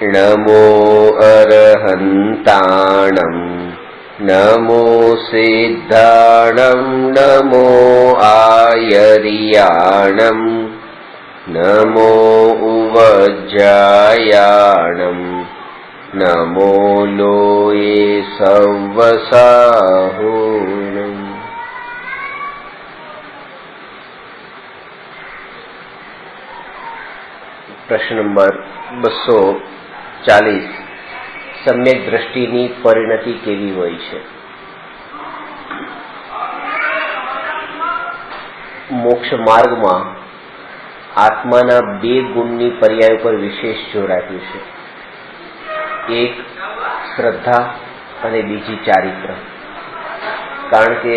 नमो अरहन्ताणं नमो सिद्धाणं नमो आयर्याणं नमो उवज्जायाणं नमो लोये सव्वसाहुणम्। प्रश्न नंबर 240 सम्यक दृष्टिनी परिणति केवी होय छे? मोक्ष मार्ग में आत्माना बे गुणनी पर्याय पर विशेष जोर आप्युं छे। एक श्रद्धा अने बीजी चारित्र। कारण के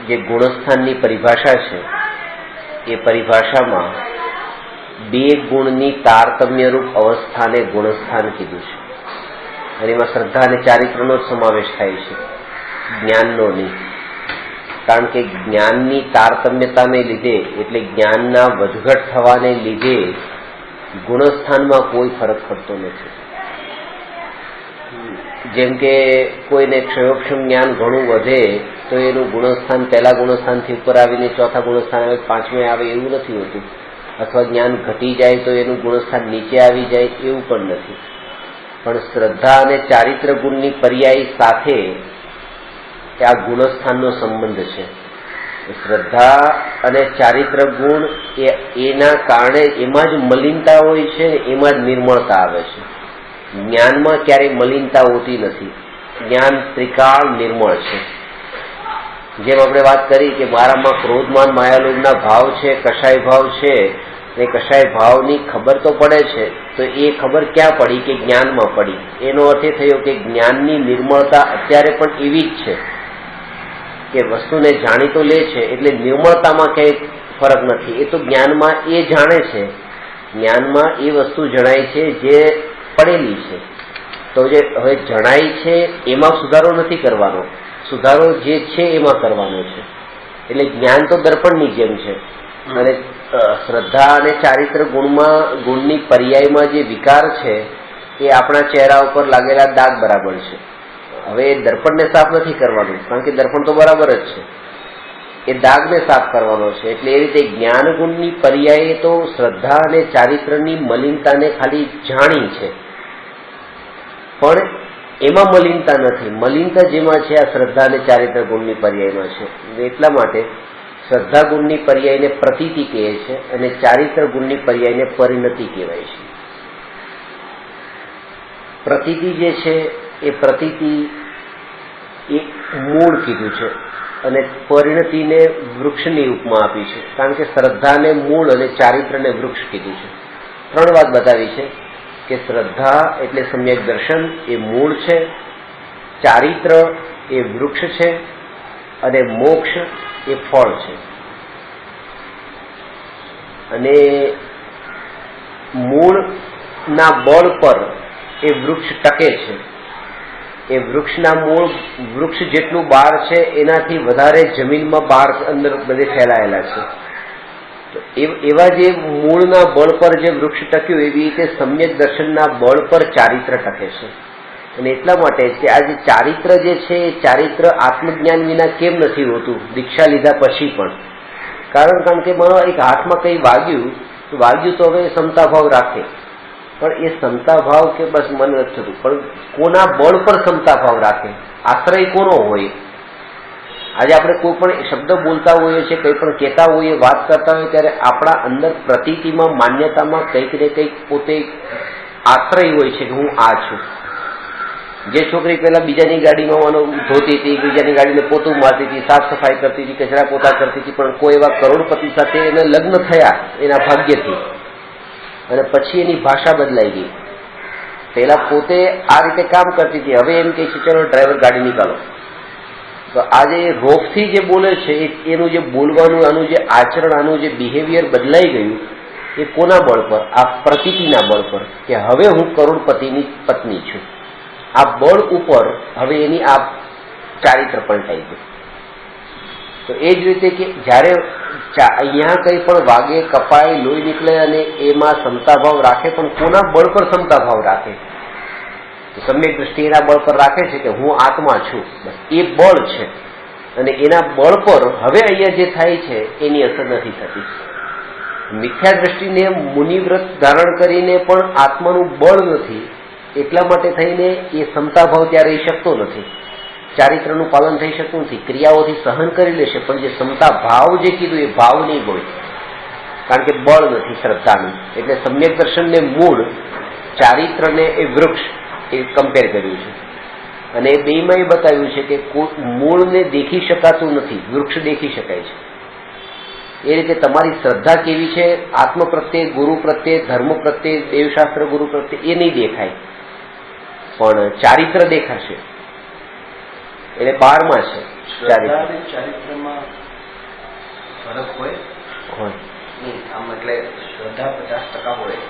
जे गुणस्थाननी परिभाषा छे ए परिभाषा में बे गुणनी तारतम्यरूप अवस्था ने गुणस्थान कीधुं छे અને એમાં શ્રદ્ધા અને ચારિત્રનો સમાવેશ થાય છે, જ્ઞાનનો નહીં। કારણ કે જ્ઞાનની તારતમ્યતાને લીધે એટલે જ્ઞાનના વધઘટ થવાને લીધે ગુણસ્થાનમાં કોઈ ફરક પડતો નથી। જેમ કે કોઈને ક્ષયોક્ષમ જ્ઞાન ઘણું વધે તો એનું ગુણસ્થાન પહેલા ગુણસ્થાનથી ઉપર આવીને ચોથા ગુણસ્થાન આવે, પાંચમે આવે એવું નથી હોતું। અથવા જ્ઞાન ઘટી જાય તો એનું ગુણસ્થાન નીચે આવી જાય એવું પણ નથી। પણ શ્રદ્ધા અને ચારિત્ર ગુણની પર્યાય સાથે આ ગુણસ્થાનનો સંબંધ છે। શ્રદ્ધા અને ચારિત્ર ગુણ એના કારણે એમાં જ મલિનતા હોય છે, એમાં જ નિર્મળતા આવે છે। જ્ઞાનમાં ક્યારેય મલિનતા હોતી નથી। જ્ઞાન ત્રિકાળ નિર્મળ છે। જેમ આપણે વાત કરી કે મારામાં ક્રોધમાન માયાલોભના ભાવ છે, કશાય ભાવ છે, ને કશાય ભાવની ખબર તો પડે છે, તો એ ખબર ક્યાં પડી કે જ્ઞાનમાં પડી। એનો અર્થ એ થયો કે જ્ઞાનની નિર્મળતા અત્યારે પણ એવી જ છે કે વસ્તુને જાણી તો લે છે એટલે નિર્મળતામાં ક્યાંય ફરક નથી। એ તો જ્ઞાનમાં એ જાણે છે, જ્ઞાનમાં એ વસ્તુ જણાય છે જે પડેલી છે। તો જે હવે જણાય છે એમાં સુધારો નથી કરવાનો, સુધારો જે છે એમાં કરવાનો છે। એટલે જ્ઞાન તો દર્પણની જેમ છે અને શ્રદ્ધા અને ચારિત્ર ગુણની પર્યાયમાં જે વિકાર છે એ આપણા ચહેરા ઉપર લાગેલા દાગ બરાબર છે। હવે દર્પણને સાફ નથી કરવાનું, કારણ કે દર્પણ તો બરાબર જ છે, એ દાગને સાફ કરવાનો છે। એટલે એ રીતે જ્ઞાન ગુણની પર્યાયે તો શ્રદ્ધા અને ચારિત્રની મલિનતાને ખાલી જાણી છે, પણ એમાં મલિનતા નથી। મલિનતા જેમાં છે આ શ્રદ્ધા અને ચારિત્ર ગુણની પર્યાયમાં છે। એટલા માટે શ્રદ્ધા ગુણની પર્યાયને પ્રતીતિ કહે છે અને ચારિત્ર ગુણની પર્યાયને પરિણતિ કહેવાય છે। પ્રતીતિ જે છે એ પ્રતીતિ એક મૂળ કીધું છે અને પરિણતિને વૃક્ષની ઉપમા આપી છે। કારણ કે શ્રદ્ધાને મૂળ અને ચારિત્રને વૃક્ષ કીધું છે। ત્રણ વાત બતાવી છે કે શ્રદ્ધા એટલે સમ્યક દર્શન એ મૂળ છે, ચારિત્ર એ વૃક્ષ છે અને મોક્ષ એ ફળ છે। અને મૂળના બળ પર એ વૃક્ષ ટકે છે। એ વૃક્ષના મૂળ વૃક્ષ જેટલું બહાર છે એનાથી વધારે જમીનમાં બહાર અંદર બધે ફેલાયેલા છે। તો એવા જે મૂળના બળ પર જે વૃક્ષ ટક્યું એવી રીતે સમ્યક દર્શનના બળ પર ચારિત્ર ટકે છે। અને એટલા માટે કે આ જે ચારિત્ર જે છે એ ચારિત્ર આત્મજ્ઞાન વિના કેમ નથી હોતું દીક્ષા લીધા પછી પણ? કારણ કે માનો એક હાથમાં કંઈ વાગ્યું તો હવે ક્ષમતા ભાવ રાખે, પણ એ ક્ષમતા ભાવ કે બસ મને નથી થતું, પણ કોના બળ પર ક્ષમતા ભાવ રાખે? આશ્રય કોનો હોય? આજે આપણે કોઈ પણ શબ્દ બોલતા હોઈએ છીએ, કંઈ પણ કહેતા હોઈએ, વાત કરતા હોઈએ ત્યારે આપણા અંદર પ્રતીતિમાં માન્યતામાં કંઈક ને કંઈક પોતે આશ્રય હોય છે કે હું આ છું। જે છોકરી પહેલા બીજાની ગાડીમાં ધોતી હતી, બીજાની ગાડીને પોતું મારતી હતી, સાફ સફાઈ કરતી હતી, કચરા પોતા કરતી હતી, પણ કોઈ એવા કરોડપતિ સાથે એને લગ્ન થયા એના ભાગ્યથી અને પછી એની ભાષા બદલાઈ ગઈ। પહેલા પોતે આ રીતે કામ કરતી હતી, હવે એમ કહે છે ચલો ડ્રાઈવર ગાડી નીકાળો। તો આજે રોફથી જે બોલે છે એનું જે બોલવાનું, આનું જે આચરણ, આનું જે બિહેવિયર બદલાઈ ગયું એ કોના બળ પર? આ પ્રતીતિના બળ પર કે હવે હું કરોડપતિની પત્ની છું। આ બળ ઉપર હવે એની આ ચારિત્ર પલટાઈ ગયું। તો એ જ રીતે કે જ્યારે અહીંયા કંઈ પણ વાગે, કપાય, લોહી નીકળે અને એમાં ક્ષમતાભાવ રાખે, પણ કોના બળ પર ક્ષમતાભાવ રાખે? સમ્યક દ્રષ્ટિ એના બળ પર રાખે છે કે હું આત્મા છું, બસ એ બળ છે, અને એના બળ પર હવે અહીંયા જે થાય છે એની અસર નથી થતી. મિથ્યા દ્રષ્ટિને મુનિવ્રત ધારણ કરીને પણ આત્માનું બળ નથી, એટલા માટે થઈને એ ક્ષમતાભાવ ત્યાં રહી શકતો નથી, ચારિત્રનું પાલન થઈ શકતું નથી. ક્રિયાઓથી સહન કરી લેશે પણ જે ક્ષમતા ભાવ જે કીધું એ ભાવ નહીં હોય, કારણ કે બળ નથી શ્રદ્ધાનું. એટલે સમ્યક દર્શનને મૂળ, ચારિત્રને એ વૃક્ષ એ કમ્પેર કર્યું છે. અને એ બેમાં એ બતાવ્યું છે કે મૂળને દેખી શકાતું નથી, વૃક્ષ દેખી શકાય છે. એ રીતે તમારી શ્રદ્ધા કેવી છે આત્મ પ્રત્યે, ગુરુ પ્રત્યે, ધર્મ પ્રત્યે, દેવશાસ્ત્ર ગુરુ પ્રત્યે, એ નહીં દેખાય, પણ ચારિત્ર દેખાશે. એટલે 12માં છે ચારિત્રમાં ફરક હોય. આમ એટલે શ્રદ્ધા 50% હોય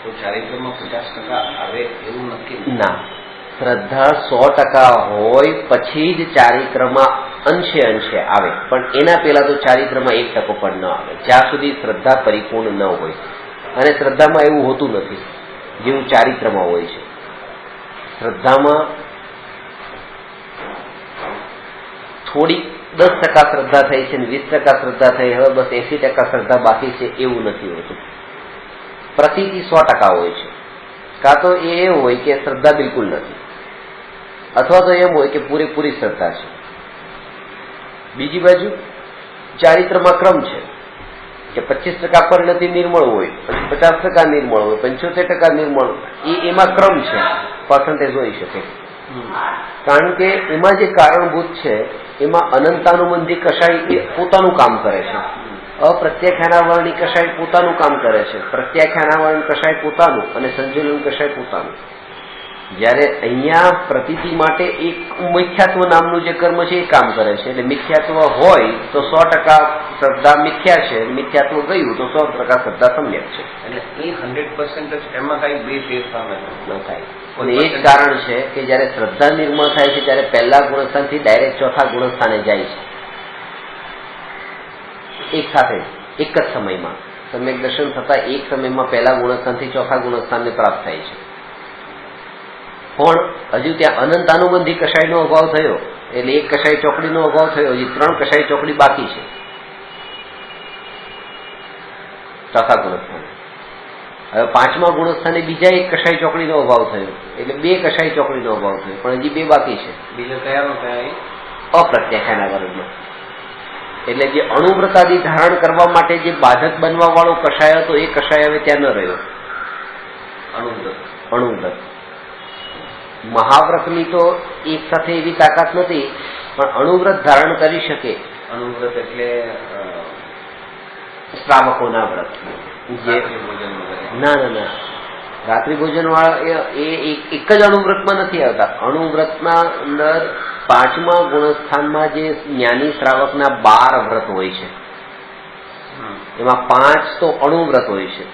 તો ચારિત્રમાં 50% આવે એવું નક્કી ના. શ્રદ્ધા 100% હોય પછી જ ચારિત્રમાં અંશે અંશે આવે, પણ એના પહેલા તો ચારિત્રમાં 1% પણ ન આવે, જ્યાં સુધી શ્રદ્ધા પરિપૂર્ણ ન હોય. અને શ્રદ્ધામાં એવું હોતું નથી જેવું ચારિત્રમાં હોય છે. શ્રદ્ધામાં થોડી 10% શ્રદ્ધા થઈ છે ને 20% શ્રદ્ધા થઈ, હવે બસ 80% શ્રદ્ધા બાકી છે, એવું નથી હોતું. પ્રતિથી 100% હોય છે. કાં તો એ હોય કે શ્રદ્ધા બિલકુલ નથી, અથવા તો એમ હોય કે પૂરેપૂરી શ્રદ્ધા છે. બીજી બાજુ ચારિત્રમાં ક્રમ છે કે 25% પરિણતિ નિર્મળ હોય, પછી 50% નિર્મળ હોય, 75% નિર્મળ હોય. એમાં ક્રમ છે, પર્સન્ટેજ હોઈ શકે. કારણ કે એમાં જે કારણભૂત છે એમાં અનંતાનુબંધી કશાય એ પોતાનું કામ કરે છે, અપ્રત્યાખ્યાનાવરણી કશાય પોતાનું કામ કરે છે, પ્રત્યાખ્યાનાવરણ કશાય પોતાનું, અને સંજોલન કશાય પોતાનું. જ્યારે અહીંયા પ્રતીતિ માટે એક મિથ્યાત્વ નામનું જે કર્મ છે એ કામ કરે છે. એટલે મિથ્યાત્વ હોય તો 100% શ્રદ્ધા મિથ્યા છે, મિથ્યાત્વ ગયું તો 100% શ્રદ્ધા સમ્યક છે. એટલે એ 100% એમાં કઈ બે ફેરફાર ન થાય. અને એ જ કારણ છે કે જયારે શ્રદ્ધા નિર્મળ થાય છે ત્યારે પહેલા ગુણસ્થાનથી ડાયરેક્ટ ચોથા ગુણસ્થાને જાય છે, એક સાથે એક જ સમયમાં. સમ્યક દર્શન થતા એક સમયમાં પહેલા ગુણસ્થાનથી ચોથા ગુણસ્થાનને પ્રાપ્ત થાય છે. પણ હજુ ત્યાં અનંતાનુબંધી કશાયનો અભાવ થયો, એટલે એક કશાય ચોકડીનો અભાવ થયો, હજી 3 કશાય ચોકડી બાકી છે ચોથા ગુણસ્થાને. હવે 5મા ગુણસ્થાને બીજા એક કશાય ચોકડીનો અભાવ થયો, એટલે 2 કશાય ચોકડીનો અભાવ થયો, પણ હજી 2 બાકી છે. બીજા કયાનો કયા? અપ્રત્યાખ્યાના વર્ગનો. એટલે જે અણુવ્રતાદી ધારણ કરવા માટે જે બાધક બનવા વાળો કશાય હતો એ કશાય હવે ત્યાં ન રહ્યો. અણુવ્રત મહાવ્રતની તો એક સાથે એવી તાકાત નથી, પણ અણુવ્રત ધારણ કરી શકે. અણુવ્રત એટલે શ્રાવકોના વ્રત. જે ના ના ના રાત્રિ ભોજન વાળા એ એક જ અણુવ્રતમાં નથી આવતા. અણુવ્રતના અંદર 5મા ગુણસ્થાનમાં જે જ્ઞાની શ્રાવકના 12 વ્રત હોય છે, એમાં 5 તો અણુવ્રત હોય છે,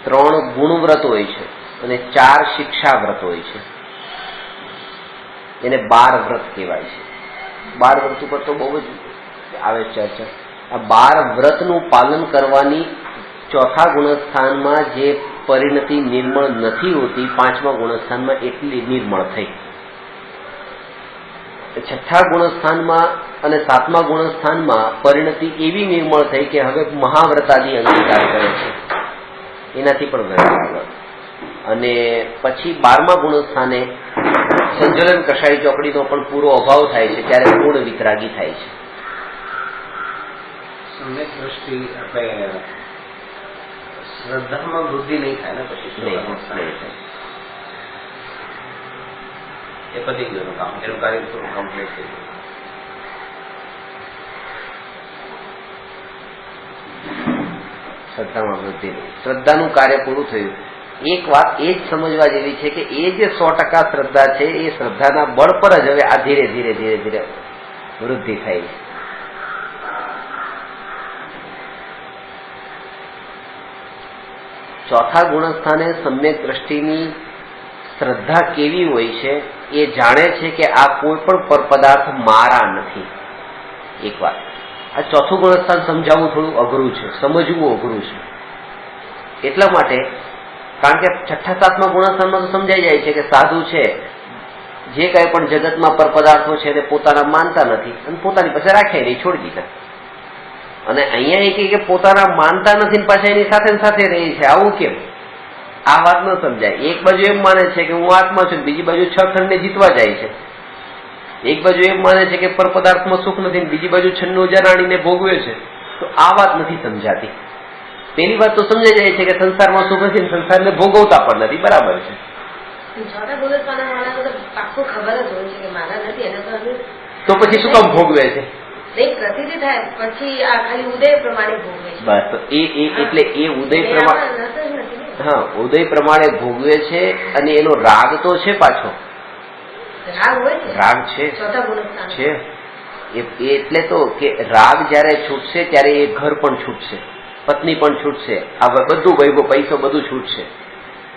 3 ગુણવ્રત હોય છે, અને 4 શિક્ષા વ્રત હોય છે. એને 12 વ્રત કહેવાય છે. 12 વ્રત ઉપર તો બહુ જ આવે ચર્ચા. આ 12 વ્રતનું પાલન કરવાની ચોથા ગુણસ્થાનમાં જે પરિણતિ નિર્મળ નથી હોતી, 5મા ગુણસ્થાનમાં એટલી નિર્મળ થઈ. છઠ્ઠા ગુણસ્થાનમાં અને 7મા ગુણસ્થાનમાં પરિણતિ એવી નિર્મળ થઈ કે હવે મહાવ્રતાદી અંગીકાર કરે છે, એનાથી પણ વધારે. અને પછી 12મા ગુણસ્થાને સંજલન કશાય ચોકડીનો પણ પૂરો અભાવ થાય છે, ત્યારે પૂર્ણ વિતરાગી થાય છે. સમ્યક દ્રષ્ટિ આપણે શ્રદ્ધામાં વૃદ્ધિ નહીં થાય ને પછી નહીં થાય. એ પતી ગયું કામ, એનું કાર્ય થોડું કમ્પ્લીટ થઈ ગયું. શ્રદ્ધામાં વૃદ્ધિ નહીં, શ્રદ્ધાનું કાર્ય પૂરું થયું. એક વાત એ જ સમજવા જેવી છે કે એ જે 100% શ્રદ્ધા છે એ શ્રદ્ધાના બળ પર જ હવે આ ધીરે ધીરે ધીરે ધીરે વૃદ્ધિ થાય છે. ચોથા ગુણસ્થાને સમ્યક દ્રષ્ટિની શ્રદ્ધા કેવી હોય છે એ જાણે છે કે આ કોઈ પણ પદાર્થ મારા નથી. એક વાત આ ચોથું ગુણસ્થાન સમજાવવું થોડું અઘરું છે, સમજવું અઘરું છે. એટલા માટે કારણ કે 6ઠ્ઠા 7મા ગુણસ્થાનમાં તો સમજાઈ જાય છે કે સાધુ છે, જે કાંઈ પણ જગતમાં પર પદાર્થો છે એને પોતાના માનતા નથી અને પોતાની પાસે રાખ્યા નહીં, છોડી દીધા. અને અહીંયા એ કહે કે પોતાના માનતા નથી ને પાછા એની સાથે સાથે રહે છે. આવું કેમ? આ વાત ન સમજાય. એક બાજુ એમ માને છે કે હું આત્મા છું, બીજી બાજુ છ ખંડને જીતવા જાય છે. એક બાજુ એમ માને છે કે પર પદાર્થમાં સુખ નથી, બીજી બાજુ છન્નું જરાણીને ભોગવે છે. તો આ વાત નથી સમજાતી. પેલી વાત તો સમજાઈ જાય છે કે સંસારમાં સુખ નથી, સંસારને ભોગવતા પણ નથી. બરાબર છે. તો પછી શું કામ ભોગવે છે? પ્રતિથી થાય પછી આ ખાલી ઉદય પ્રમાણે ભોગવે છે. બસ તો એટલે એ ઉદય પ્રમાણે, હા, ઉદય પ્રમાણે ભોગવે છે. અને એનો રાગ તો છે, પાછો રાગ છે. એટલે તો કે રાગ જયારે છૂટશે ત્યારે એ ઘર પણ છૂટશે, પત્ની પણ છૂટશે, આ બધું વૈભવ, પૈસો બધું છૂટશે.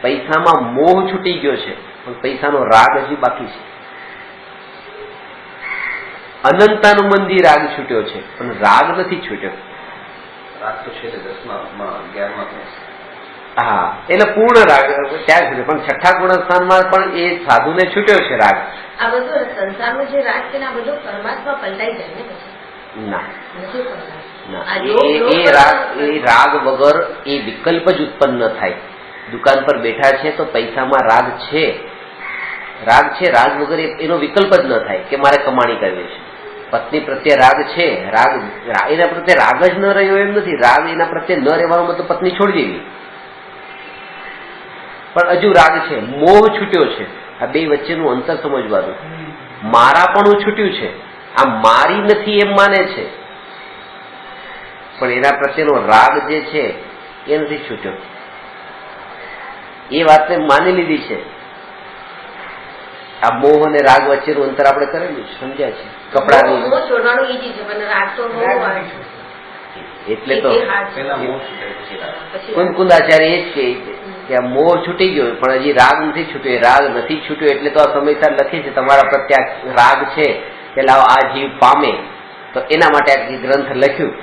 પૈસામાં મોહ છૂટી ગયો છે, પણ પૈસાનો રાગ હજી બાકી છે. અનંતાનું મંદી રાગ છૂટ્યો છે, પણ રાગ નથી છૂટ્યો. રાગ તો છે 10માં 11માં. હા, એટલે પૂર્ણ રાગ ત્યાં સુધી, પણ છઠ્ઠા ગુણસ્થાનમાં પણ એ સાધુને છૂટ્યો છે રાગ. આ બધું સંસારનો જે રાગ છે ને આ બધું પરમાત્મા પલટાઈ જાય ને પછી? ના, એ રાગ વગર એ વિકલ્પ જ ઉત્પન્ન થાય. દુકાન પર બેઠા છે તો પૈસામાં રાગ છે, રાગ વગર એનો વિકલ્પ જ ન થાય કે મારે કમાણી કરવી છે. પત્ની પ્રત્યે રાગ છે, રાગ એના પ્રત્યે રાગ જ ન રહ્યો એમ નથી. રાગ એના પ્રત્યે ન રહેવાનો મતલબ પત્ની છોડી દેવી, પણ હજુ રાગ છે. મોહ છૂટ્યો છે. આ બે વચ્ચેનું અંતર સમજવાનું. મારા પણ છૂટ્યું છે, આ મારી નથી એમ માને છે, પણ એના પ્રત્યેનો રાગ જે છે એ નથી છૂટ્યો. એ વાતને માની લીધી છે. આ મોહ અને રાગ વચ્ચેનું અંતર આપણે કરેલું સમજ્યા છે. કપડાની એટલે તો કુંદાચાર્ય એ જ કહે કે આ મોહ છૂટી ગયો પણ હજી રાગ નથી છૂટ્યો. રાગ નથી છૂટ્યો એટલે તો આ સમયસર લખી છે તમારા પ્રત્યે રાગ છે કે લાવો આ જીવ પામે, તો એના માટે આ ગ્રંથ લખ્યું.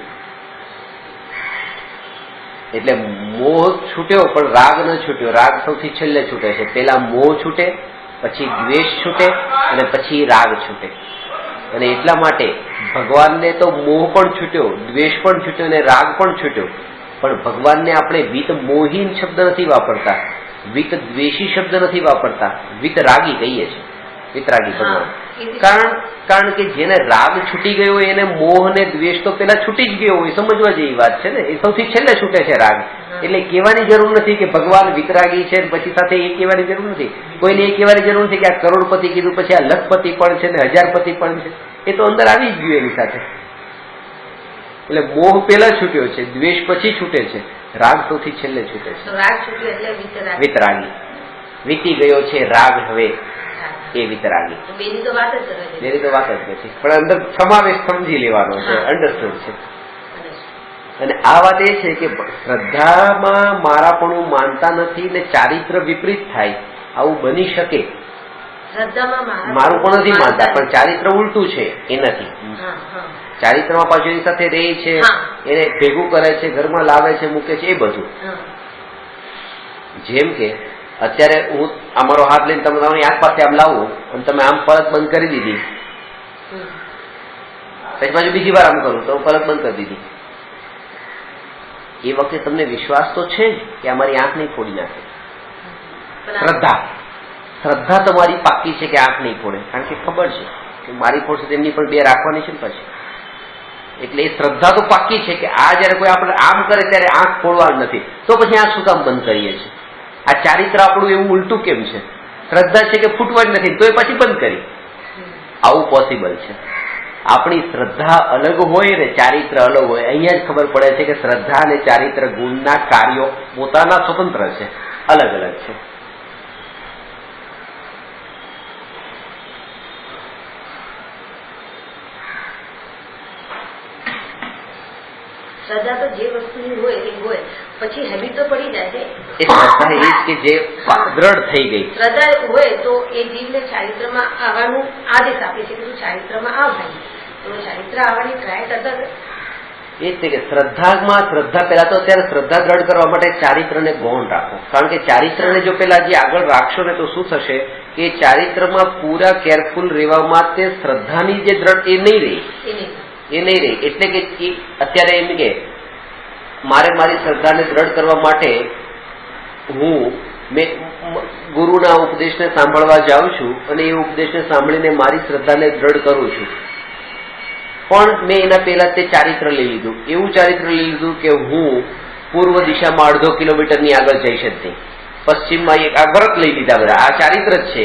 એટલે મોહ છૂટ્યો પણ રાગ ન છૂટ્યો. રાગ સૌથી છેલ્લે છૂટે છે. પેલા મોહ છૂટે, પછી દ્વેષ છૂટે અને પછી રાગ છૂટે. અને એટલા માટે ભગવાનને તો મોહ પણ છૂટ્યો, દ્વેષ પણ છૂટ્યો અને રાગ પણ છૂટ્યો. પણ ભગવાનને આપણે વિત મોહીન શબ્દ નથી વાપરતા, વિત દ્વેષી શબ્દ નથી વાપરતા, વિતરાગી કહીએ છીએ. વિતરાગી ભગવાન. કારણ કે જેને રાગ છૂટી ગયો હોય એને મોહ ને દ્વેષ તો પેલા છૂટી જ ગયો હોય. સમજવા જેવી વાત છે ને. એ સૌથી છેલ્લે છૂટે છે રાગ. એટલે કહેવાની જરૂર નથી કે ભગવાન વિતરાગી છે, પછી સાથે એ કહેવાની જરૂર નથી. કોઈને એ કહેવાની જરૂર નથી કે આ કરોડપતિ કીધું પછી આ લખપતિ પણ છે ને હજારપતિ પણ છે. એ તો અંદર આવી જ ગયું એની સાથે. એટલે મોહ પેલા છૂટ્યો છે, દ્વેષ પછી છૂટે છે, રાગ સૌથી છેલ્લે છૂટે છે. વિતરાગી. વીતી ગયો છે રાગ, હવે એ વિતરાગી. બેની તો વાત જ નથી, પણ અંદર સમાવેશ સમજી લેવાનો છે, અન્ડરસ્ટુડ છે. અને આ વાત એ છે કે શ્રદ્ધામાં મારાપણું માનતા નથી ને ચારિત્ર વિપરીત થાય, આવું બની શકે. મારું પણ નથી માનતા, પણ ચારિત્ર ઉલટું છે એ નથી. ચારિત્રમાં પાછું એની સાથે રહે છે, એને ભેગું કરે છે, ઘરમાં લાવે છે, મૂકે છે, એ બધું. જેમ કે અત્યારે હું અમારો હાથ લઈને તમે તમારી આંખ પાસે આમ લાવું અને તમે આમ પલક બંધ કરી દીધી, પછી પાછું બીજી વાર આમ કરું તો પલક બંધ કરી દીધી. એ વખતે તમને વિશ્વાસ તો છે જ કે અમારી આંખ નહીં ફોડી નાખે. શ્રદ્ધા તમારી પાકી છે કે આંખ નહીં ફોડે, કારણ કે ખબર છે કે મારી ફોડશે તેમની પણ બે રાખવાની છે ને પછી. એટલે એ શ્રદ્ધા તો પાકી છે કે આ જયારે કોઈ આપણે આમ કરે ત્યારે આંખ ફોડવાનું નથી, તો પછી આંખ શું કામ બંધ કરીએ છીએ? આ ચારિત્ર આપણું એવું ઉલટું કેમ છે? શ્રદ્ધા છે કે ફૂટવાની નથી તો એ પછી બંધ કરી. આવું પોસિબલ છે. આપણી શ્રદ્ધા અલગ હોય ને ચારિત્ર અલગ હોય. અહીંયા જ ખબર પડે છે કે શ્રદ્ધા અને ચારિત્ર ગુણના કાર્યો પોતાના સ્વતંત્ર છે, અલગ અલગ છે. શ્રદ્ધા તો જે વસ્તુની હોય એ હોય, પછી હેબિટ તો પડી જાય છે. એ શ્રદ્ધા એ કે જે દ્રઢ થઈ ગઈ. શ્રદ્ધા હોય તો એ જીવને ચારિત્રમાં આવવાનું આદેશ આપે છે કે તું ચારિત્રમાં આવ ભાઈ. તો ચારિત્ર આવવાની ટ્રાય કરતા એ જ કે શ્રદ્ધામાં શ્રદ્ધા પહેલા તો અત્યારે શ્રદ્ધા દ્રઢ કરવા માટે ચારિત્રને ગૌણ રાખો. કારણ કે ચારિત્રને જો પેલા જે આગળ રાખશો ને તો શું થશે કે ચારિત્રમાં પૂરા કેરફુલ રહેવામાં તે શ્રદ્ધાની જે દ્રઢ એ નહીં રહી. એટલે કે અત્યારે એમ કે મારે મારી શ્રદ્ધાને દ્રઢ કરવા માટે મેં ગુરુના ઉપદેશને સાંભળવા જાઉં છું અને એ ઉપદેશને સાંભળીને મારી શ્રદ્ધાને દ્રઢ કરું છું, પણ મેં એના પહેલા તે ચારિત્ર લઈ લીધું. એવું ચારિત્ર લઈ લીધું કે હું પૂર્વ દિશામાં 1.5 કિલોમીટરની આગળ જઈશ જ નહીં, પશ્ચિમમાં એક આ વ્રત લઈ લીધા બધા. આ ચારિત્ર જ છે.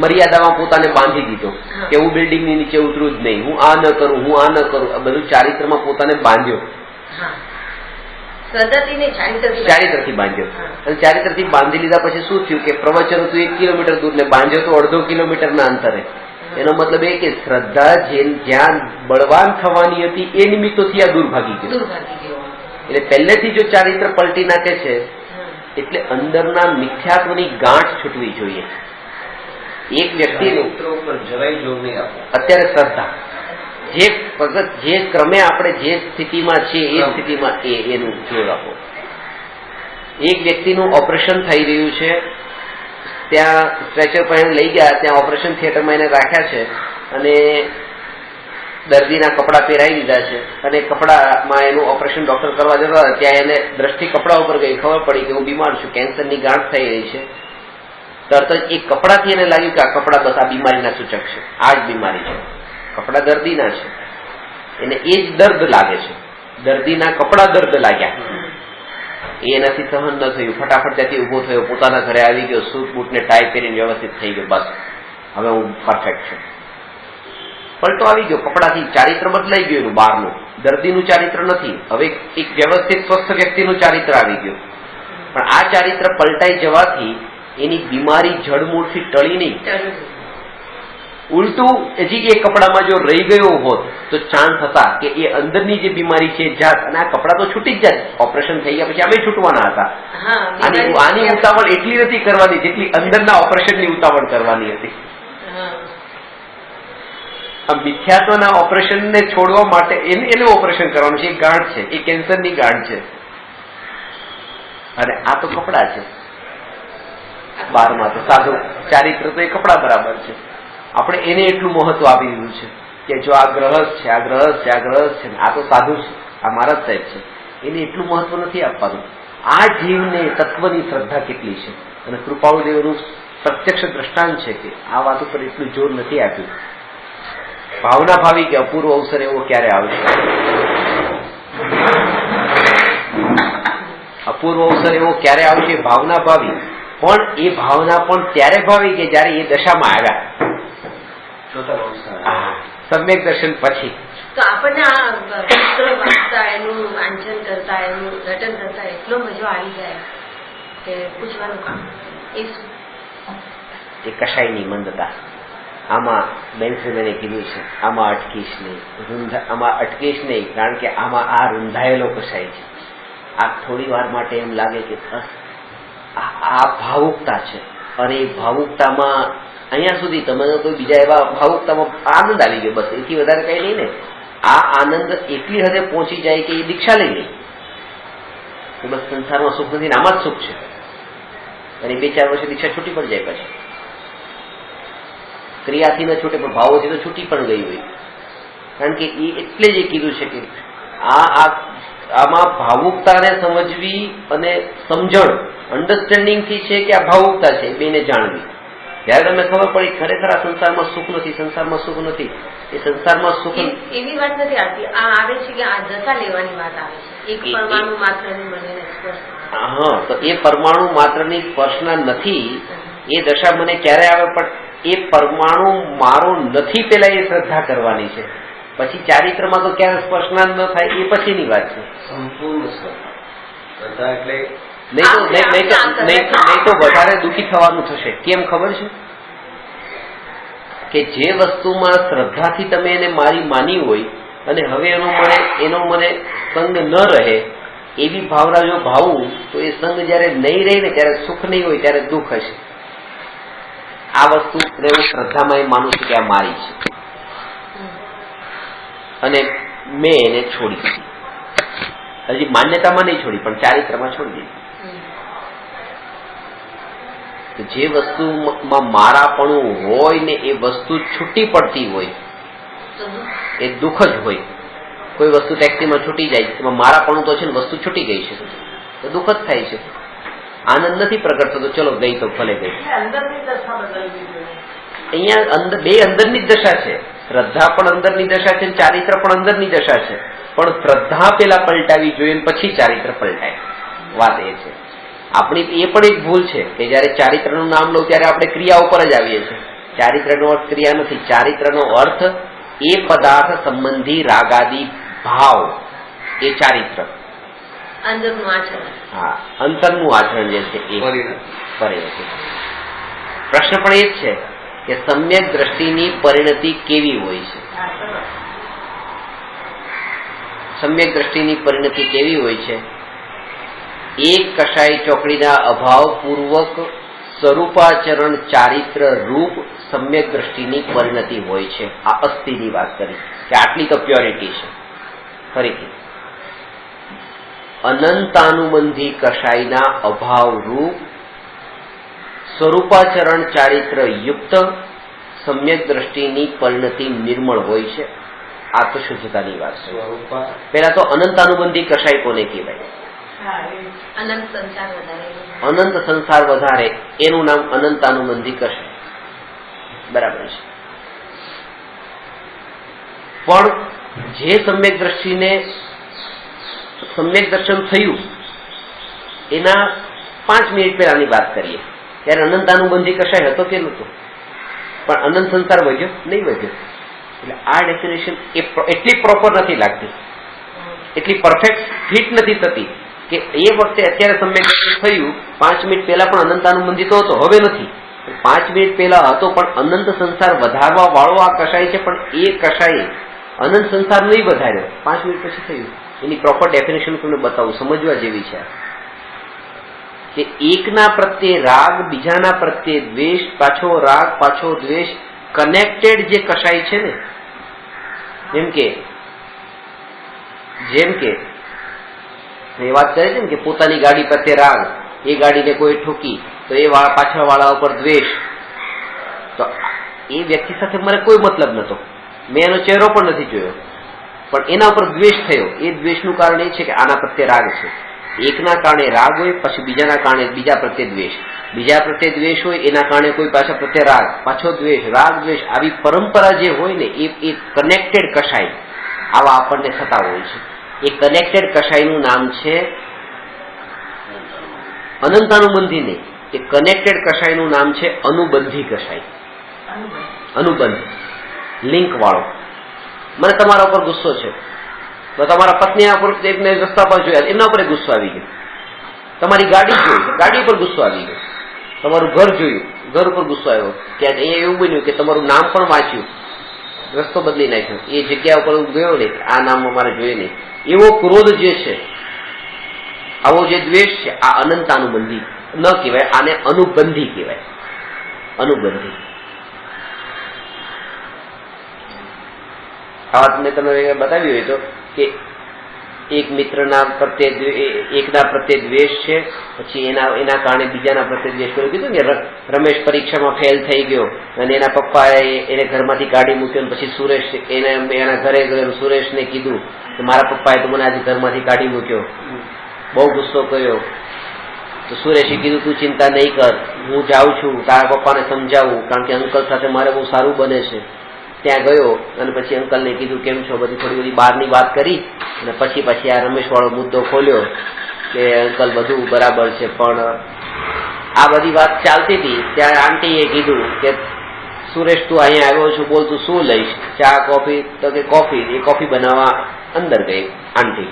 મર્યાદામાં પોતાને બાંધી દીધો કે હું બિલ્ડિંગની નીચે ઉતરું જ નહીં, હું આ ન કરું, હું આ ન કરું. આ બધું ચારિત્રમાં પોતાને બાંધ્યો, ચારિત્રથી બાંધ્યો. અને ચારિત્રથી બાંધી લીધા પછી શું થયું કે પ્રવચનો તું 1 કિલોમીટર દૂર ને બાંધ્યો તો 1.5 કિલોમીટરના અંતરે. એનો મતલબ એ કે શ્રદ્ધા જ્યાં બળવાન થવાની હતી એ નિમિત્તોથી આ દૂર ભાગી ગયો. એટલે પહેલેથી જો ચારિત્ર પલટી નાખે છે એટલે અંદરના મિથ્યાત્વની ગાંઠ છૂટવી જોઈએ. એક વ્યક્તિનું અત્યારે શ્રદ્ધા જે ક્રમે આપણે જે સ્થિતિમાં છીએ એ સ્થિતિમાં એનું જોર આપો. એક વ્યક્તિનું ઓપરેશન થઈ રહ્યું છે, ત્યાં સ્ટ્રેચર પર લઈ ગયા, ત્યાં ઓપરેશન થિયેટરમાં એને રાખ્યા છે અને દર્દીના કપડાં પહેરાવી દીધા છે અને કપડામાં એનું ઓપરેશન ડોક્ટર કરવા જતા હતા ત્યાં એને દ્રષ્ટિ કપડા ઉપર ગઈ, ખબર પડી કે હું બીમાર છું, કેન્સરની ગાંઠ થઈ રહી છે. તરત જ એ કપડાથી એને લાગ્યું કે આ કપડા બસ આ બીમારીના સૂચક છે, આ જ બીમારી છે. કપડા દર્દીના છે, એને એ જ દર્દ લાગે છે, દર્દીના કપડા દર્દ લાગ્યા. એ એનાથી સહન ન થયું, ફટાફટ ત્યાંથી ઉભો થયો, પોતાના ઘરે આવી ગયો, સૂટ બૂટ ને ટાઈ પહેરીને વ્યવસ્થિત થઈ ગયો, બસ હવે હું પરફેક્ટ છું. પલટો આવી ગયો, કપડાથી ચારિત્ર બદલાઈ ગયું એનું બહારનું. દર્દીનું ચારિત્ર નથી, હવે એક વ્યવસ્થિત સ્વસ્થ વ્યક્તિનું ચારિત્ર આવી ગયું. પણ આ ચારિત્ર પલટાઈ જવાથી એની બીમારી જડમૂળથી ટળી નહીં, ઉલટું હજી એ કપડામાં જો રહી ગયો હોત તો ચાન્સ હતા કે એ અંદરની જે બીમારી છે જાત, અને આ કપડા તો છૂટી જ જાય, ઓપરેશન થઈ ગયા પછી અમે છૂટવાના હતા. આની ઉતાવળ એટલી નથી કરવાની જેટલી અંદરના ઓપરેશનની ઉતાવળ કરવાની હતી. આ મિથ્યાત્વના ઓપરેશનને છોડવા માટે એનું ઓપરેશન કરવાનું છે. એ ગાંઠ છે, એ કેન્સરની ગાંઠ છે, અને આ તો કપડા છે. બહારમાં તો સાધુ ચારિત્ર તો એ કપડા બરાબર છે. આપણે એને એટલું મહત્વ આપી દીધું છે કે જો આ ગ્રહસ્થ છે, આ ગ્રહસ્થ છે, આ ગ્રહસ્થ છે, આ તો સાધુ છે, આ મહારાજ સાહેબ છે, એને એટલું મહત્વ નથી આપવાનું. આ જીવને તત્વની શ્રદ્ધા કેટલી છે, અને કૃપાળુદેવનું પ્રત્યક્ષ દ્રષ્ટાંત છે કે આ વાત ઉપર એટલું જોર નથી આપ્યું. ભાવના ભાવી કે અપૂર્વ અવસર એવો ક્યારે આવશે, અપૂર્વ અવસર એવો ક્યારે આવશે ભાવના ભાવી. પણ એ ભાવના પણ ત્યારે ભાવી કે જયારે એ દશામાં આવ્યા, સમ્યક દર્શન પછી. તો આપણને આ પુસ્તક વાંચતા, એનું વાંચન કરતા, એનું રટન કરતા એટલો મજો આવી જાય કે પૂછવાનું કામ. એ કશાયની મંદતા આમાં બેનશ્રીબેને કીધું છે, આમાં અટકીશ નહીં, આમાં અટકીશ નહીં, કારણ કે આમાં આ રૂંધાયેલો કશાય છે. આ થોડી વાર માટે એમ લાગે કે આ ભાવુકતા છે, અને એ ભાવુકતામાં અહીંયા સુધી તમે કોઈ બીજા એવા ભાવુકતામાં આનંદ આવી ગયો, બસ એથી વધારે કઈ નહીં ને. આ આનંદ એટલી હદે પહોંચી જાય કે એ દીક્ષા લઈ લે કે બસ સંસારમાં સુખ નથી, આમાં જ સુખ છે, અને 2-4 વર્ષે દીક્ષા છૂટી પડી જાય. પછી ક્રિયાથી ન છૂટે પણ ભાવોથી તો છૂટી પણ ગઈ હોય, કારણ કે એ એટલે જ એ કીધું છે કે આમાં ભાવુકતાને સમજવી અને સમજણ અન્ડરસ્ટેન્ડિંગથી છે કે આ ભાવુકતા છે, બેને જાણવી. જયારે તમને ખબર પડી ખરેખર આ સંસારમાં સુખ નથી, સંસારમાં સુખ નથી, એ સંસારમાં સુખ એવી વાત નથી આવતી. આ આવે છે કે આ દશા લેવાની વાત આવે છે, એક પરમાણુ માત્રની મને સ્પર્શ. હા, તો એ પરમાણુ માત્રની સ્પર્શના નથી, એ દશા મને ક્યારે આવે, પણ એ પરમાણુ મારો નથી પેલા એ શ્રદ્ધા કરવાની છે. પછી ચારિત્રમાં તો ક્યારે સ્પર્શના ન થાય એ પછીની વાત છે. સંપૂર્ણ શ્રદ્ધા એટલે નહીં તો વધારે દુઃખી થવાનું થશે. કેમ ખબર છે કે જે વસ્તુમાં શ્રદ્ધાથી તમે એને મારી માની હોય અને હવે એનો મને સંગ ન રહે એવી ભાવના જો ભાવું તો એ સંગ જયારે નહીં રહે ને ત્યારે સુખ નહીં હોય, ત્યારે દુઃખ હશે. આ વસ્તુ હું શ્રદ્ધામાં એ માનું છું કે આ મારી છે અને મેં એને છોડી દીધી. હજી માન્યતામાં નહીં છોડી, પણ ચારિત્રમાં છોડી દીધી. તો જે વસ્તુમાં મારાપણું હોય ને એ વસ્તુ છૂટી પડતી હોય એ દુઃખ જ હોય. કોઈ વસ્તુ ટેક્સીમાં છૂટી જાય, એમાં મારાપણું તો છે ને વસ્તુ છૂટી ગઈ છે તો દુઃખ જ થાય છે. આનંદ નથી પ્રગટ થતો, ચલો ગઈ તો ભલે ગઈ. અહીંયા બે અંદરની જ દશા છે. શ્રદ્ધા પણ અંદરની દશા છે, ચારિત્ર પણ અંદરની દશા છે. પણ શ્રદ્ધા પેલા પલટાવી જોઈએ પછી ચારિત્ર પલટાય. વાત એ છે. આપણી એ પણ એક ભૂલ છે કે જયારે ચારિત્રનું નામ લઉં ત્યારે આપણે ક્રિયા ઉપર જ આવીએ છીએ. ચારિત્રનો અર્થ ક્રિયા નથી. ચારિત્રનો અર્થ એ પદાર્થ સંબંધી રાગાદી ભાવ, એ ચારિત્ર. અંદરનું આચરણ. હા, અંતરનું આચરણ જે છે એ પરિણતિ. પ્રશ્ન પણ એ જ છે કે સમ્યક દ્રષ્ટિની પરિણતિ કેવી હોય છે? સમ્યક દ્રષ્ટિની પરિણતિ કેવી હોય છે? એક કષાય ચોકડીના અભાવ પૂર્વક સ્વરૂપાચરણ ચારિત્ર રૂપ સમ્યક દ્રષ્ટિની પરિણતિ હોય છે. આ અસ્થિની વાત કરી કે આટલી તો પ્યોરિટી છે. ફરીથી અનંતાનુબંધી કષાયના અભાવ રૂપ સ્વરૂપાચરણ ચારિત્ર યુક્ત સમ્યક દ્રષ્ટિની પરિણતિ નિર્મળ હોય છે. આ તો શુદ્ધતાની વાત છે. પેલા તો અનંતાનુબંધી કષાય કોને કહેવાય? અનંત સંસાર વધારે એનું નામ અનંતાનુબંધી કષાય. બરાબર છે. પણ જે સમ્યક દ્રષ્ટિને સમ્યક દર્શન થયું એના 5 મિનિટ પહેલાની વાત કરીએ ત્યારે અનંતાનુબંધી કષાય હતો કે નહોતો? પણ અનંત સંસાર વધ્યો નહીં વધ્યો? એટલે આ ડેફિનેશન એટલી પ્રોપર નથી લાગતી, એટલી પરફેક્ટ ફિટ નથી થતી કે એ વખતે અત્યારે સમ્યક દર્શન થયું 5 મિનિટ પહેલા પણ અનંતાનુબંધી તો હતો, હવે નથી. 5 મિનિટ પહેલા હતો પણ અનંત સંસાર વધારવા વાળો આ કષાય છે, પણ એ કષાય અનંત સંસાર નહીં વધાર્યો, 5 મિનિટ પછી થયું. એની પ્રોપર ડેફિનેશન તમને બતાવું, સમજવા જેવી છે કે એકના પ્રત્યે રાગ, બીજાના પ્રત્યે દ્વેષ, પાછો રાગ પાછો દ્વેષ, કનેક્ટેડ જે કષાય છે ને, જેમ કે એ વાત કરે છે ને કે પોતાની ગાડી પ્રત્યે રાગ, એ ગાડીને કોઈ ઠોકી તો એ પાછળ વાળા ઉપર દ્વેષ, તો એ વ્યક્તિ સાથે મારે કોઈ મતલબ નતો, મેં એનો ચહેરો પણ નથી જોયો, પણ એના ઉપર દ્વેષ થયો. એ દ્વેષનું કારણ એ છે કે આના પ્રત્યે રાગ છે. એકના કારણે રાગ હોય, પછી બીજાના કારણે બીજા પ્રત્યે દ્વેષ, બીજા પ્રત્યે દ્વેષ હોય, એના કારણે કોઈ પાછા પ્રત્યે રાગ, પાછો દ્વેષ, રાગ દ્વેષ, આવી પરંપરા જે હોય ને એ કનેક્ટેડ કષાય આવા આપણને થતા હોય છે. એ કનેક્ટેડ કષાયનું નામ છે અનંતાનુબંધી નહીં, એ કનેક્ટેડ કષાયનું નામ છે અનુબંધી કષાય. અનુબંધ, લિંક વાળો. મને તમારા ઉપર ગુસ્સો છે તો તમારા પત્ની ઉપર એકને રસ્તા પર જોયા, એમના ઉપર ગુસ્સો આવી ગયો. તમારી ગાડી જોઈ, ગાડી ઉપર ગુસ્સો આવી ગયો. તમારું ઘર જોયું, ઘર ઉપર ગુસ્સો આવ્યો. કે અહીંયા એવું બન્યું કે તમારું નામ પણ વાંચ્યું, રસ્તો બદલી નાખ્યો, એ જગ્યા ઉપર ગયો ને, આ નામ અમારે જોઈએ નહીં. એવો ક્રોધ જે છે, આવો જે દ્વેષ છે, આ અનંતાનુબંધી ન કહેવાય, આને અનુબંધી કહેવાય. અનુબંધી. આ વાત મેં તમને બતાવી હોય તો કે એક મિત્રના પ્રત્યે એકના પ્રત્યે દ્વેષ છે, પછી એના કારણે બીજાના પ્રત્યે દ્વેષ કર્યો. કીધું કે રમેશ પરીક્ષામાં ફેલ થઈ ગયો અને એના પપ્પાએ એને ઘરમાંથી કાઢી મૂક્યો, પછી સુરેશ એના ઘરે ગયો, સુરેશને કીધું કે મારા પપ્પાએ તો મને આજે ઘરમાંથી કાઢી મૂક્યો, બહુ ગુસ્સો કર્યો. તો સુરેશે કીધું તું ચિંતા નહીં કર, હું જાઉં છું તારા પપ્પાને સમજાવું, કારણ કે અંકલ સાથે મારે બહુ સારું બને છે. ત્યાં ગયો અને પછી અંકલને કીધું કેમ છો, બધી થોડી બધી બહારની વાત કરી અને પછી આ રમેશ વાળો મુદ્દો ખોલ્યો કે અંકલ બધું બરાબર છે. પણ આ બધી વાત ચાલતી હતી ત્યારે આંટીએ કીધું કે સુરેશ તું અહીંયા આવ્યો છું, બોલ તું શું લઈશ, ચા કોફી? તો કે કોફી. એ કોફી બનાવવા અંદર ગઈ આંટી.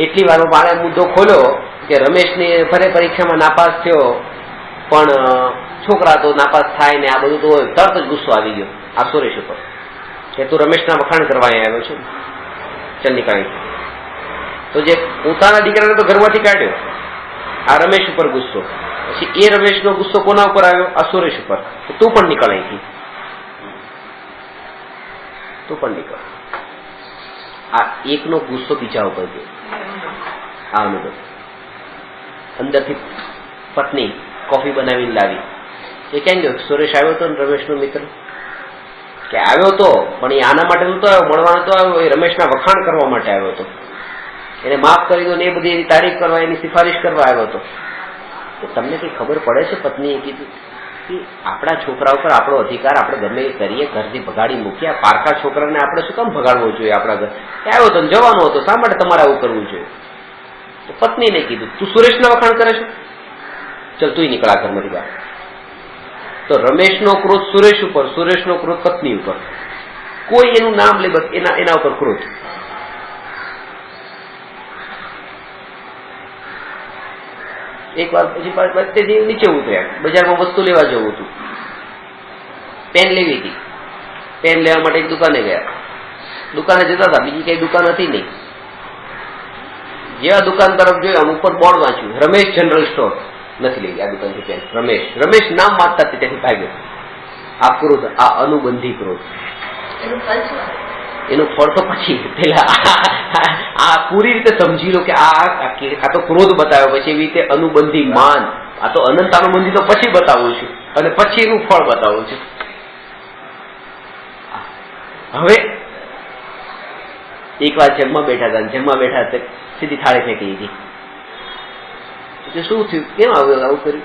એટલી વારમાં મારે મુદ્દો ખોલ્યો કે રમેશની ફરે પરીક્ષામાં નાપાસ થયો, પણ છોકરા તો નાપાસ થાય ને આ બધું તો હોય. તરત જ ગુસ્સો આવી ગયો આ સુરેશ ઉપર કે તું રમેશના વખાણ કરવા આવ્યો છે ચંદિકાની. તો જે પોતાના દીકરાને તો ઘરમાંથી કાઢ્યો, આ રમેશ ઉપર ગુસ્સો. પછી એ રમેશનો ગુસ્સો કોના ઉપર આવ્યો? આ સુરેશ ઉપર. તું પણ નીકળ અહીંથી, તું પણ નીકળ. આ એકનો ગુસ્સો બીજા ઉપર ગયો. આ અનુભવ અંદરથી પત્ની કોફી બનાવીને લાવી. એ ક્યાં ગયો? સુરેશ આવ્યો હતો ને રમેશનો મિત્ર, કે આવ્યો હતો પણ એ આના માટે નતો આવ્યો, મળવાનો તો આવ્યો, એ રમેશના વખાણ કરવા માટે આવ્યો હતો, એને માફ કરી દો ને એ બધી એની તારીફ કરવા, એની સિફારિશ કરવા આવ્યો હતો. તો તમને કઈ ખબર પડે છે? પત્નીએ કીધું કે આપણા છોકરા ઉપર આપણો અધિકાર, આપણે ગમે એ કરીએ, ઘરથી ભગાડી મૂક્યા, પારકા છોકરાને આપણે શું કામ ભગાડવો જોઈએ? આપણા ઘર આવ્યો તો જવાનો હતો, શા માટે તમારે આવું કરવું જોઈએ? તો પત્નીને કીધું તું સુરેશના વખાણ કરે છે, ચલ તું નીકળા ઘરમાંથી બહાર. તો રમેશનો ક્રોધ સુરેશ ઉપર, સુરેશનો ક્રોધ પત્ની ઉપર, કોઈ એનું નામ લે બસ એના ઉપર ક્રોધ. એક વાર પછી નીચે ઉતર્યા, બજારમાં વસ્તુ લેવા જવું હતું, પેન લેવી હતી. પેન લેવા માટે એક દુકાને ગયા. દુકાને જતા હતા, બીજી કઈ દુકાન હતી નહીં. જેવા દુકાન તરફ જોયું, ઉપર બોર્ડ વાંચ્યું રમેશ જનરલ સ્ટોર. નથી લેવી આ દુકાનથી પેન. રમેશ નામ વાંચતા ત્યાંથી ભાગ્યો. આ ક્રોધ, આ અનુબંધી ક્રોધ. એનું ફળ તો પછી પેલા આ પૂરી રીતે સમજી લો કે આ તો ક્રોધ બતાવ્યો, પછી એવી રીતે અનુબંધી માન, આ તો અનંત અનુબંધી તો પછી બતાવું છું અને પછી એનું ફળ બતાવું છું. હવે એક વાર જમવા બેઠા હતા, સીધી થાળી ફેંકી દીધી. શું થયું? કેમ આવું કર્યું?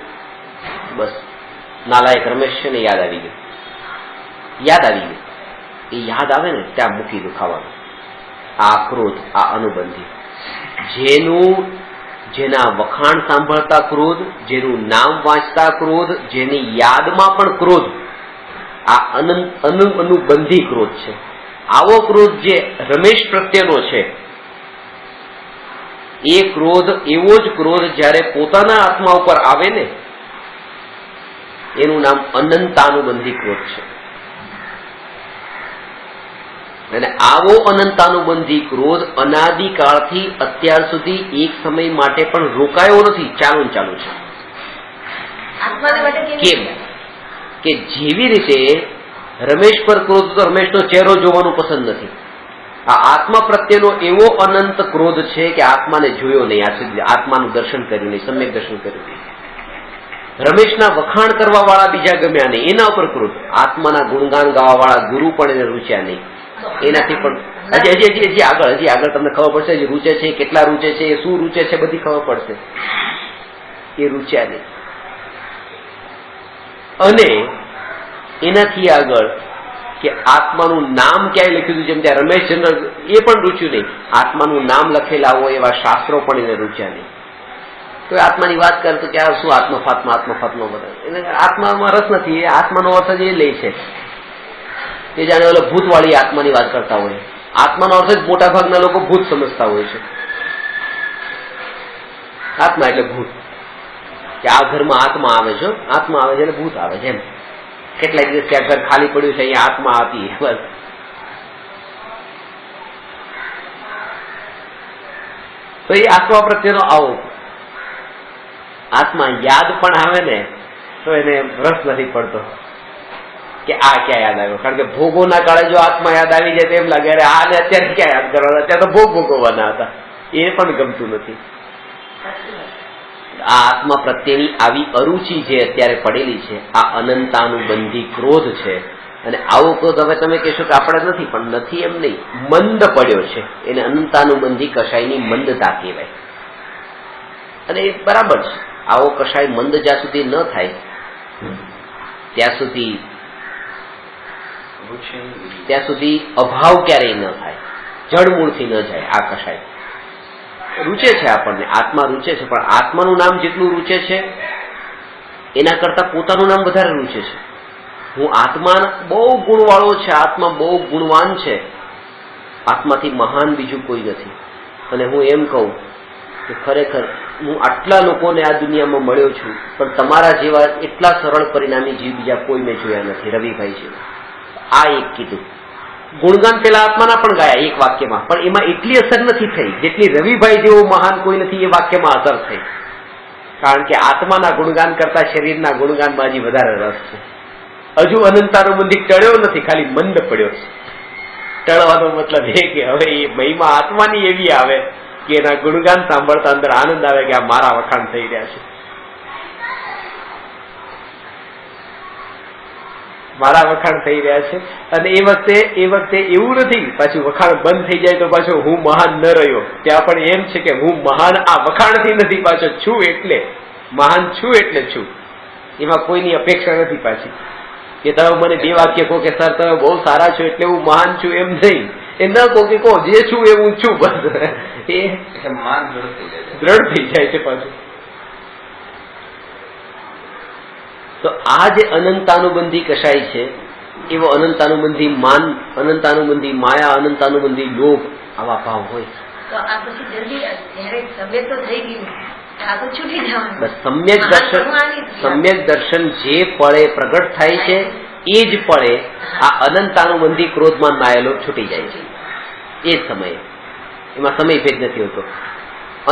બસ નાલાયક રમેશ છે ને યાદ આવી ગયું. એ યાદ આવે ને ત્યાં મૂકી દો ખાવાનું. આ ક્રોધ, આ અનુબંધી, જેના વખાણ સાંભળતા ક્રોધ, જેનું નામ વાંચતા ક્રોધ, જેની યાદમાં પણ ક્રોધ, આ અનુબંધી ક્રોધ છે. આવો ક્રોધ જે રમેશ પ્રત્યેનો છે, એ ક્રોધ, એવો જ ક્રોધ જયારે પોતાના આત્મા ઉપર આવે ને, એનું નામ અનંતાનુબંધી ક્રોધ છે. અને આવો અનંતાનુબંધી ક્રોધ અનાદિકાળથી અત્યાર સુધી એક સમય માટે પણ રોકાયો નથી, ચાલુ છે. કેમ કે જેવી રીતે રમેશ પર ક્રોધ, તો રમેશનો ચહેરો જોવાનું પસંદ નથી. આ આત્મા પ્રત્યેનો એવો અનંત ક્રોધ છે કે આત્માને જોયો નહીં આજ સુધી, આત્માનું દર્શન કર્યું નહીં, સમ્યક દર્શન કર્યું નહીં. રમેશના વખાણ કરવા વાળા બીજા ગમ્યા નહીં, એના ઉપર ક્રોધ. આત્માના ગુણગાન ગાવા વાળા ગુરુ પણ એને રૂચ્યા નહીં. એનાથી પણ હજી આગળ તમને ખબર પડશે, હજી રૂચે છે, કેટલા રૂચે છે, શું રૂચે છે, બધી ખબર પડશે. એ રૂચ્યા નહીં. અને એનાથી આગળ કે આત્માનું નામ ક્યાંય લખ્યું જેમ ત્યાં રમેશચંદ્ર, એ પણ રૂચ્યું નહીં. આત્માનું નામ લખેલા હોય એવા શાસ્ત્રો પણ એને રૂચ્યા નહીં. તો આત્માની વાત કરે તો કે આ શું આત્મા બધા એને આત્મામાં રસ નથી. એ આત્માનો અર્થ જ એ લે છે કે જાણે ઓલો ભૂતવાળી આત્માની વાત કરતા હોય. આત્માનો અર્થ જ મોટા ભાગના લોકો ભૂત સમજતા હોય છે. આત્મા એટલે ભૂત, કે આ ઘરમાં આત્મા આવે છે, આત્મા આવે છે એટલે ભૂત આવે છે. એમ કેટલાક દિવસ ત્યાં ઘર ખાલી પડ્યું છે, અહીંયા આત્મા હતી. બસ તો એ આત્મા પ્રત્યેનો આવો આત્મા યાદ પણ આવે ને તો એને રસ નથી પડતો કે આ ક્યાં યાદ આવ્યો. કારણ કે ભોગોના કાળે જો આત્મા યાદ આવી જાય તો એમ લાગે અરે આને અત્યારે ક્યાં યાદ કરવાના, અત્યારે તો ભોગ ભોગવવાના હતા. એ પણ ગમતું નથી. આ આત્મા પ્રત્યેની આવી અરુચિ જે અત્યારે પડેલી છે, આ અનંતાનુબંધી ક્રોધ છે. અને આવો ક્રોધ હવે તમે કહેશો કે આપણે નથી, પણ નથી એમ નહીં, મંદ પડ્યો છે. એને અનંતાનુબંધી કશાયની મંદતા કહેવાય. અને એ બરાબર છે. આવો કશાય મંદ જ્યાં સુધી ન થાય ત્યાં સુધી અભાવ ક્યારેય ન થાય, જડમૂળથી ન જાય. આ કશાય રૂચે છે, આપણને આત્મા રૂચે છે, પણ આત્માનું નામ જેટલું રૂચે છે એના કરતા પોતાનું નામ વધારે રૂચે છે. હું આત્મા બહુ ગુણવાળો છે, આત્મા બહુ ગુણવાન છે, આત્માથી મહાન બીજું કોઈ નથી. અને હું એમ કહું કે ખરેખર હું આટલા લોકોને આ દુનિયામાં મળ્યો છું, પણ તમારા જેવા એટલા સરળ પરિણામી જીવ બીજા કોઈ મેં જોયા નથી. રવિભાઈ છે. આ એક કીધું ગુણગાન પેલા આત્માના પણ ગાયા એક વાક્યમાં, પણ એમાં એટલી અસર નથી થઈ જેટલી રવિભાઈ જેવો મહાન કોઈ નથી એ વાક્યમાં અસર થઈ. કારણ કે આત્માના ગુણગાન કરતા શરીરના ગુણગાનમાં હજી વધારે રસ છે. હજુ અનંતાનુબંધી ટળ્યો નથી, ખાલી મંદ પડ્યો છે. ટળવાનો મતલબ એ કે હવે એ મહિમા આત્માની એવી આવે કે એના ગુણગાન સાંભળતા અંદર આનંદ આવે કે આ મારા વખાણ થઈ રહ્યા છે. મારા વખાણ થઈ રહ્યા છે. અને એ વખતે એવું નથી પાછું વખાણ બંધ થઈ જાય તો પાછો હું મહાન ન રહ્યો. ત્યાં પણ એમ છે કે હું મહાન આ વખાણથી નથી, પાછો છું એટલે મહાન છું એટલે છું. એમાં કોઈની અપેક્ષા નથી પાછી કે તમે મને 2 વાક્ય કહો કે સર તમે બહુ સારા છો એટલે હું મહાન છું, એમ નહીં. એ ન કહો કે કહો જે છું એ હું છું, બસ એ માન દ્રઢ થઈ જાય છે. દ્રઢ થઈ જાય છે પાછું. તો આ જે અનંતાનુબંધી કશાય છે એવો અનંતાનુબંધી માન, અનંતાનુબંધી માયા, અનંતાનુબંધી લોભ, આવા ભાવ હોય તો આ પછી જલ્દી જયારે સમ્યક તો થઈ ગયું, આ તો છૂટી જવાનું. બસ સમ્યક દર્શન જે પળે પ્રગટ થાય છે એ જ પળે આ અનંતાનુબંધી ક્રોધમાન માયા લોભ છૂટી જાય છે. એ જ સમયે, એમાં સમય ભેદ નથી હોતો.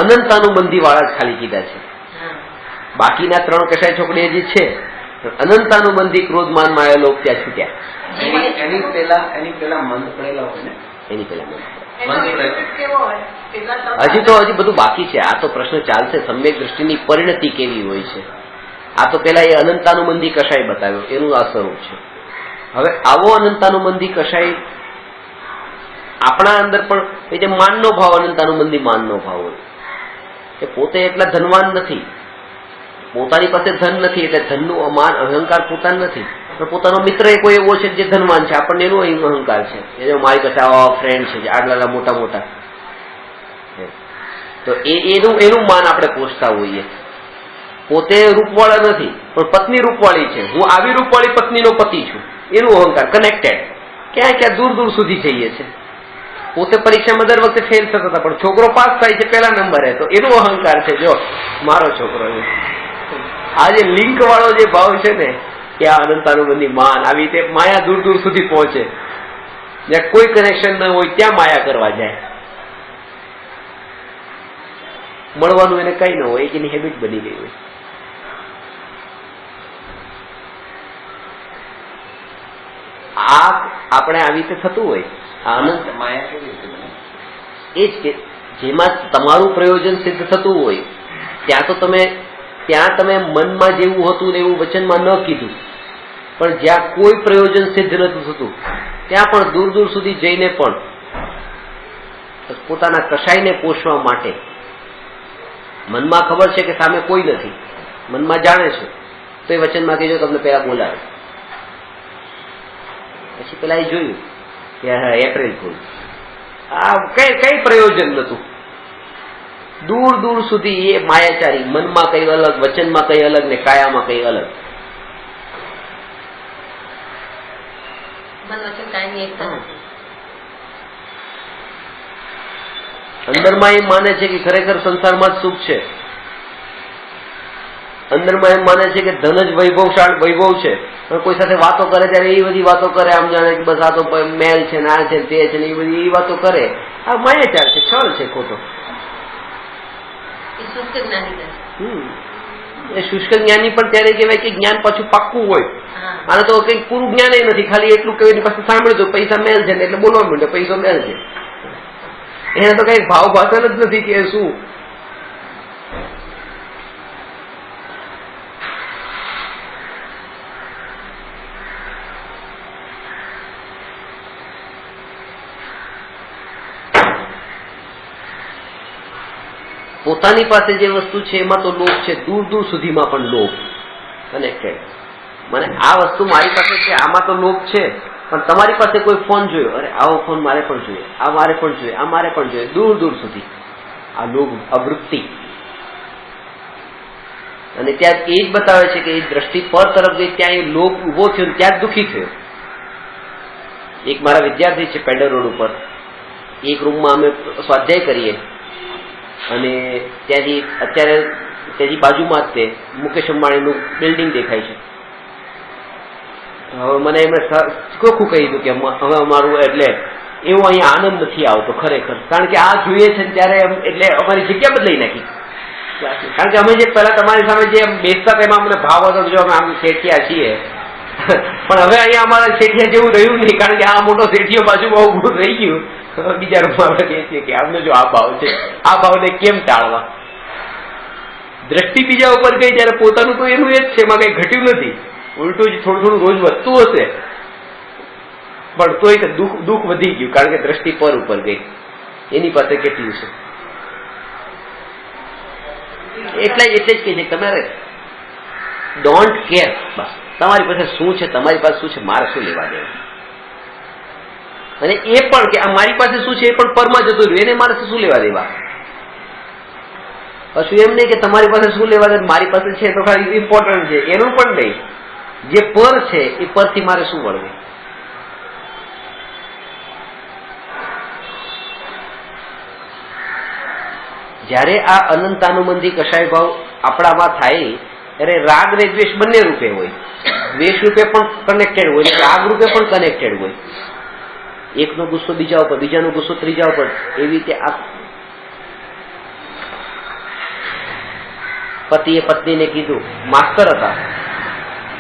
અનંતાનુબંધી વાળા જ ખાલી કીધા છે. બાકીના 3 કશાય છોકરી જે છે અનંતાનુબંધી ક્રોધમાન માયા લોભ ત્યાં છૂટ્યા. એની પેલા મન પડેલા હોય ને, એની પેલા કેવો હજી બધું બાકી છે. આ તો પ્રશ્ન ચાલશે સમ્યક દ્રષ્ટિની પરિણતિ કેવી હોય છે. આ તો પેલા એ અનંતાનુબંધી કશાય બતાવ્યો, એનું આ સ્વરૂપ છે. હવે આવો અનંતાનુબંધી કશાય આપણા અંદર પણ એ જે માનનો ભાવ, અનંતાનુબંધી માનનો ભાવ હોય કે પોતે એટલા ધનવાન નથી, પોતાની પાસે ધન નથી એટલે ધનનું અમાન અહંકાર પોતાનું નથી, પણ પોતાનો મિત્ર એ કોઈ એવો છે જે ધનવાન છે, આપણને એનો અહંકાર છે. એ મારી પાસે આવા ફ્રેન્ડ છે આટલા મોટા મોટા, તો એનું માન આપણે પોષતા હોઈએ. પોતે રૂપવાળા નથી પણ પત્ની રૂપવાળી છે, હું આવી રૂપવાળી પત્નીનો પતિ છું, એનું અહંકાર કનેક્ટેડ ક્યાં દૂર દૂર સુધી જઈએ છે. પોતે પરીક્ષામાં દર વખતે ફેલ થતા હતા પણ છોકરો પાસ થાય છે 1લા નંબરે, તો એનો અહંકાર છે જો મારો છોકરો છે. આ જે લિંક વાળો જે ભાવ છે ને કે આ અનંતાનુબંધી માન, આવી રીતે માયા દૂર દૂર સુધી પહોંચે, જ્યાં કોઈ કનેક્શન ન હોય ત્યાં માયા કરવા જાય. મળવાનું એને કઈ ન હોય, એક એની હેબિટ બની ગઈ હોય. આ આપણે આવી રીતે થતું હોય. આ અનંત માયા કેવી રીતે બને? એ જ કે જેમાં તમારું પ્રયોજન સિદ્ધ થતું હોય ત્યાં તમે મનમાં જેવું હતું ને એવું વચનમાં ન કીધું, પણ જ્યાં કોઈ પ્રયોજન સિદ્ધ નથી થતું ત્યાં પણ દૂર દૂર સુધી જઈને પણ પોતાના કશાયને પોષવા માટે મનમાં ખબર છે કે સામે કોઈ નથી, મનમાં જાણે છે, તો એ વચનમાં કહેજો તમને પેલા બોલાવે. પછી પેલા એ જોયું કે એપ્રિલ ફૂલ, આ કઈ પ્રયોજન નતું. દૂર દૂર સુધી એ માયાચારી, મનમાં કઈ અલગ, વચનમાં કઈ અલગ ને કાયામાં કઈ અલગ. અંદરમાં એમ માને છે કે ખરેખર સંસારમાં જ સુખ છે, અંદરમાં એમ માને છે કે ધન જ વૈભવ છે, પણ કોઈ સાથે વાતો કરે ત્યારે એ બધી વાતો કરે, આમ જાણે કે બસ આ તો મેલ છે ને આ છે તે છે ને એ બધી વાતો કરે. આ માયાચાર છે, છળ છે ખોટો. એ શુષ્ક જ્ઞાની પણ ત્યારે કહેવાય કે જ્ઞાન પાછું પાક્કું હોય. આને તો કઈ પૂરું જ્ઞાન નથી, ખાલી એટલું કઈ પાસે સાંભળ્યું તો પૈસા મેલ છે ને એટલે બોલવા માંડે પૈસો મેલ છે. એને તો કઈ ભાવ ભાષણ જ નથી કે શું. પોતાની પાસે જે વસ્તુ છે એમાં તો લોભ છે, દૂર દૂર સુધીમાં પણ લોભ કનેક્ટેડ. મને આ વસ્તુ મારી પાસે છે આમાં તો લોભ છે, પણ તમારી પાસે કોઈ ફોન જોયો, અરે આવો ફોન મારે પણ જોઈએ, આ મારે પણ જોઈએ, આ મારે પણ જોઈએ, દૂર દૂર સુધી આ લોભ, અવૃત્તિ. અને ત્યાં એ જ બતાવે છે કે એ દ્રષ્ટિ પર તરફ ગઈ ત્યાં એ લોભ ઉભો થયો, ત્યાં જ દુઃખી થયો. એક મારા વિદ્યાર્થી છે પેડર રોડ ઉપર, એક રૂમમાં અમે સ્વાધ્યાય કરીએ અને ત્યાંથી બાજુમાં જ તે મુકેશ અંબાણીનું બિલ્ડિંગ દેખાય છે. હવે મને એમણે ચોખ્ખું કહી દીધું કે હવે અમારું એટલે એવો અહીંયા આનંદ નથી આવતો ખરેખર, કારણ કે આ જોઈએ છે ત્યારે એટલે અમારી જગ્યા બદલાઈ નાખી. કારણ કે અમે જે પહેલા તમારી સામે જે બેસતા એમાં અમને ભાવ હતો જો અમે આમ શેઠિયા છીએ, પણ હવે અહીંયા અમારા શેઠિયા જેવું રહ્યું નહીં, કારણ કે આ મોટો શેઠિયો બાજુમાં ઉભું રહી ગયું. બીજા રૂપમાં આપણે કહીએ છીએ કે આમનો જો આ ભાવ છે, આ ભાવને કેમ ટાળવા. દ્રષ્ટિ બીજા ઉપર ગઈ ત્યારે પોતાનું તો એનું એ જ છે, એમાં કઈ ઘટ્યું નથી, ઉલટું જ થોડું થોડું રોજ વધતું હશે, પણ તોય દુઃખ વધી ગયું, કારણ કે દ્રષ્ટિ પર ઉપર ગઈ. એની પાસે કેટલું છે. એટલે જ કહે છે તમારે ડોન્ટ કેર. બસ તમારી પાસે શું છે, તમારી પાસે શું છે, મારે શું લેવા દેવા. અને એ પણ કે આ મારી પાસે શું છે એ પણ પરમાં જતું રહ્યું, એને મારે શું લેવા દેવા. પછી એમ નહીં કે તમારી પાસે શું લેવા દે, મારી પાસે છે તો ખાલી ઇમ્પોર્ટન્ટ છે, એનું પણ નહીં. જે પર છે એ પરથી મારે શું વળવું. જયારે આ અનંતાનુબંધી કષાય ભાવ આપણામાં થાય ત્યારે રાગ ને દ્વેષ બંને રૂપે હોય. દ્વેષ રૂપે પણ કનેક્ટેડ હોય, રાગ રૂપે પણ કનેક્ટેડ હોય. એકનો ગુસ્સો બીજા ઉપર, બીજાનો ગુસ્સો ત્રીજા ઉપર, એવી રીતે આ પતિએ પત્નીને કીધું, માસ્તર હતા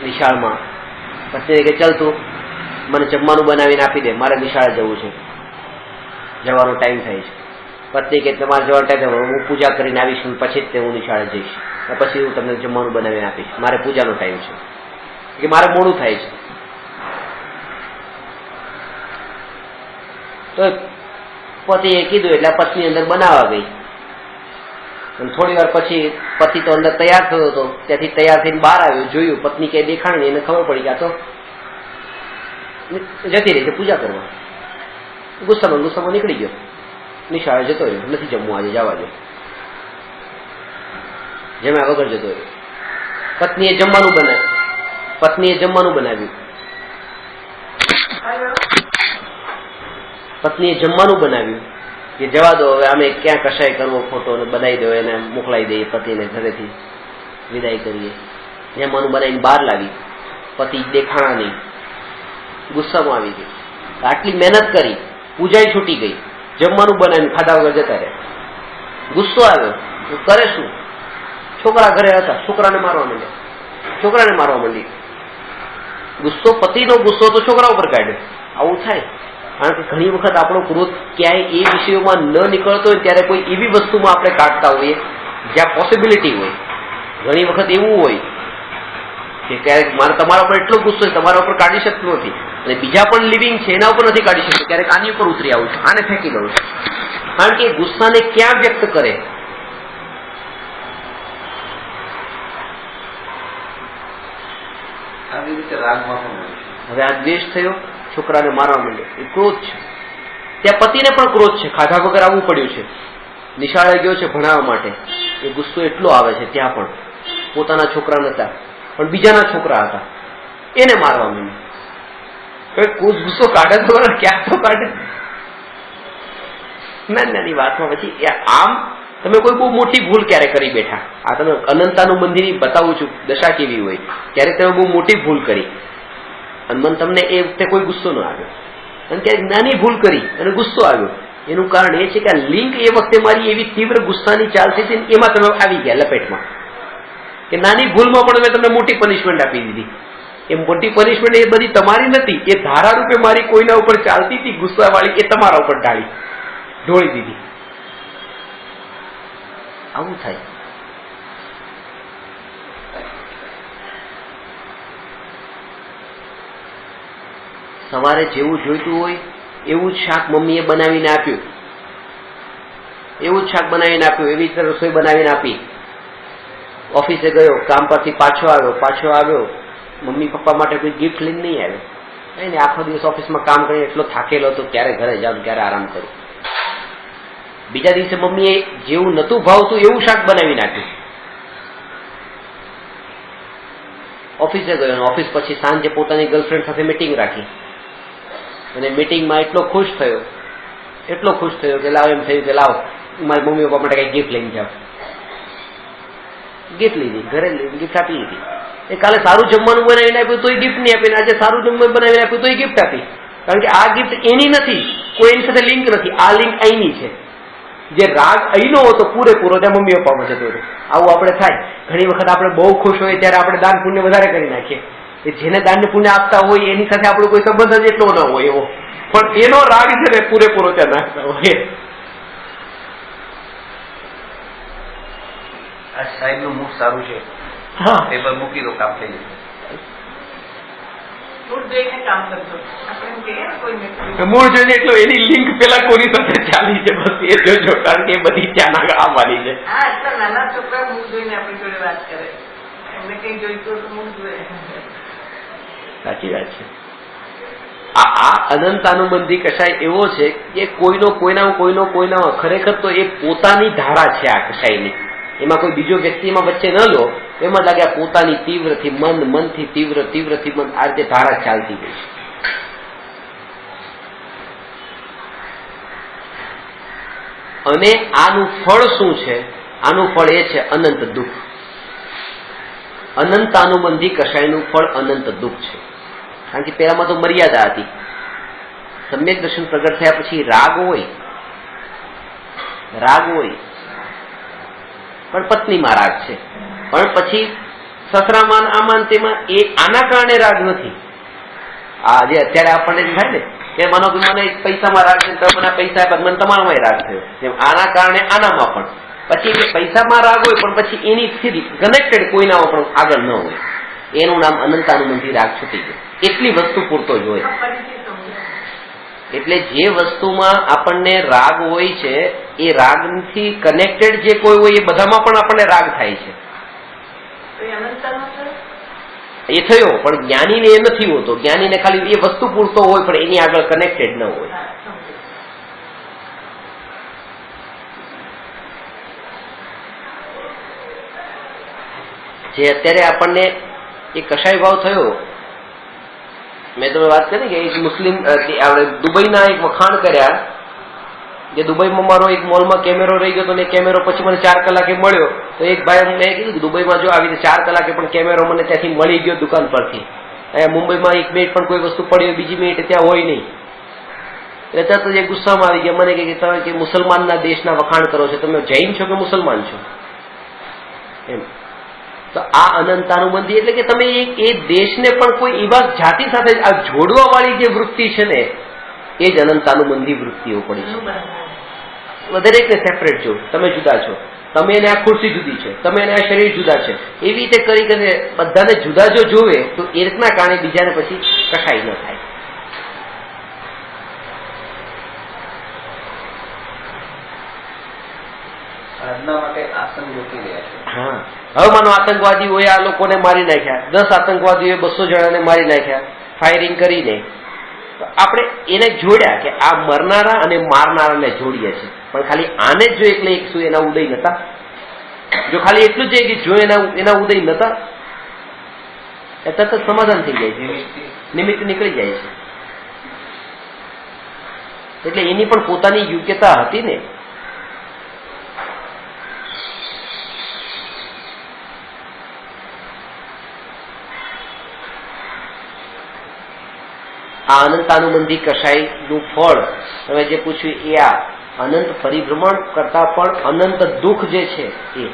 નિશાળમાં, પત્નીને કે ચાલ તું મને જમવાનું બનાવીને આપી દે, મારે નિશાળે જવું છે, જવાનો ટાઈમ થાય છે. પત્ની કે તમારે જવાનો ટાઈમ થાય, હું પૂજા કરીને આવીશ પછી જ હું નિશાળે જઈશ, પછી હું તમને જમવાનું બનાવીને આપીશ, મારે પૂજાનો ટાઈમ છે, કે મારે મોડું થાય છે. તો પતિએ કીધું એટલે પત્ની અંદર બનાવવા ગઈ. અને થોડી વાર પછી પતિ તો અંદર તૈયાર થયો હતો, ત્યાંથી તૈયાર થઈને બહાર આવ્યો, જોયું પત્ની કઈ દેખાણ નહીં, એને ખબર પડી કે આ તો જતી રહી છે પૂજા કરવા. ગુસ્સામાં નીકળી ગયો, નિશાળે જતો રહ્યો, નથી જમવું આજે, જવા દે, જમ્યા વગર જતો રહ્યો. પત્નીએ જમવાનું બનાવ્યું કે જવા દો હવે, અમે ક્યાં કશાય કરવો ખોટો, બનાવી દો, એને મોકલાવી દઈએ, પતિને ઘરેથી વિદાય કરીએ. જમવાનું બનાવીને બહાર લાવી, પતિ દેખાણા નહીં, ગુસ્સામાં આવી ગઈ. આટલી મહેનત કરી, પૂજાઈ છૂટી ગઈ, જમવાનું બનાવીને ખાધા વગર જતા રહ્યા. ગુસ્સો આવ્યો, કરે શું? છોકરા ઘરે હતા, છોકરાને મારવા માંડી. ગુસ્સો, પતિનો ગુસ્સો તો છોકરા ઉપર કાઢ્યો. આવું થાય, કારણ કે ઘણી વખત આપણો ક્રોધ ક્યાંય એ વિષયોમાં ન નીકળતો હોય ત્યારે કોઈ એવી વસ્તુમાં આપણે કાઢતા હોઈએ જ્યાં પોસિબિલિટી હોય. ઘણી વખત એવું હોય કે ક્યારેક મારે તમારા ઉપર એટલો ગુસ્સો છે, તમારા ઉપર કાઢી શકતો નથી, અને બીજા પણ લિવિંગ છે એના ઉપર નથી કાઢી શકતો, ક્યારેક આની ઉપર ઉતરી આવું છું, આને ફેંકી દઉં છું. કારણ કે ગુસ્સાને ક્યાં વ્યક્ત કરે. આવી રીતે રાગમાં પણ હોય છે. હવે આ દ્વેષ થયો, છોકરાને મારવા માંડ્યો, એ ક્રોધ છે. ત્યાં પતિને પણ ક્રોધ છે, ખાધા વગર આવવું પડ્યું છે, નિશાળે ગયો છે ભણાવવા માટે, એ ગુસ્સો એટલો આવે છે. ત્યાં પણ પોતાના છોકરા નતા, પણ બીજાના છોકરા હતા, એને મારવા માંડ્યો. ગુસ્સો કાઢે તો ક્યાં તો કાઢે. નાની વાતમાં પછી આમ તમે કોઈ બહુ મોટી ભૂલ ક્યારે કરી બેઠા. આ તમે અનંતાનુબંધીની બતાવું છું દશા કેવી હોય. ક્યારેક તમે બહુ મોટી ભૂલ કરી અને મને તમને એ વખતે કોઈ ગુસ્સો ન આવ્યો, અને ક્યારેક નાની ભૂલ કરી અને ગુસ્સો આવ્યો. એનું કારણ એ છે કે આ લિંક એ વખતે મારી એવી તીવ્ર ગુસ્સાની ચાલતી હતી, એમાં તમે આવી ગયા લપેટમાં, કે નાની ભૂલમાં પણ મેં તમને મોટી પનિશમેન્ટ આપી દીધી. એ મોટી પનિશમેન્ટ એ બધી તમારી નથી, એ ધારા રૂપે મારી કોઈના ઉપર ચાલતી હતી ગુસ્સાવાળી, એ તમારા ઉપર ઢોળી દીધી. આવું થાય. સવારે જેવું જોઈતું હોય એવું જ શાક મમ્મીએ બનાવીને આપ્યું, એવી રીતે રસોઈ બનાવીને આપી. ઓફિસે ગયો, કામ પરથી પાછો આવ્યો, મમ્મી પપ્પા માટે કોઈ ગિફ્ટ લઈને નહીં આવ્યો. એને આખો દિવસ ઓફિસમાં કામ કરીને એટલો થાકેલો હતો, ક્યારે ઘરે જાઉં, ક્યારે આરામ કરું. બીજા દિવસે મમ્મીએ જેવું નતું ભાવતું એવું શાક બનાવીને આપ્યું. ઓફિસે ગયો, ઓફિસ પછી સાંજે પોતાની ગર્લફ્રેન્ડ સાથે મીટિંગ રાખી, અને મીટિંગમાં એટલો ખુશ થયો કે લાવ, એમ થયું કે લાવ મારી મમ્મી પપ્પા માટે કઈ ગિફ્ટ લઈને જાવ. ગિફ્ટ લીધી, ઘરે ગિફ્ટ આપી લીધી. એ કાલે સારું જમવાનું બનાવીને આપ્યું તોય ગિફ્ટ નહીં આપી, આજે સારું જમવાનું બનાવીને આપ્યું તોય ગિફ્ટ આપી. કારણ કે આ ગિફ્ટ એની નથી, કોઈ એની સાથે લિંક નથી, આ લિંક અહીંની છે. જે રાગ અહીંનો હતો પૂરેપૂરો ત્યાં મમ્મી પપ્પામાં જતો હતો. આવું આપણે થાય. ઘણી વખત આપણે બહુ ખુશ હોય ત્યારે આપણે દાન પુણ્ય વધારે કરી નાખીએ. જેને દાન પુણ્ય આપતા હોય એની સાથે આપણો કોઈ સંબંધ જ એટલો ન હોય એવો, પણ એનો રાગ છે ને પૂરેપૂરો ત્યાં નાખતા હોય. આ સાહેબ નું મુખ સારું છે, હા, પેપર મૂકી દો, કામ થઈ જશે. મૂળ જોઈને કામ કરજો. આપણે એમ કહીએ ને કોઈને મૂળ જોઈને એટલો એની લિંક પેલા કોની સાથે ચાલી છે બસ એ જોજો, કારણ કે એ બધી ત્યાં આવવાની છે. હા, એટલા નાના છોકરા મૂળ જોઈને આપણી જોડે વાત કરે, એમને કઈ જોઈતું તો મૂળ જોયે. સાચી વાત છે. આ અનંતાનુબંધી કશાય એવો છે કે કોઈનો ખરેખર તો એ પોતાની ધારા છે આ કશાયની. એમાં કોઈ બીજો વ્યક્તિ એમાં વચ્ચે ન લો, એમાં લાગે આ પોતાની તીવ્રથી મંદ, મનથી તીવ્ર, તીવ્રથી મંદ, આ રીતે ધારા ચાલતી ગઈ છે. અને આનું ફળ શું છે? આનું ફળ એ છે અનંત દુઃખ. અનંતાનુબંધી કશાયનું ફળ અનંત દુઃખ છે. કારણ કે પેલામાં તો મર્યાદા હતી. સમ્યક દર્શન પ્રગટ થયા પછી રાગ હોય, પણ પત્નીમાં રાગ છે, પણ પછી સસરામાન આમાન તેમાં એ આના કારણે રાગ નથી. આ જે અત્યારે આપણને થાય ને કે માનો કે મને પૈસામાં રાગ છે, મને પૈસા આપ્યા, મને તમારામાં રાગ થયો, જેમ આના કારણે આનામાં પણ. પછી પૈસામાં રાગ હોય પણ પછી એની સ્થિતિ કનેક્ટેડ કોઈનામાં પણ આગળ ન હોય, એનું નામ અનંતાનુબંધી રાગ છૂટી ગયો. એટલી વસ્તુ પૂરતો જ હોય. એટલે જે વસ્તુમાં આપણને રાગ હોય છે એ રાગથી કનેક્ટેડ જે કોઈ હોય એ બધામાં પણ આપણને રાગ થાય છે. એ થયો, પણ જ્ઞાનીને એ નથી હોતો. જ્ઞાનીને ખાલી એ વસ્તુ પૂરતો હોય પણ એની આગળ કનેક્ટેડ ન હોય. જે અત્યારે આપણને એ કશાય ભાવ થયો, મેં તમે વાત કરી કે એક મુસ્લિમ દુબઈના એક વખાણ કર્યા કે દુબઈમાં મારો એક મોલમાં કેમેરો રહી ગયો તો એ કેમેરો પછી મને 4 કલાકે મળ્યો. તો એક ભાઈ મેં કીધું કે દુબઈમાં જો આવી રીતે 4 કલાકે પણ કેમેરો મને ત્યાંથી મળી ગયો દુકાન પરથી, અહીંયા મુંબઈમાં 1 મિનિટ પણ કોઈ વસ્તુ પડી હોય બીજી મિનિટ ત્યાં હોય નહીં. એટલે તરત જ ગુસ્સામાં આવી ગયા મને કે તમે કે મુસલમાનના દેશના વખાણ કરો છો, તમે જૈન છો કે મુસલમાન છો એમ. તો આ અનંતાનુબંધી એટલે કે તમે એ દેશને પણ કોઈ એવા જાતિ સાથે આ જોડવા વાળી જે વૃત્તિ છે ને એ જ અનંતાનુબંધી વૃત્તિઓ પડી છે. દરેકને સેપરેટ જો, તમે જુદા છો, તમે એને આ ખુરશી જુદી છે, તમે એને આ શરીર જુદા છે, એવી રીતે કરી કરીને બધાને જુદા જો જોવે તો એ રીતના કારણે બીજાને પછી કશાય ન થાય. સાધના માટે આસન ગોતી રહ્યા છે. હા, હવે માનો આતંકવાદીઓએ આ લોકોને મારી નાખ્યા, 10 આતંકવાદીઓએ 200 જણાને મારી નાખ્યા ફાયરિંગ કરીને. આપણે એને જોડ્યા કે આ મરનારા અને મારનારાને જોડીએ છીએ, પણ ખાલી આને જ જો એકલે એક શું એના ઉદય નતા, જો ખાલી એટલું જ કે જો એના ઉદય નતા એ તરત સમાધાન થઈ જાય છે, નિમિત્ત નીકળી જાય છે. એટલે એની પણ પોતાની યોગ્યતા હતી ને. આ અનંતાનુબંધી કશાયનું ફળ તમે જે પૂછ્યું એ આ અનંત પરિભ્રમણ કરતા પણ અનંત દુઃખ જે છે એ.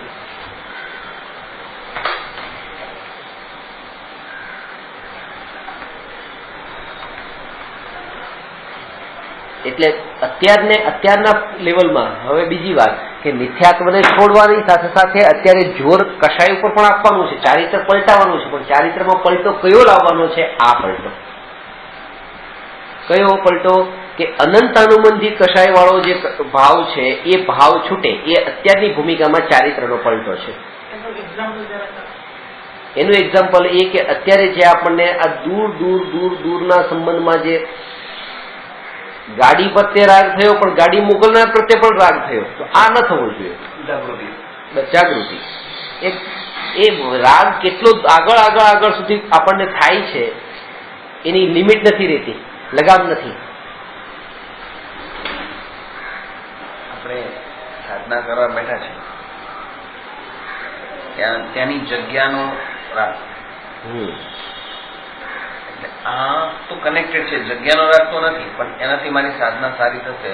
એટલે અત્યારના લેવલમાં હવે બીજી વાત કે મિથ્યાત્વને છોડવાની સાથે સાથે અત્યારે જોર કશાય ઉપર પણ આપવાનું છે, ચારિત્ર પલટાવવાનું છે, પણ ચારિત્રમાં પલટો કયો લાવવાનો છે? આ પલટો કયો પલટો કે અનંતાનુબંધી કશાય વાળો જે ભાવ છે એ ભાવ છૂટે, એ અત્યારની ભૂમિકામાં ચારિત્રનો પલટો છે. એનું એક્ઝામ્પલ એ કે અત્યારે જે આપણને આ દૂરના સંબંધમાં જે ગાડી પ્રત્યે રાગ થયો પણ ગાડી મોકલનાર પ્રત્યે પણ રાગ થયો, તો આ ન થવો જોઈએ. જાગૃતિ એ રાગ કેટલો આગળ સુધી આપણને થાય છે એની લિમિટ નથી રહેતી, લગામ નથી. આપણે સાધના કરવા બેઠા છે ત્યાંની જગ્યાનો રાગ, એટલે આ તો કનેક્ટેડ છે, જગ્યાનો રાગ તો નથી, પણ એનાથી મારી સાધના સારી થશે,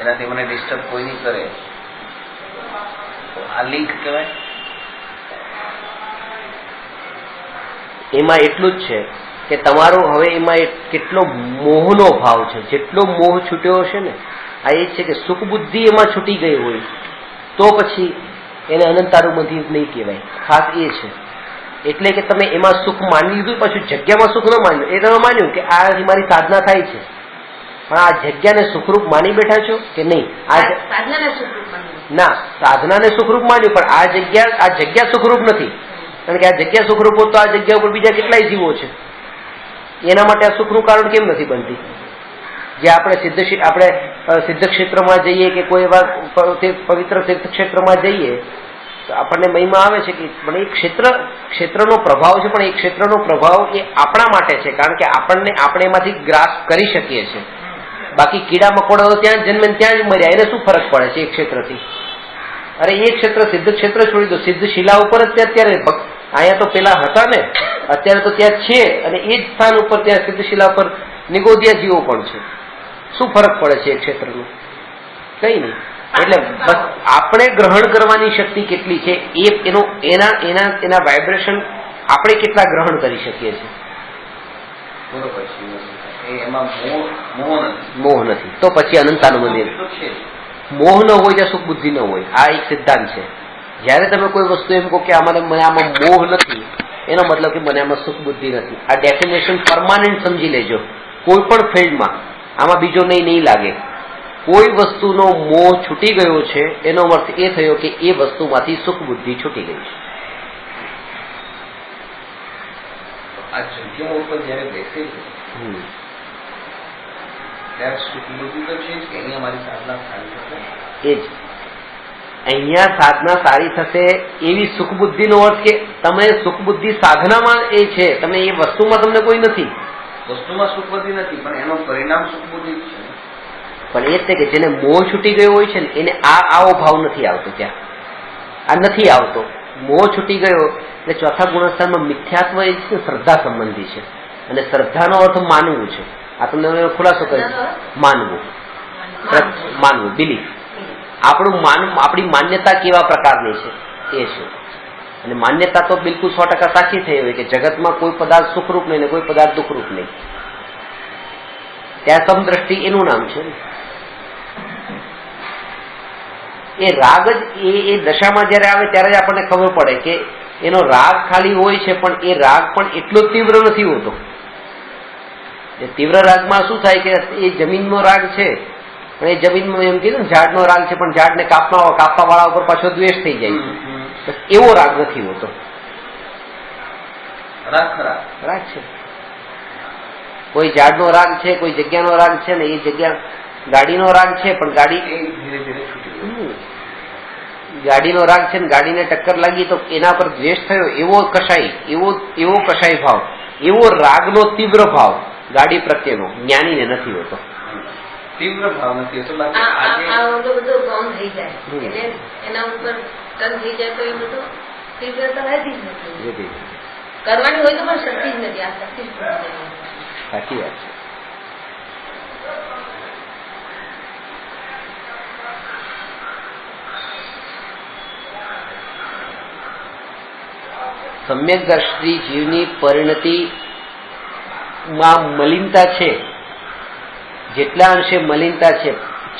એનાથી મને ડિસ્ટર્બ કોઈ નહીં કરે, તો આ લિંક કહેવાય. એમાં એટલું જ છે કે તમારો હવે એમાં કેટલો મોહનો ભાવ છે, જેટલો મોહ છૂટ્યો હશે ને, આ એ છે કે સુખ બુદ્ધિ એમાં છૂટી ગઈ હોય તો પછી એને અનંતાનુબંધી નહીં કહેવાય. ખાસ એ છે, એટલે કે તમે એમાં સુખ માની લીધું, પછી જગ્યામાં સુખ ન માન્યું. એ તમે માન્યું કે આથી મારી સાધના થાય છે, પણ આ જગ્યાને સુખરૂપ માની બેઠા છો કે નહીં? સાધનાને સુખરૂપ માન્યું ના, સાધનાને સુખરૂપ માન્યું, પણ આ જગ્યા સુખરૂપ નથી. કારણ કે આ જગ્યા સુખરૂપ હોત તો આ જગ્યા ઉપર બીજા કેટલાય જીવો છે, એના માટે આ સુખનું કારણ કેમ નથી બનતી? જે આપણે સિદ્ધ ક્ષેત્રમાં જઈએ કે કોઈ એવા પવિત્ર તીર્થ ક્ષેત્રમાં જઈએ તો આપણને મહિમા આવે છે કે પણ એ ક્ષેત્રનો પ્રભાવ છે, પણ એ ક્ષેત્રનો પ્રભાવ એ આપણા માટે છે, કારણ કે આપણે એમાંથી ગ્રાસ કરી શકીએ છીએ. બાકી કીડા મકોડા ત્યાં જન્મે ત્યાં જ મર્યા, એને શું ફરક પડે છે એ ક્ષેત્રથી? અરે એ ક્ષેત્ર સિદ્ધ ક્ષેત્ર છોડી દો, સિદ્ધ શિલા ઉપર જ અત્યારે અહીંયા તો પેલા હતા ને, અત્યારે તો ત્યાં છે, અને એ જ સ્થાન ઉપર ત્યાં સિદ્ધ શિલા પર નિગોદિયા જીવો પણ છે. શું ફરક પડે છે એ ક્ષેત્રનો? કઈ નહીં. એટલે બસ આપણે ગ્રહણ કરવાની શક્તિ કેટલી છે એના વાઇબ્રેશન આપણે કેટલા ગ્રહણ કરી શકીએ છીએ. મોહ નથી તો પછી અનંતાનું મંદિર. મોહ ન હોય ત્યાં સુખ બુદ્ધિ ન હોય, આ એક સિદ્ધાંત છે. જયારે તમે કોઈ વસ્તુ એમ કહો કે મને આમાં મોહ નથી, એનો મતલબ કે મને આમાં સુખ બુદ્ધિ નથી. આ ડેફિનેશન પરમાનન્ટ સમજી લેજો કોઈ પણ ફિલ્ડમાં. આમાં બીજો નહીં લાગે. કોઈ વસ્તુનો મોહ છૂટી ગયો છે એનો અર્થ એ થયો કે એ વસ્તુમાંથી સુખ બુદ્ધિ છૂટી ગઈ છે. આ જગ્યા ઉપર જયારે બેસે છે ત્યારે સુખ બુદ્ધિ તો છે કે અહીંયા મારી સાધના સારી થશે. એ જ અહીંયા સાધના સારી થશે એવી સુખ બુદ્ધિનો અર્થ કે તમે સુખ બુદ્ધિ સાધનામાં એ છે, તમે એ વસ્તુમાં તમને કોઈ નથી. વસ્તુમાં સુખ બુદ્ધિ નથી, પણ એનો પરિણામ સુખ બુદ્ધિ છે. પણ એ જ કે જેને મોહ છૂટી ગયો હોય છે ને એને આવો ભાવ નથી આવતો. ત્યાં આ નથી આવતો. મોહ છૂટી ગયો એટલે ચોથા ગુણસ્થાનમાં મિથ્યાત્વ એ છે, શ્રદ્ધા સંબંધી છે, અને શ્રદ્ધાનો અર્થ માનવું છે. આ તમને ખુલાસો કરી, માનવું બિલીફ. આપણી માન્યતા કેવા પ્રકારની છે એ છે. અને માન્યતા તો બિલકુલ 100% સાચી થઈ હોય કે જગતમાં કોઈ પદાર્થ સુખરૂપ નહીં ને કોઈ પદાર્થ દુઃખરૂપ નહીં. ત્યાં સમદ્રષ્ટિ એનું નામ છે. એ રાગ જ એ દશામાં જયારે આવે ત્યારે જ આપણને ખબર પડે કે એનો રાગ ખાલી હોય છે, પણ એ રાગ પણ એટલો તીવ્ર નથી હોતો. એ તીવ્ર રાગમાં શું થાય કે એ જમીનનો રાગ છે, પણ એ જમીનમાં એમ કીધું ને ઝાડનો રાગ છે, પણ ઝાડને કાપવા વાળા ઉપર પાછો દ્વેષ થઈ જાય છે. એવો રાગ નથી હોતો. રાગ છે, કોઈ ઝાડનો રાગ છે, કોઈ જગ્યાનો રાગ છે ને એ જગ્યા ગાડીનો રાગ છે, પણ ગાડીનો રાગ છે ને ગાડીને ટક્કર લાગી તો એના પર દ્વેષ થયો, એવો કશાય ભાવ, એવો રાગનો તીવ્ર ભાવ ગાડી પ્રત્યેનો જ્ઞાનીને નથી હોતો. તીવ્ર ભાવ નથી હોતો. બધો ગૌણ થઈ જાય, એના ઉપર ટન થઈ જાય તો એ બધું તીવ્રતા રહેતી જ નથી. કરવાની હોય તો પણ શક્તિ જ નથી. આ શક્તિ જ સાચી વાત છે. સમ્યક દ્રષ્ટિ જીવની પરિણતિમાં મલિનતા છે, જેટલા અંશે મલિનતા છે,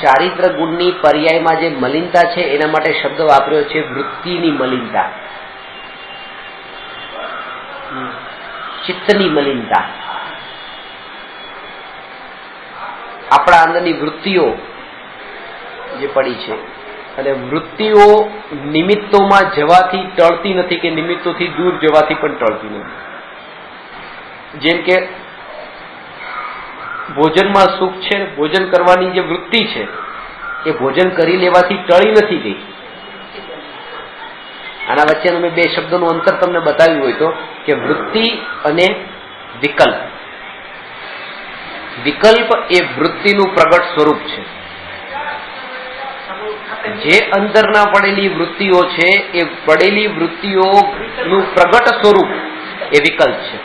ચારિત્ર ગુણની પર્યાયમાં જે મલિનતા છે એના માટે શબ્દ વાપર્યો છે વૃત્તિની મલિનતા, ચિત્તની મલિનતા. આપણા અંદરની વૃત્તિઓ જે પડી છે, અને વૃત્તિઓ નિમિત્તોમાં જવાથી ટળતી નથી કે નિમિત્તોથી દૂર જવાથી પણ ટળતી નથી. જેમ કે ભોજનમાં સુખ છે, ભોજન કરવાની જે વૃત્તિ છે એ ભોજન કરી લેવાથી ટળી નથી ગઈ. આના વચ્ચેનું મેં બે શબ્દોનું અંતર તમને બતાવ્યું હોય તો કે વૃત્તિ અને વિકલ્પ. વિકલ્પ એ વૃત્તિનું પ્રગટ સ્વરૂપ છે. જે અંદરના પડેલી વૃત્તિઓ છે એ પડેલી વૃત્તિઓનું પ્રગટ સ્વરૂપ એ વિકલ્પ છે.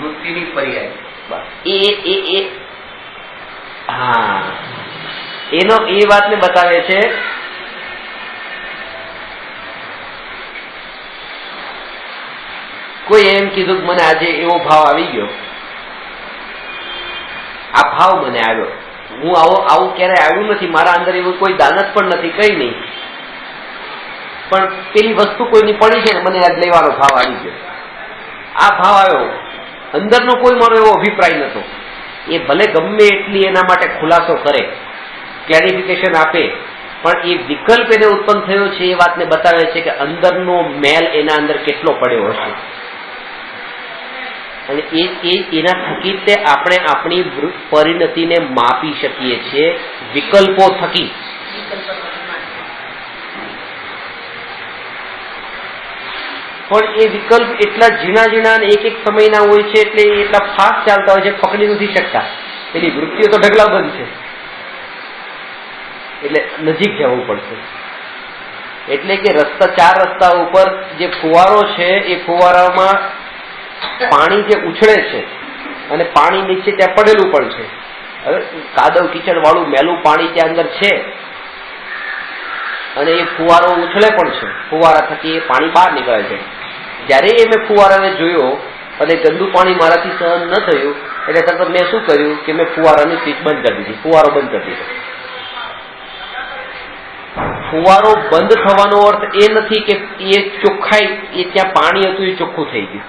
વૃત્તિની પર્યાય એનો એ વાતને બતાવે છે. કોઈ એમ કીધું કે મને આજે એવો ભાવ આવી ગયો, આ ભાવ મને આવ્યો, હું આવું ક્યારે આવ્યું નથી, મારા અંદર એવું કોઈ દાનત પણ નથી, કઈ નહીં, પણ પેલી વસ્તુ કોઈની પડી છે ને મને આજ લેવાનો ભાવ આવી ગયો. આ ભાવ આવ્યો, અંદરનો કોઈ મારો એવો અભિપ્રાય નતો. એ ભલે ગમે એટલી એના માટે ખુલાસો કરે, ક્લેરિફિકેશન આપે, પણ એ વિકલ્પ એને ઉત્પન્ન થયો છે એ વાતને બતાવે છે કે અંદરનો મેલ એના અંદર કેટલો પડ્યો હશે. અને એના થકી તે આપણે આપણી પરિણતિને માપી શકીએ છીએ વિકલ્પો થકી. પણ એ વિકલ્પ એટલા ઝીણા ઝીણા એક એક સમયના હોય છે, એટલે એટલા ફાસ્ટ ચાલતા હોય છે, પકડી નથી શકતા. એની વૃત્તિઓ તો ઢગલાબંધ છે, એટલે નજીક જવું પડશે. એટલે કે ચાર રસ્તા ઉપર જે ફુવારો છે એ ફુવારામાં પાણી જે ઉછળે છે અને પાણી નીચે ત્યાં પડેલું પણ છે. હવે કાદવ કીચડ વાળું મેલું પાણી ત્યાં અંદર છે અને એ ફુવારો ઉછળે પણ છે, ફુવારા થકી એ પાણી બહાર નીકળે છે. જયારે એ મેં ફુવારાને જોયો અને ગંદુ પાણી મારાથી સહન ન થયું, એટલે તરત મેં શું કર્યું કે મેં ફુવારાની સ્વિચ બંધ કરી દીધી, ફુવારો બંધ કરી દીધો. ફુવારો બંધ થવાનો અર્થ એ નથી કે એ ચોખ્ખાઈ, એ ત્યાં પાણી હતું એ ચોખ્ખું થઈ ગયું.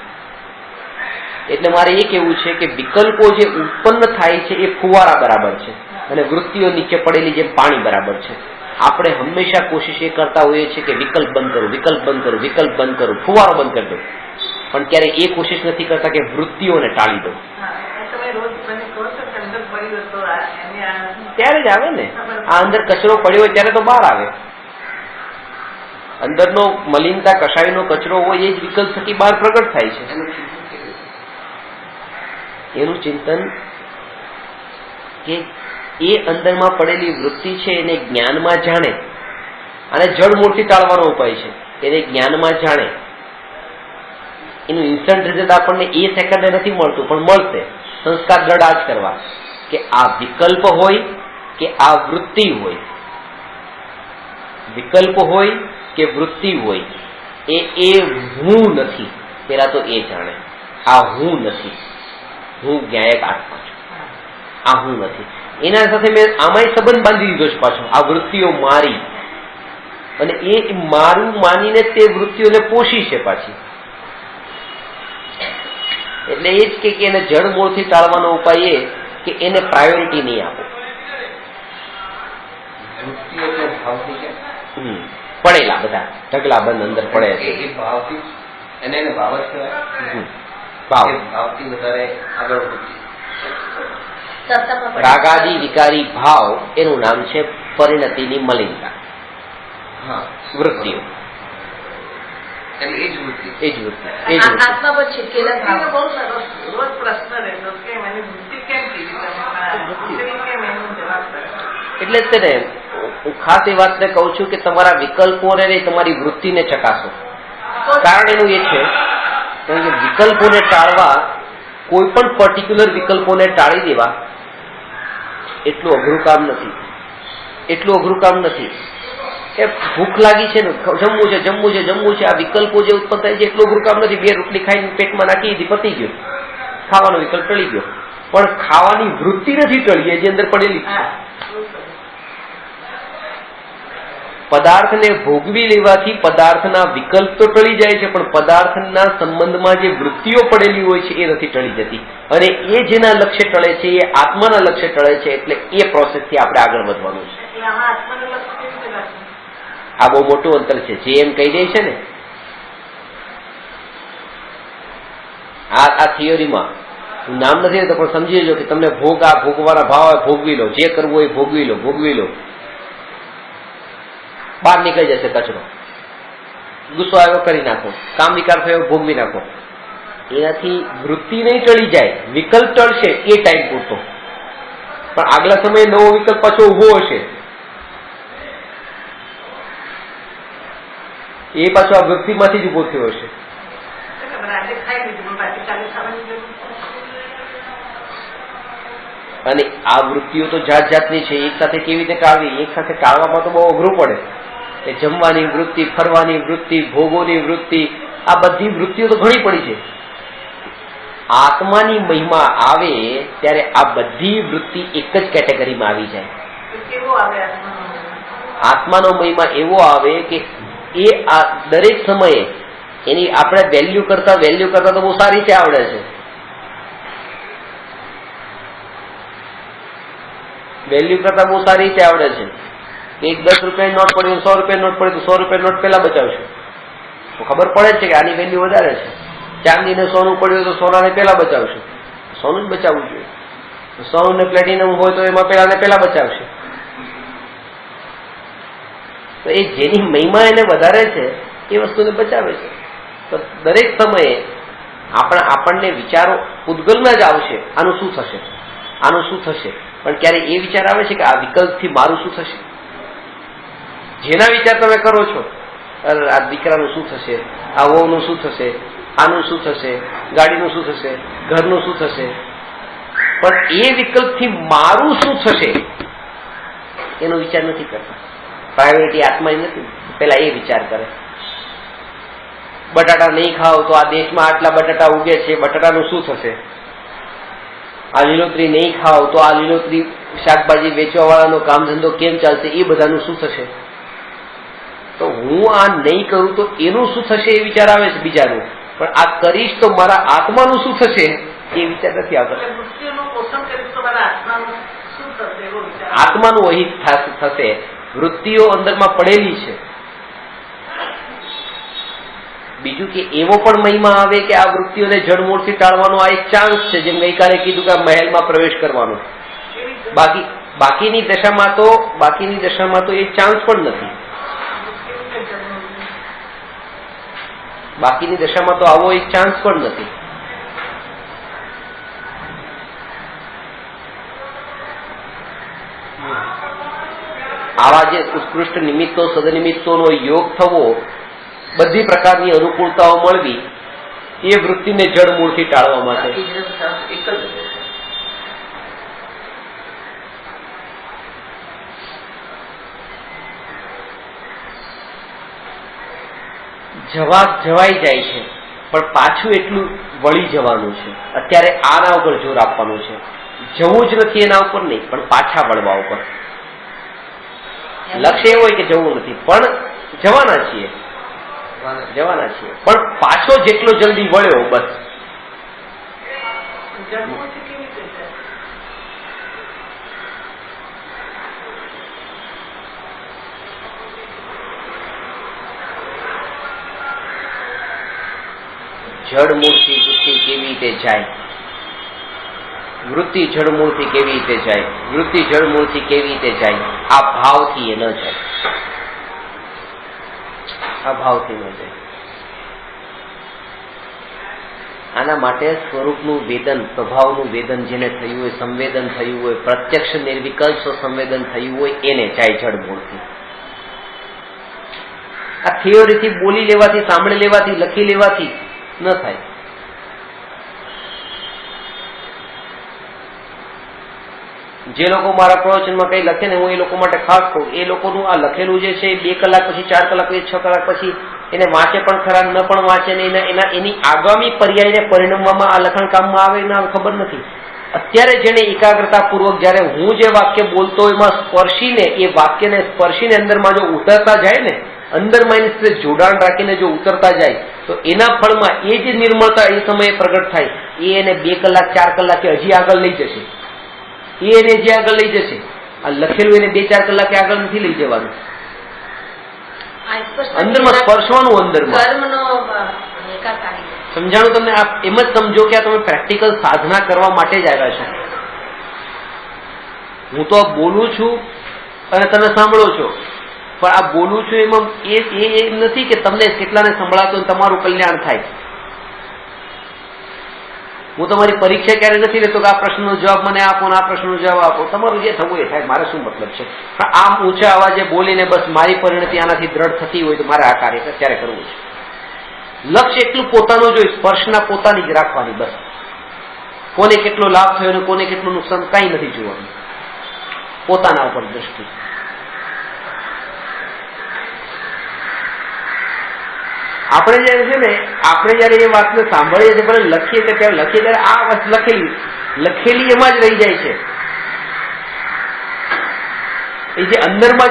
એટલે મારે એ કેવું છે કે વિકલ્પો જે ઉત્પન્ન થાય છે એ ફુવારા બરાબર છે અને વૃત્તિઓ નીચે પડેલી જેમ પાણી બરાબર છે. આપણે હંમેશા કોશિશ એ કરતા હોઈએ છીએ કે વિકલ્પ બંધ કરું, વિકલ્પ બંધ કરું, વિકલ્પ બંધ કરું, ફુવારો બંધ કરી દઉં, પણ ક્યારે એ કોશિશ નથી કરતા કે વૃત્તિઓને ટાળી દઉં. ત્યારે જ આવે ને. આ અંદર કચરો પડ્યો હોય ત્યારે તો બહાર આવે. અંદરનો મલિનતા કષાયનો કચરો હોય એ જ વિકલ્પ થકી બહાર પ્રગટ થાય છે. એનું ચિંતન કે એ અંદરમાં પડેલી વૃત્તિ છે એને જ્ઞાનમાં જાણે, અને જળ મૂર્તિ ટાળવાનો ઉપાય છે, એને જ્ઞાનમાં જાણે. એનું ઇન્સ્ટન્ટ રિઝલ્ટ આપણને એ સેકન્ડે નથી મળતું, પણ મળશે. સંસ્કાર દ્રઢ આ જ કરવા કે આ વિકલ્પ હોય કે આ વૃત્તિ હોય, વિકલ્પ હોય કે વૃત્તિ હોય, એ હું નથી. પેલા તો એ જાણે આ હું નથી, હું જ્ઞાયક આત્મા છું, આ હું નથી. એના સાથે મેં આમાંય સંબંધ બાંધી દીધો છે પાછો, આ વૃત્તિઓ મારી, અને એ મારું માનીને તે વૃત્તિઓને પોષી છે પાછી. એટલે એ જ કે એને જળ મૂળથી ટાળવાનો ઉપાય એ કે એને પ્રાયોરિટી નહીં આપો. પડેલા બધા ઢગલા બંધ અંદર પડે છે, રાગાદી વિકારી ભાવ, એનું નામ છે પરિણતિની મલિનતા, વૃત્તિઓ. આત્મા પર છીટકેલા ભાવ. બહુ સરસ રોજ પ્રશ્ન રહેતો કે મને વૃત્તિ કેમ કીધી એટલે જ ને હું ખાસ એ વાતને કહું છું કે તમારા વિકલ્પોને નહીં, તમારી વૃત્તિને ચકાસો. કારણ એનું એ છે કે વિકલ્પોને ટાળવા, કોઈ પણ પર્ટિક્યુલર વિકલ્પોને ટાળી દેવા એટલું અઘરું કામ નથી. એટલું અઘરું કામ નથી કે ભૂખ લાગી છે ને, જમવું છે જમવું છે જમવું છે, આ વિકલ્પો જે ઉત્પન્ન થાય છે એટલું અઘરું કામ નથી. 2 રોટલી ખાઈને પેટમાં નાખી દીધી, પતી ગયું, ખાવાનો વિકલ્પ ટળી ગયો. પણ ખાવાની વૃત્તિ નથી ટળી, એ જે અંદર પડેલી છે. પદાર્થને ભોગવી લેવાથી પદાર્થના વિકલ્પ તો ટળી જાય છે, પણ પદાર્થના સંબંધમાં જે વૃત્તિઓ પડેલી હોય છે એ નથી ટળી જતી. અને એ જેના લક્ષ્ય ટળે છે એ આત્માના લક્ષ્ય ટળે છે. એટલે એ પ્રોસેસથી આપણે આગળ વધવાનું છે. આ બહુ મોટું અંતર છે. જે એમ કહી દે છે ને આ થિયરીમાં, હું નામ નથી લેતો પણ સમજી લેજો કે તમને ભોગવાના ભાવ ભોગવી લો, જે કરવું હોય ભોગવી લો, ભોગવી લો, બહાર નીકળી જશે કચરો. ગુસ્સો આવ્યો કરી નાખો, કામ વિકાર થયો ભોગવી નાખો. એનાથી વૃત્તિ નહીં ટળી જાય, વિકલ્પ ટળશે એ ટાઈમ પૂરતો, પણ આગલા સમયે નવો વિકલ્પ પાછો ઉભો હશે. એ પાછો આ વૃત્તિમાંથી જ ઉભો થયો હશે. અને આ વૃત્તિઓ તો જાત જાતની છે. એક સાથે કેવી રીતે ટાળવી, એક સાથે ટાળવામાં તો બહુ અઘરું પડે. એ જમવાની વૃત્તિ, ફરવાની વૃત્તિ, ભોગોની વૃત્તિ, આ બધી વૃત્તિઓ તો ઘણી પડી છે. આત્માની મહિમા આવે ત્યારે આ બધી વૃત્તિ એક જ કેટેગરીમાં આવી જાય. આત્માનો મહિમા એવો આવે કે એ આ દરેક સમયે એની આપણે વેલ્યુ કરતા તો બહુ સારી રીતે આવડે છે. વેલ્યુ કરતા બહુ સારી રીતે આવડે છે. એક 10 રૂપિયાની નોટ પડી 100 રૂપિયાની નોટ પડી તો 100 રૂપિયાની નોટ પેલા બચાવશું તો ખબર પડે છે કે આની વેલ્યુ વધારે છે. ચાંદીને સોનું પડ્યું તો સોનાને પેલા બચાવશું, સોનું જ બચાવવું જોઈએ. સોનું ને પ્લેટિનમ હોય તો એમાં પેલા બચાવશે. તો એ જેની મહિમા એને વધારે છે એ વસ્તુને બચાવે છે. તો દરેક સમયે આપણને વિચારો પૂતગલના જ આવશે, આનું શું થશે, આનું શું થશે, પણ ક્યારે એ વિચાર આવે છે કે આ વિકલ્પથી મારું શું થશે? જેના વિચાર તમે કરો છો, આ દીકરાનું શું થશે, આ વહુનું શું થશે, આનું શું થશે, ગાડીનું શું થશે, ઘરનું શું થશે, પણ એ વિકલ્પથી મારું શું થશે એનો વિચાર નથી કરતા. પ્રાયોરિટી આત્મા નથી, પેલા એ વિચાર કરે. બટાટા નહીં ખાઓ તો આ દેશમાં આટલા બટાટા ઉગે છે, બટાટાનું શું થશે? આ લીલોતરી નહીં ખાઓ તો આ લીલોતરી શાકભાજી વેચવા વાળાનો કામ ધંધો કેમ ચાલશે, એ બધાનું શું થશે? તો હું આ નહીં કરું તો એનું શું થશે એ વિચાર આવે છે બીજાનું, પણ આ કરીશ તો મારા આત્માનું શું થશે એ વિચાર નથી આવતો. આત્માનું અહિત થશે. વૃત્તિઓ અંદરમાં પડેલી છે. બીજું કે એવો પણ મહિમા આવે કે આ વૃત્તિઓને જડમૂળથી ટાળવાનો આ એક ચાન્સ છે. જેમ ગઈકાલે કીધું કે આ મહેલમાં પ્રવેશ કરવાનો, બાકીની દશામાં તો એ ચાન્સ પણ નથી. બાકીની દશામાં તો આવો એક ચાન્સ પણ નથી. આવા જે ઉત્કૃષ્ટ નિમિત્તો સદનિમિત્તોનો યોગ થવો, બધી પ્રકારની અનુકૂળતાઓ મળવી, એ વૃત્તિને જડમૂળથી ટાળવા માટે જવાઈ જાય છે, પણ પાછું એટલું વળી જવાનું છે. અત્યારે આના ઉપર જોર આપવાનું છે. જવું જ નથી એના ઉપર નહીં, પણ પાછા વળવા ઉપર. લક્ષ્ય એવું હોય કે જવું નથી, પણ જવાના છીએ, પણ પાછો જેટલો જલ્દી વળ્યો બસ. જડમૂળથી વૃત્તિ કેવી રીતે જાય, વૃત્તિ જડમૂળથી કેવી રીતે જાય, વૃત્તિ જડમૂળથી કેવી રીતે જાય? આ ભાવથી એ ન જાય, આ ભાવથી ન જાય. આના માટે સ્વરૂપનું વેદન, પ્રભાવનું વેદન જેને થયું હોય, સંવેદન થયું હોય, પ્રત્યક્ષ નિર્વિકલ્પ સંવેદન થયું હોય, એને જાય જડમૂળથી. આ થિયોરીથી બોલી લેવાથી, સાંભળી લેવાથી, લખી લેવાથી ન થાય. જે લોકો મારા પ્રવચનમાં કઈ લખે ને હું એ લોકો માટે ખાસ કહું, એ લોકોનું આ લખેલું જે છે 2 કલાક પછી, 4 કલાક પછી, 6 કલાક પછી એને વાંચે પણ ખરા, ન પણ વાંચે ને એની આગામી પર્યાયને પરિણમવામાં આ લખણ કામમાં આવે ને ખબર નથી. અત્યારે જેને એકાગ્રતાપૂર્વક જયારે હું જે વાક્ય બોલતો એમાં સ્પર્શીને, એ વાક્યને સ્પર્શીને અંદરમાં જો ઉતરતા જાય ને, અંદરમાં એની સાથે જોડાણ રાખીને જો ઉતરતા જાય, તો એના ફળમાં એ જે નિર્મળતા એ સમયે પ્રગટ થાય, એ એને 2 કલાક 4 કલાકે હજી આગળ લઈ જશે. એને જે આગળ લઈ જશે, આ લખેલું એને 2-4 કલાકે આગળ નથી લઈ જવાનું. અંદરમાં સ્પર્શવાનું, અંદરમાં સમજાણું તમને. આપ એમ જ સમજો કે આ તમે પ્રેક્ટિકલ સાધના કરવા માટે જ આવ્યા છો. હું તો આ બોલું છું અને તમે સાંભળો છો, પણ આ બોલું છું એમાં એ નથી કે તમને કેટલાને સંભળાતો તમારું કલ્યાણ થાય. હું તમારી પરીક્ષા ક્યારે નથી લેતો કે આ પ્રશ્નનો જવાબ મને આપો ને આ પ્રશ્નનો જવાબ આપો. તમારું જે થવું એ થાય, મારે શું મતલબ છે. પણ આમ ઊંચા અવાજે બોલીને બસ મારી પરિણતિ આનાથી દ્રઢ થતી હોય તો મારે આ કાર્ય અત્યારે કરવું છે. લક્ષ્ય એટલું પોતાનું જોઈએ, સ્પર્શના પોતાની જ રાખવાની બસ. કોને કેટલો લાભ થયો ને કોને કેટલું નુકસાન કાંઈ નથી જોવાનું, પોતાના ઉપર દ્રષ્ટિ. આપણે જયારે છે ને, આપણે જયારે એ વાતને સાંભળીએ છીએ, ભલે લખીએ કે ત્યારે લખીએ ત્યારે આ વાત લખેલી એમાં જ રહી જાય છે. એ જે અંદરમાં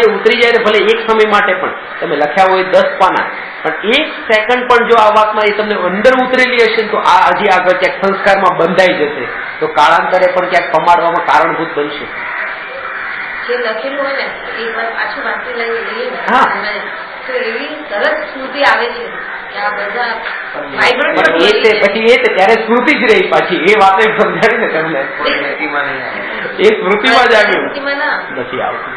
જે ઉતરી જાય ને, ભલે એક સમય માટે પણ તમે લખ્યા હોય 10 પાના, પણ એક સેકન્ડ પણ જો આ વાતમાં એ તમને અંદર ઉતરેલી હશે તો આ હજી આગળ ક્યાંક સંસ્કારમાં બંધાઈ જશે તો કાળાંતરે પણ ક્યાંક કમાડવામાં કારણભૂત બનશે. જે લખેલું હોય ને એક વાર પાછું વાંચી લઈએ હા. ને તો એવી સરસ સ્મૃતિ આવે છે કે આ બધા પછી ત્યારે સ્મૃતિ જ રહી પાછી એ વાત સમજાવી ને તમને સ્મૃતિમાં નહીં આવે. એ સ્મૃતિમાં જ આવ્યું નથી આવતું.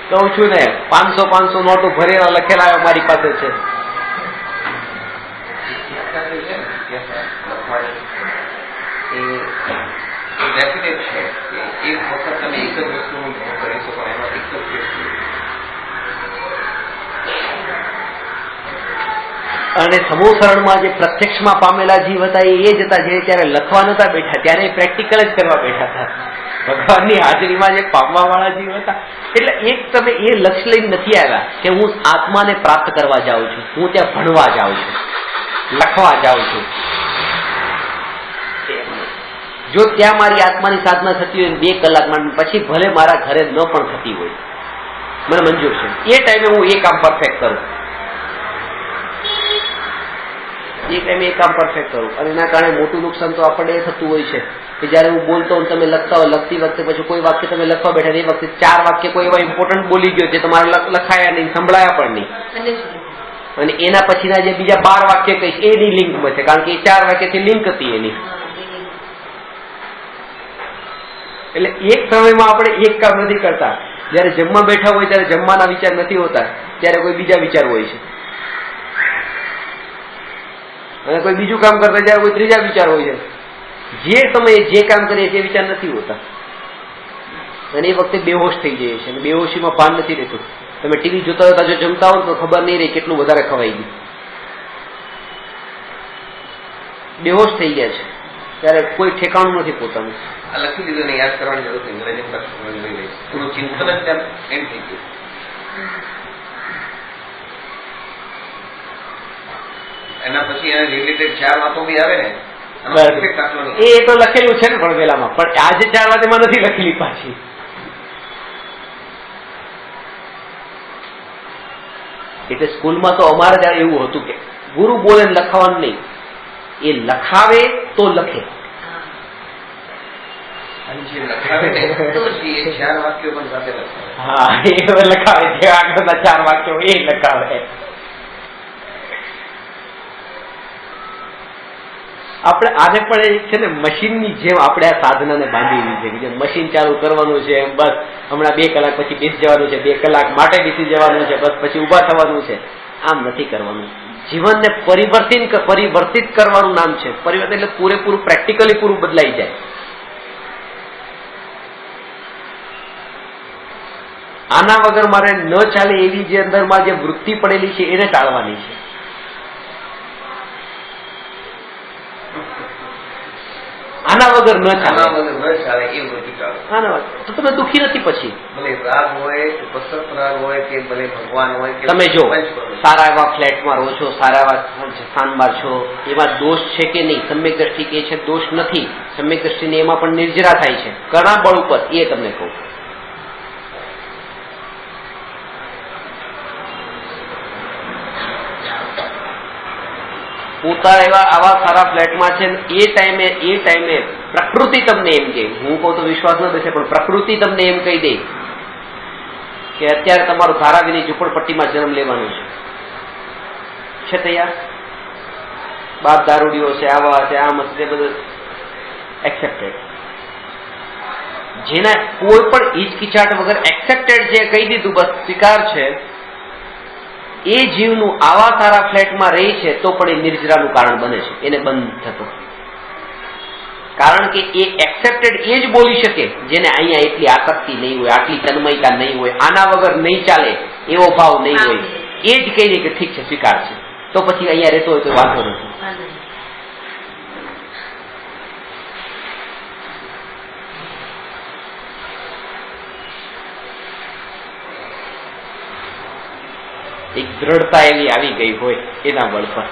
કહું છું ને 500 નોટો ભરેલા લખેલા મારી પાસે છે. ડેફિનેટ છે કે એક વખત તમે એક જ વસ્તુનું ધ્યાન કરી શકો એમાં એક જ કેસ અને સમૂહસરણમાં જે પ્રત્યક્ષમાં પામેલા જીવ હતા એ જ હતા જે ત્યારે લખવા નતા બેઠા ત્યારે પ્રેક્ટિકલ જ કરવા બેઠા હતા. ભગવાનની હાજરીમાં જે પામવા વાળા જીવ હતા. એટલે એક તમે એ લક્ષ્ય લઈને નથી આવ્યા કે હું આત્માને પ્રાપ્ત કરવા જાઉં છું, હું ત્યાં ભણવા જાઉં છું, લખવા જાઉં છું. જો ત્યાં મારી આત્માની સાધના થતી હોય 2 કલાકમાં પછી ભલે મારા ઘરે ન પણ થતી હોય મને મંજૂર છે. એ ટાઈમે હું એ કામ પરફેક્ટ કરું, એ ટાઈમે એ કામ પરફેક્ટ કરું. અને એના કારણે મોટું નુકસાન તો આપણને એ થતું હોય છે કે જયારે હું બોલતો હોઉં તમે લખતા હોય, લખતી વખતે પછી કોઈ વાક્ય તમે લખવા બેઠા એ વખતે 4 વાક્ય કોઈ એવા ઇમ્પોર્ટન્ટ બોલી ગયો જે તમારે લખાયા નહીં, સંભળાયા પણ નહીં, અને એના પછીના જે બીજા 12 વાક્ય કહીશ એની લિંક મળશે કારણ કે એ 4 વાક્યથી લિંક હતી એની. એટલે એક સમયમાં આપણે એક કામ નથી કરતા. જયારે જમવા બેઠા હોય ત્યારે જમવાના વિચાર નથી હોતા, ત્યારે કોઈ બીજા વિચાર હોય છે, અને કોઈ બીજું કામ કરતા ત્યારે કોઈ ત્રીજા વિચાર હોય છે. જે સમયે જે કામ કરીએ તે વિચાર નથી હોતા અને એ વખતે બેહોશ થઈ જાય છે અને બેહોશીમાં ભાન નથી રહેતું. તમે ટીવી જોતા હોતા જો જમતા હો તો ખબર નહીં રહી કેટલું વધારે ખવાઈ ગયું, બેહોશ થઈ ગયા છે ત્યારે કોઈ ઠેકાણું નથી પોતાનું. આ લખી દીધું ને યાદ કરવાની જરૂર નહીં, એનું ચિંતન જ ત્યાં એન્ડ થઈ ગયું. એના પછી એને રિલેટેડ 4 વાતો બી આવે ને એ તો લખેલું છે ને પણ પેલામાં, પણ આજે 4 વાત એમાં નથી લખેલી પાછી. એટલે સ્કૂલમાં તો અમારે ત્યારે એવું હતું કે ગુરુ બોલે લખાવાનું નહીં, એ લખાવે તો લખે. હા એ લખાવે જે આગળના 4 વાક્યો એ લખાવે. આપણે આને પણ છે ને મશીનની જેમ આપણે આ સાધનાને બાંધેલી છે કે જે મશીન ચાલુ કરવાનું છે એમ બસ હમણાં 2 કલાક પછી બેસી જવાનું છે, 2 કલાક માટે બેસી જવાનું છે, બસ પછી ઉભા થવાનું છે. આમ નથી કરવાનું. જીવનને પરિવર્તિત કરવાનું નામ છે. પરિવર્તન એટલે પૂરેપૂરું પ્રેક્ટિકલી પૂરું બદલાઈ જાય. આના વગર મારે ન ચાલે એવી જે અંદરમાં જે વૃત્તિ પડેલી છે એને ટાળવાની છે. આના વગર ન ચાલે એ વૃત્તિ ટાળો. આના વગર તો તમે દુઃખી નથી પછી. ભલે રાગ હોય કે પસંદ રાગ હોય કે ભલે ભગવાન હોય કે તમે જો સારા એવા ફ્લેટમાં રહો છો, સારા એવા સ્થાનમાં છો, એમાં દોષ છે કે નહીં? સમ્યક દ્રષ્ટિ કે છે દોષ નથી. સમ્યક દ્રષ્ટિને એમાં પણ નિર્જરા થાય છે ઘણા બળ ઉપર. એ તમને કહું પોતા એવા આવા સારા ફ્લેટમાં છે એ ટાઈમે પ્રકૃતિ તમને એમ કે, હું કહું તો વિશ્વાસ ન થશે પણ પ્રકૃતિ તમને એમ કહી દે કે અત્યારે તમારું ધારાવીની ઝૂંપડપટ્ટીમાં જન્મ લેવાનો છે તૈયાર? બાપ દારૂડીઓ છે, આવા છે, આમ હશે, બધું એક્સેપ્ટેડ. જેના કોઈ પણ હિચકિચાટ વગર એક્સેપ્ટેડ છે, કહી દીધું બસ સ્વીકાર છે, એ જીવનું આવા સારા ફ્લેટમાં રહી છે તો પણ એ નિર્જરાનું કારણ બને છે, એને બંધ થતો. કારણ કે એ એક્સેપ્ટેડ એ જ બોલી શકે જેને અહીંયા એટલી આસક્તિ નહીં હોય, આટલી તન્મયતા નહીં હોય, આના વગર નહીં ચાલે એવો ભાવ નહીં હોય. એ જ કહી દે કે ઠીક છે સ્વીકાર છે, તો પછી અહીંયા રહેતો હોય તો વાંધો નથી. એક દ્રઢતા એવી આવી ગઈ હોય એના બળ પર.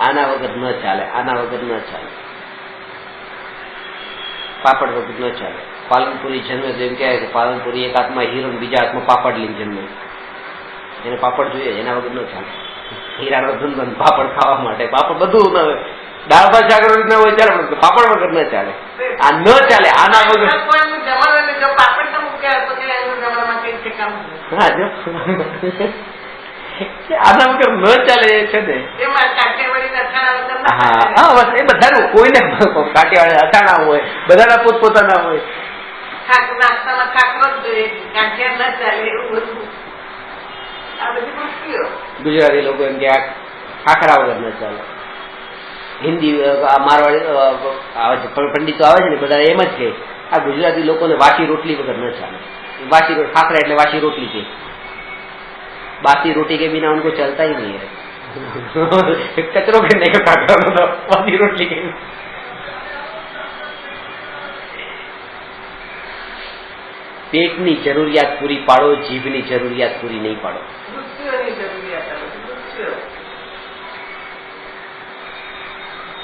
આના વગર ન ચાલે, આના વગર ન ચાલે, પાપડ વગર ન ચાલે. પાલનપુરી જન્મે તો એમ કહેવાય કે પાલનપુરી એક હાથમાં હીરો બીજા હાથમાં પાપડ લઈને જન્મે, એને પાપડ જોઈએ, એના વગર ન ચાલે. હીરાનો ધંધો પાપડ ખાવા માટે, પાપડ બધું ન હોય, દાળ ભાત શાક રોટલી ન હોય ચાલે, પાપડ વગર ન ચાલે. આ ન ચાલે, આના વગર. હા જો આના વગર ન ચાલે છે ને. હા બસ એ બધાનું, કોઈને કાઠિયાવાડી અથાણા હોય, બધાના પોતપોતાના હોય. ગુજરાતી લોકો એમ કે આ ખાખરા વગર ન ચાલે. હિન્દી મારવાડી પંડિતો આવે છે ને બધા એમ જ કે આ ગુજરાતી લોકોને વાસી રોટલી વગર ન ચાલે. વાસી ખાખરા એટલે વાસી રોટલી કે बासी रोटी के बिना उनको चलता ही नहीं है. कचरो के नहीं खाखरा बासी रोटली के. पेटनी જરૂરિયાત પૂરી પાડો, જીભની જરૂરિયાત પૂરી નહીં પાડો.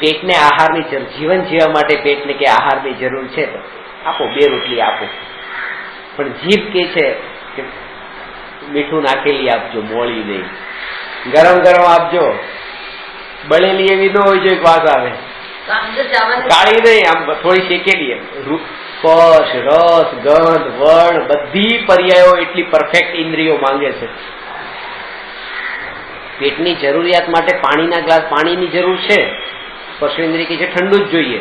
પેટને આહારની જરૂર, જીવન જીવવા માટે પેટને કે આહારની જરૂર છે તો આપો, 2 રોટલી આપો. પણ જીભ કે છે કે મીઠું નાખેલી આપજો, મોળી નહીં, ગરમ ગરમ આપજો, બળેલી એવી ન હોય જો એક વાત આવે, કાળી નહીં, આમ થોડી શેકેલી. સ્પર્શ, રસ, ગંધ, વર્ણ બધી પર્યાયો એટલી પરફેક્ટ ઇન્દ્રિયો માંગે છે. પેટની જરૂરિયાત માટે પાણીના ગ્લાસ, પાણીની જરૂર છે. સ્પર્શેન્દ્રિય કે છે ઠંડુ જ જોઈએ,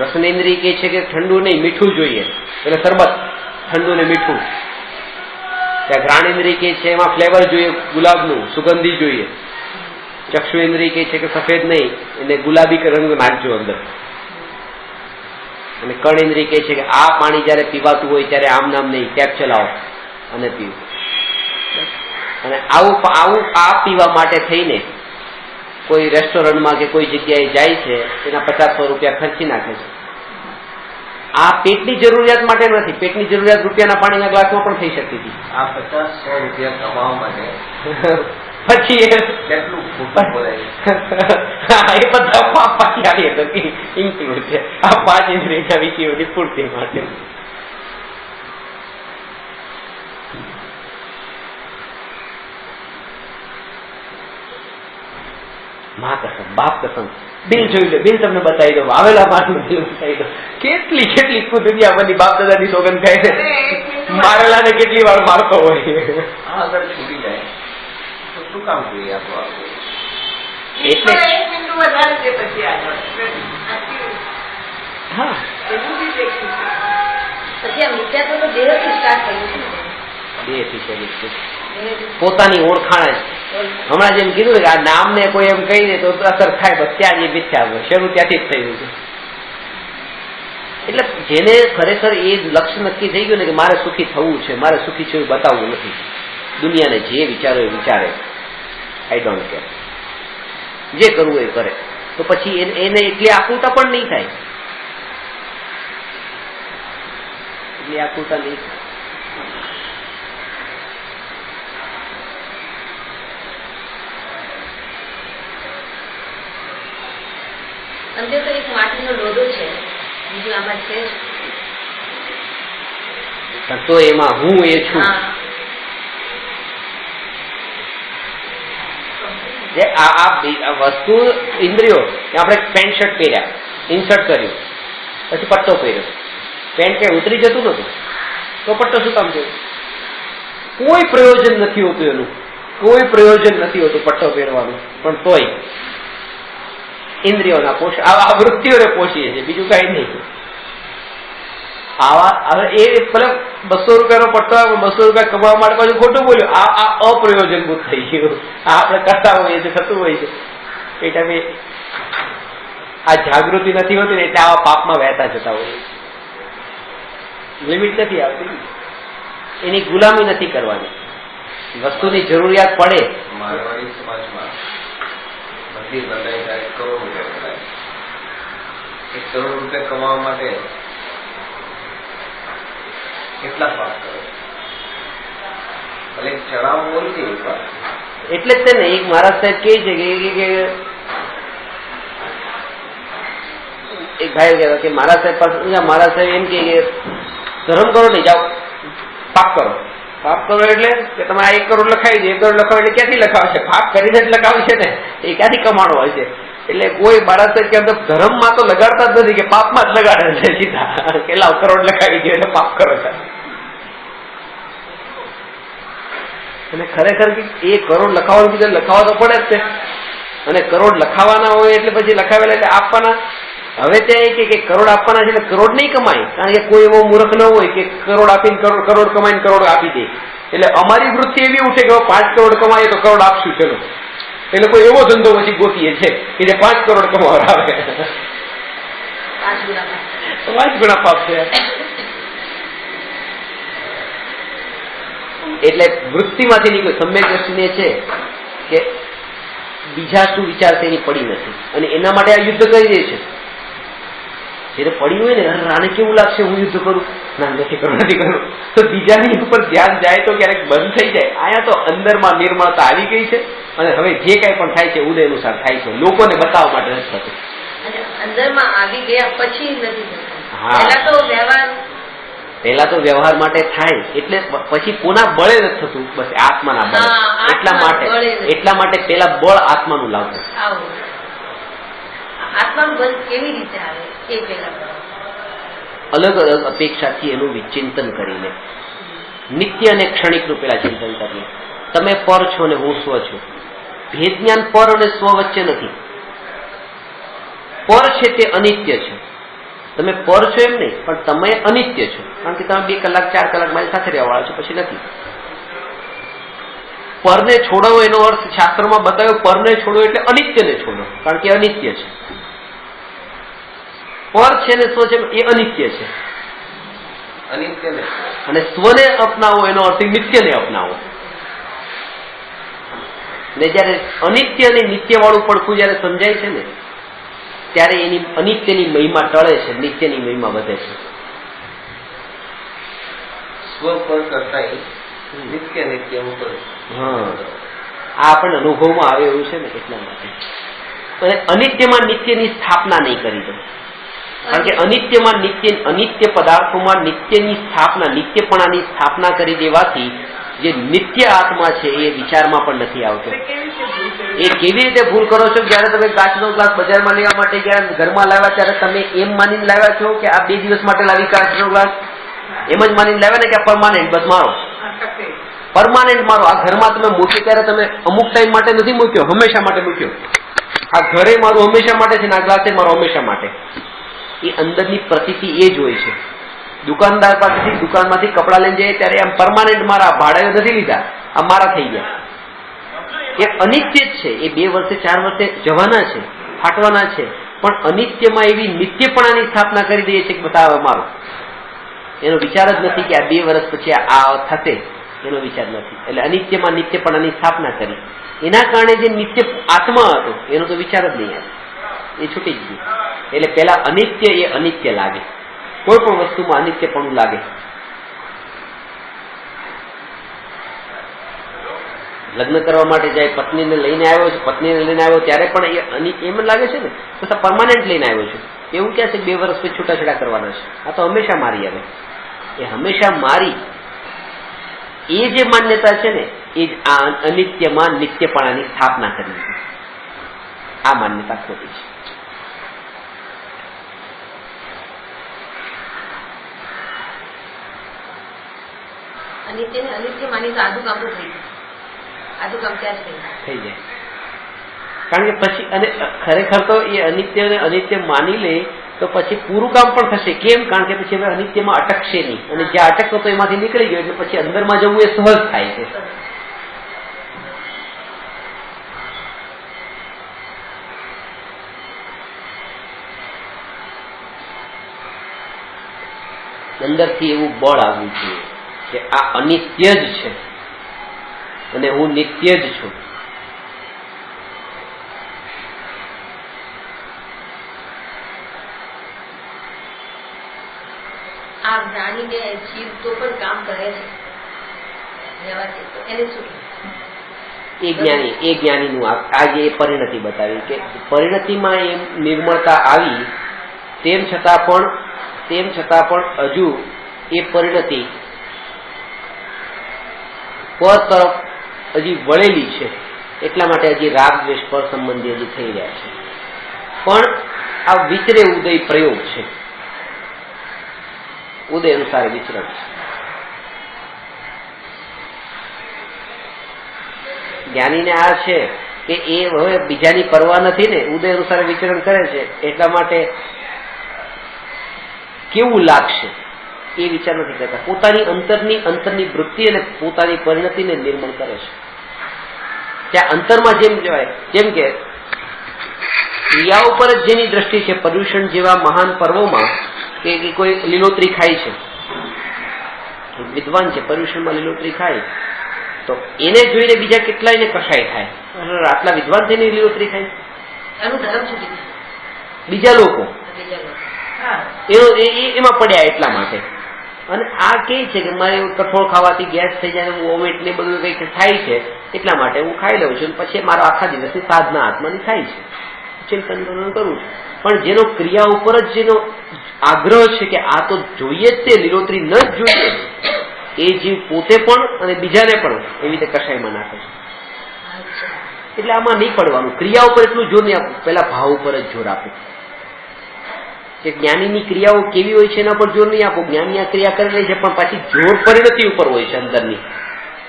રસનેન્દ્રિય કે છે કે ઠંડુ નહીં મીઠું જોઈએ, એટલે શરબત ઠંડુ ને મીઠું. ત્યાં ઘ્રાણેન્દ્રિય કે છે એમાં ફ્લેવર જોઈએ, ગુલાબનું સુગંધી જોઈએ. ચક્ષુઇન્દ્રિય કે છે કે સફેદ નહીં, એને ગુલાબી રંગ નાખજો અંદર. અને કર્ણેન્દ્રિય કે છે કે આ પાણી જયારે પીવાતું હોય ત્યારે આમ નામ નહીં, ટેપ ચલાવો અને પીવું. અને આવું આ પીવા માટે થઈને કોઈ રેસ્ટોરન્ટમાં કે કોઈ જગ્યાએ જાય છે, એના 50-100 રૂપિયા ખર્ચી નાખે છે. આ પેટની જરૂરિયાત માટે નથી, પેટની જરૂરિયાત રૂપિયાના પાણીના ગ્લાસમાં પણ થઈ શકતી હતી. આ 50-100 રૂપિયા કમાવા માટે પછી કેટલું ખોટું બોલાય. એ બધા પાછી આવી તો ઇન્ક્લુડ છે આ 5 ઇન્દ્રિયના વિષયોની પૂર્તિ માટે. મા કસમ, બાપ કસમ, બિલ જોઈ લો, બિલ તમને બતાવી દો, આવેલા મારું બિલ બતાવી દો. કેટલી કેટલી દુનિયા બધી બાપ દાદાની સોગંદ ખાય છે, મારેલા ને કેટલી વાર મારતો હોય. આગળ છૂટી જાય તો શું કામ જોઈએ આપણું? એટલે હા પછી આ મિથ્યાત્વ તો દેહથી સ્ટાર્ટ કર્યું છે. દેહથી શરીર છે, પોતાની ઓળખાણ. હમણાં જેમ કીધું કે આ નામને કોઈ એમ કહી દે તો અસર થાય, બસ ત્યાં જે મિથ્યા શરૂ ત્યાંથી જ થયું છે. એટલે જેને ખરેખર એ લક્ષ્ય નક્કી થઈ ગયું ને કે મારે સુખી થવું છે, મારે સુખી છે બતાવવું નથી, દુનિયાને જે વિચારો એ વિચારે, આઈ ડોન્ટ કેર, જે કરવું એ કરે, તો પછી એને એટલી આકુલતા પણ નહીં થાય, એટલી આકુલતા નહીં થાય. સમજો તો એક માટીનો લોઢો છે, બીજું આમાં છે તો એમાં હું એ છું. જે આ વસ્તુ ઇન્દ્રિયો, આપણે પેન્ટ શર્ટ પહેર્યા, ઇન્સર્ટ કર્યું, પછી પટ્ટો પહેર્યો, પેન્ટ કે ઉતરી જતું નતું તો પટ્ટો શું કામ થયું? કોઈ પ્રયોજન નથી હોતું એનું, કોઈ પ્રયોજન નથી હોતું પટ્ટો પહેરવાનું, પણ તોય ઇન્દ્રિયોના પોષ આ વૃત્તિઓને પોષીએ છીએ, બીજું કઈ નહીં. આવા હવે એ ભલે 200 રૂપિયાનો પટ્ટો 200 રૂપિયા કમાવા માટે પાછું ખોટું બોલ્યું, આ અપ્રયોજનભૂત થઈ ગયું. આ આપણે કરતા હોઈએ છીએ, થતું હોય છે. એ ટાઈમે આ જાગૃતિ નથી હોતી ને એટલે આવા પાપમાં વહેતા જતા હોઈએ. લિમિટ નથી આવતી, એની ગુલામી નથી કરવાની. વસ્તુની જરૂરિયાત પડે. મારવાડી સમાજમાં મંદિર બંધાય ત્યારે 1 કરોડ રૂપિયા કમાય. 1 કરોડ રૂપિયા કમાવા માટે કેટલા પાપ કરે? ભલે ચડાવવું હોય છે. એટલે જ ને એક મહારાજ સાહેબ કહે છે કે એક ભાઈ કહેતા કે મારા સાહેબ પાસે મારા સાહેબ એમ કે ધર્મ કરો નહીં, જાઓ પાપ કરો. પાપ કરો એટલે કે તમે આ 1 કરોડ લખાવી દે, 1 કરોડ લખાવે એટલે ક્યાંથી લખાવશે? પાપ કરીને જ લખાવશે ને, એ ક્યાંથી કમાણો હોય છે? એટલે કોઈ મારા સાહેબ કે ધર્મમાં તો લગાડતા જ નથી, કે પાપમાં જ લગાડે છે સીધા, કે લાવ કરોડ લખાવી દે એટલે પાપ કરો છે. અને ખરેખર 1 કરોડ લખાવવાનું કીધું લખાવવા તો પડે જ છે, અને કરોડ લખાવાના હોય એટલે પછી લખાવેલા એટલે આપવાના. હવે ત્યાં કે કરોડ આપવાના છે એટલે કરોડ નહીં કમાય, કારણ કે કોઈ એવો મૂર્ખ ન હોય કે કરોડ આપીને કરોડ કમાઈને કરોડ આપી દે. એટલે અમારી વૃત્તિ એવી ઉઠે કે 5 કરોડ કમાય તો કરોડ આપશું ચલો, એટલે કોઈ એવો ધંધો પછી ગોતીએ છે કે જે 5 કરોડ કમાવડાવે, 5 ગુણા પાપ છે. એટલે વૃત્તિમાંથી નીકળ્યું. સમ્યક દ્રષ્ટિને છે કે બીજા શું વિચારશે એની પડી નથી, અને એના માટે આ યુદ્ધ કરી દે છે. જેને પડી હોય ને રાને કેવું લાગશે હું યુદ્ધ કરું, ના નથી કરું, તો બીજાની ઉપર ધ્યાન જાય તો ક્યારેક બંધ થઈ જાય. અહીંયા તો અંદરમાં નિર્મળતા આવી ગઈ છે, અને હવે જે કઈ પણ થાય છે ઉદય અનુસાર થાય છે, લોકોને બતાવવા માટે નથી થતું. અંદરમાં આવી ગયા પછી નથી થતું. હા, પહેલા તો વ્યવહાર માટે થાય, એટલે પછી કોના બળે નથી થતું, બસ આત્માના બળે. એટલા માટે પેલા બળ આત્માનું લાવતું. આત્માનું બળ કેવી રીતે આવે એ પેલા અલગ અલગ અપેક્ષાથી એનું વિચિંતન કરીને, નિત્ય અને ક્ષણિકનું પેલા ચિંતન કરીએ. તમે પર છો ને હું સ્વ છું. ભેદ જ્ઞાન પર અને સ્વ વચ્ચે નથી. પર છે તે અનિત્ય છે. તમે પર છો એમ નહીં, પણ તમે અનિત્ય છો, કારણ કે તમે 2 કલાક 4 કલાક મારી સાથે રહેવા વાળા છો, પછી નથી. પરને છોડો એનો અર્થ શાસ્ત્રમાં બતાવ્યો, પરને છોડો એટલે અનિત્યને છોડો, કારણ કે અનિત્ય છે. પર છે ને સ્વ છે એ અનિત્ય છે, અનિત્યને, અને સ્વને અપનાવો એનો અર્થ નિત્યને અપનાવો. ને જયારે અનિત્ય અને નિત્ય વાળું પડખું જયારે સમજાય છે ને, ત્યારે એની અનિત્યની મહિમા ટળે છે, નિત્યની મહિમા વધે છે. સ્વ પર કરતા નિત્ય નિત્ય ઉપર. હા, આ આપણને અનુભવમાં આવે એવું છે ને, એટલા માટે. અને અનિત્યમાં નિત્યની સ્થાપના નહીં કરી દો, કારણ કે અનિત્યમાં અનિત્ય પદાર્થોમાં નિત્યની સ્થાપના, નિત્યપણાની સ્થાપના કરી દેવાથી જે નિત્ય આત્મા છે એ વિચારમાં પણ નથી આવતો. એ કેવી રીતે ભૂલ કરો છો? જયારે તમે કાચનો ગ્લાસ બજારમાં લેવા માટે ગયા, ઘરમાં લાવ્યા, ત્યારે તમે એમ માનીને લાવ્યા છો કે આ 2 દિવસ માટે લાવી કાચનો ગ્લાસ, એમ જ માનીને લાવ્યા ને કે આ પરમાનન્ટ, બસ મારો પરમાનન્ટ મારો. આ ઘરમાં તમે મૂક્યો ત્યારે તમે અમુક ટાઈમ માટે નથી મૂક્યો, હંમેશા માટે મૂક્યો. આ ઘરે મારું હંમેશા માટે છે ને આ ગ્લાસે મારો હંમેશા માટે. એ અંદરની પ્રતીતિ એ જ હોય છે. દુકાનદાર પાસેથી દુકાનમાંથી કપડા લઈને જઈએ ત્યારે આમ પરમાનન્ટ મારા, ભાડે નથી લીધા, આ મારા થઈ ગયા. એ અનિત્ય જ છે. એ 2 વર્ષે 4 વર્ષે જવાના છે, ફાટવાના છે, પણ અનિત્યમાં એવી નિત્યપણાની સ્થાપના કરી દઈએ છીએ કે બતાવે મારો. એનો વિચાર જ નથી કે આ 2 વર્ષ પછી આ થશે, એનો વિચાર નથી. એટલે અનિત્યમાં નિત્યપણાની સ્થાપના કરી, એના કારણે જે નિત્ય આત્મા હતો એનો તો વિચાર જ નહીં આવે, એ છૂટી જ ગયું. એટલે પેલા અનિત્ય એ અનિત્ય લાગે, કોઈ પણ વસ્તુમાં અનિત્યપણું લાગે. લગ્ન કરવા માટે જાય, પત્નીને લઈને આવ્યો છે, પત્નીને લઈને આવ્યો ત્યારે પણ એમ લાગે છે ને તો પરમાનન્ટ લઈને આવ્યો છું. એવું ક્યાં છે 2 વર્ષ પછી છૂટાછેડા કરવાના છે? આ તો હંમેશા મારી આવે. એ હંમેશા મારી એ જે માન્યતા છે ને એ જ આ અનિત્યમાં નિત્યપણાની સ્થાપના કરી. આ માન્યતા ખોટી છે. અનિત્યને અનિત્ય માની તો આદુ કામ થઈ જાય, આદુ કામ ત્યાં થઈ જાય. કારણ કે પછી અને ખરેખર તો એ અનિત્યને અનિત્ય માની લે તો પછી પૂરું કામ પણ થશે. કેમ? કારણ કે પછી હવે અનિત્યમાં અટકશે નહીં, અને જ્યાં અટકતો તો એમાંથી નીકળી ગયો, એટલે પછી અંદરમાં જવું એ સહજ થાય છે. અંદરથી એવું બળ આવવું જોઈએ કે આ અનિત્ય જ છે અને હું નિત્ય જ છું. આ જાણીને જીવ તો પણ કામ કરે છે, એને શું? એ જ્ઞાનીનું આજે એ પરિણતિ બતાવી કે પરિણતિમાં એમ નિર્મળતા આવી તેમ છતાં પણ હજુ એ પરિણતિ પર તરફ હજી વળેલી છે, એટલા માટે હજી રાગ દ્વેષ પર સંબંધી હજી થઈ રહ્યા છે. પણ આ વિચરે ઉદય પ્રયોગ છે, ઉદય અનુસાર વિચરણ છે. જ્ઞાનીને આ છે કે એ હવે બીજાની પરવા નથી ને, ઉદય અનુસાર વિચરણ કરે છે, એટલા માટે કેવું લાગશે એ વિચાર નથી કરતા. પોતાની અંતરની વૃત્તિ અને પોતાની પરિણતિને નિર્મળ કરે છે. ત્યાં અંતરમાં જેમ કહેવાય, જેમ કે ક્રિયા ઉપર જ જેની દ્રષ્ટિ છે, પર્યુષણ જેવા મહાન પર્વોમાં કે કોઈ લીલોતરી ખાય છે, વિદ્વાન છે, પર્યુષણમાં લીલોતરી ખાય તો એને જોઈને બીજા કેટલાયને કશાય થાય, આટલા વિદ્વાન થઈને લીલોતરી ખાય, એનું ધર્મ છે બીજા લોકો એમાં પડ્યા એટલા માટે. અને આ કે છે કે મારે કઠોળ ખાવાથી ગેસ થઈ જાય, વોમિટ ને બધું કંઈક થાય છે, એટલા માટે હું ખાઈ લઉં છું, પછી મારો આખા દિવસની સાધના આત્માની થાય છે, ચિંતન કરું છું. પણ જેનો ક્રિયા ઉપર જ જેનો આગ્રહ છે કે આ તો જોઈએ જ તે, લીલોતરી ન જ જોઈએ, એ જીવ પોતે પણ અને બીજાને પણ એવી રીતે કશાયમાં નાખે છે. એટલે આમાં નહીં પડવાનું, ક્રિયા ઉપર એટલું જોર નહીં આપવું, પેલા ભાવ ઉપર જ જોર આપવું. કે જ્ઞાનીની ક્રિયાઓ કેવી હોય છે એના પર જોર નહીં આપો. જ્ઞાની આ ક્રિયા કરી લે છે, પણ પાછી જોર પરિણતિ ઉપર હોય છે અંદરની,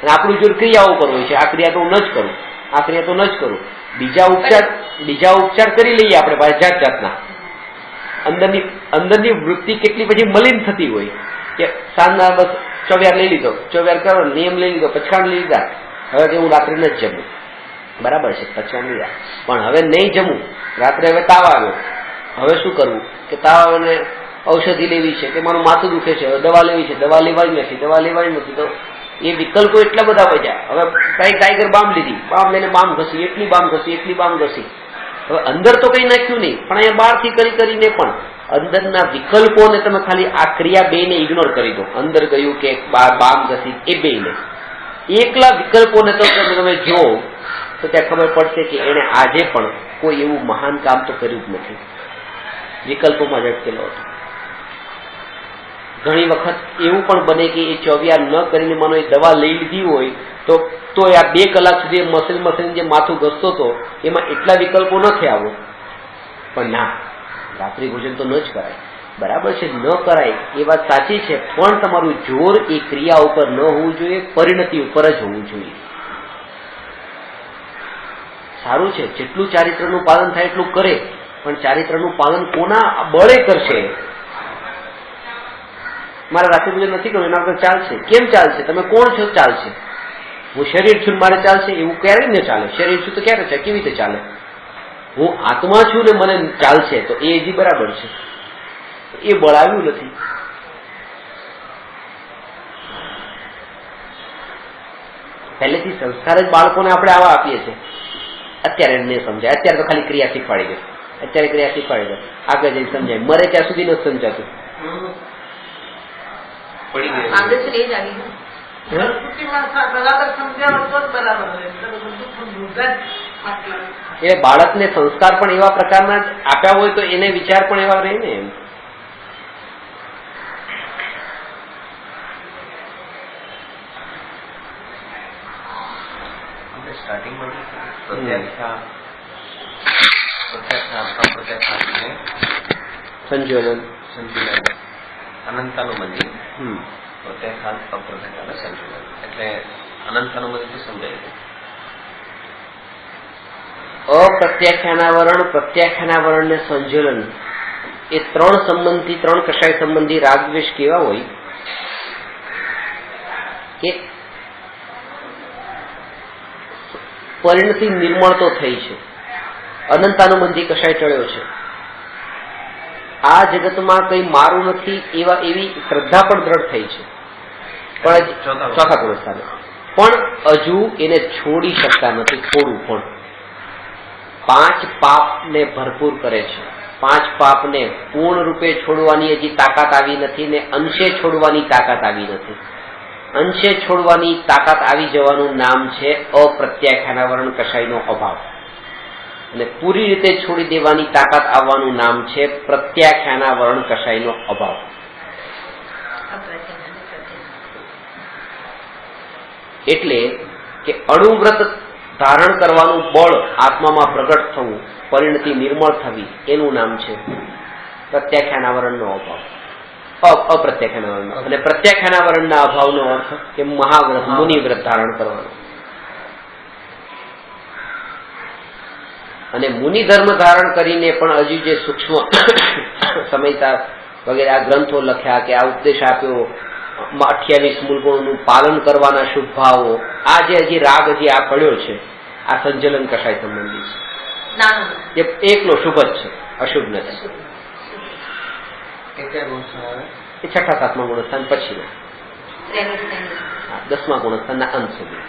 અને આપણું જોર ક્રિયા ઉપર હોય છે. આ ક્રિયા તો હું ન જ કરું, આ ક્રિયા તો ન જ કરું. બીજા ઉપચાર કરી લઈએ આપણે પાછા જાત જાતના. અંદરની વૃત્તિ કેટલી પછી મલિન થતી હોય કે સાંજના બસ ચોવ્યાર લઈ લીધો, ચોવ્યાર કરો, નિયમ લઈ લીધો, પચખાણ લઈ લીધા, હવે કે હું રાત્રે ન જ જમું. બરાબર છે, પચખાણ લીધા, પણ હવે નહીં જમું, રાત્રે હવે તાવ આવ્યો, હવે શું કરવું કે તાવ આવે, ઔષધિ લેવી છે કે મારું માથું દુખે છે, હવે દવા લેવી છે, દવા લેવાય નથી, તો એ વિકલ્પો એટલા બધા વધ્યા. હવે કઈ ટાઈગર બામ લીધી, બામ લઈને બામ ઘસી, એટલી બામ ઘસી. હવે અંદર તો કઈ નાખ્યું નહીં, પણ અહીંયા બહારથી કરીને પણ અંદરના વિકલ્પોને તમે ખાલી આ ક્રિયા બેને ઇગ્નોર કરી દો. અંદર ગયું કે બામ ઘસી, એ બેને એકલા વિકલ્પોને તો તમે જો તો ત્યાં ખબર પડશે કે એને આજે પણ કોઈ એવું મહાન કામ તો કર્યું જ નથી, વિકલ્પોમાં જ અટકેલો હતો. ઘણી વખત એવું પણ બને કે એ ચોવ્યાર ન કરીને માનો એ દવા લઈ લીધી હોય તો આ 2 કલાક સુધી મસલ જે માથું ઘસતો હતો એમાં એટલા વિકલ્પો ન થયા. પણ ના, રાત્રિ ભોજન તો ન જ કરાય. બરાબર છે, ન કરાય એ વાત સાચી છે, પણ તમારું જોર એ ક્રિયા ઉપર ન હોવું જોઈએ, પરિણતિ ઉપર જ હોવું જોઈએ. સારું છે, જેટલું ચારિત્રનું પાલન થાય એટલું કરે, પણ ચારિત્રનું પાલન કોના બળે કરશે? મારે રાત્રિ ભોજન નથી કરવું, એના વગર ચાલશે. કેમ ચાલશે? તમે કોણ છો? ચાલશે. હું શરીર છું મારે ચાલશે એવું ક્યારેય ન ચાલે. શરીર છું તો ક્યારે ચાલે? કેવી રીતે ચાલે? હું આત્મા છું ને મને ચાલશે તો એ હજી બરાબર છે. એ બળાવ્યું નથી. પહેલેથી સંસ્કાર જ બાળકોને આપણે આવા આપીએ છીએ. અત્યારે નહીં સમજાય, અત્યારે તો ખાલી ક્રિયા શીખવાડી દે, અત્યારે ક્રિયા શીખવાડી દે, આગળ જઈને સમજાય, મરે ત્યાં સુધી નથી સમજાતું. એ બાળકને સંસ્કાર પણ એવા પ્રકારના આપ્યા હોય તો એને વિચાર પણ એવા રહે ને. એમ સ્ટાર્ટિંગમાં સંજોલન અનંતાનું મંદિર, પ્રત્યાખ્યાન અપ્રત્યાખ્યાન સંજોલન, એટલે અનંતાનું મંદિર સમજાય છે. અપ્રત્યાખ્યાનાવરણ, પ્રત્યાખ્યાનાવરણ ને સંજોલન એ 3 સંબંધી, 3 કશાય સંબંધી રાગદ્વેષ કેવા હોય કે પરિણતિ નિર્મળ તો થઈ છે, અનંતાનુબંધી કશાય ટળ્યો છે, આ જગતમાં કઈ મારું નથી એવી શ્રદ્ધા પણ દ્રઢ થઈ છે, પણ ચોથા પુરસ્કાર પણ હજુ એને છોડી શકતા નથી. થોડું પણ 5 પાપને ભરપૂર કરે છે. 5 પાપને પૂર્ણ રૂપે છોડવાની હજી તાકાત આવી નથી ને અંશે છોડવાની તાકાત આવી નથી. અંશે છોડવાની તાકાત આવી જવાનું નામ છે અપ્રત્યાખ્યાનાવરણ કશાયનો અભાવ. અને પૂરી રીતે છોડી દેવાની તાકાત આવવાનું નામ છે પ્રત્યાખ્યાના વર્ણ કશાયનો અભાવ. એટલે કે અણુવ્રત ધારણ કરવાનું બળ આત્મામાં પ્રગટ થવું, પરિણતિ નિર્મળ થવી, એનું નામ છે પ્રત્યાખ્યાના વર્ણનો અભાવ, અપ્રત્યાખ્યાના વર્ણ. અને પ્રત્યાખ્યાના વર્ણના અભાવનો અર્થ કે મહાવ્રત, મુનિવ્રત ધારણ કરવાનો. અને મુનિ ધર્મ ધારણ કરીને પણ હજુ જે સૂક્ષ્મ સમયતા વગેરે આ ગ્રંથો લખ્યા કે આ ઉપદેશ આપ્યો, 28 મૂળગુણોનું પાલન કરવાના શુભ ભાવો, આ જે હજી રાગ હજી આ પડ્યો છે, આ સંજલન કશાય સંબંધી છે. એ એકલો શુભ જ છે, અશુભ નથી. એ 6ઠા 7મા ગુણસ્થાન પછીના 10મા ગુણસ્થાનના અંત સુધી.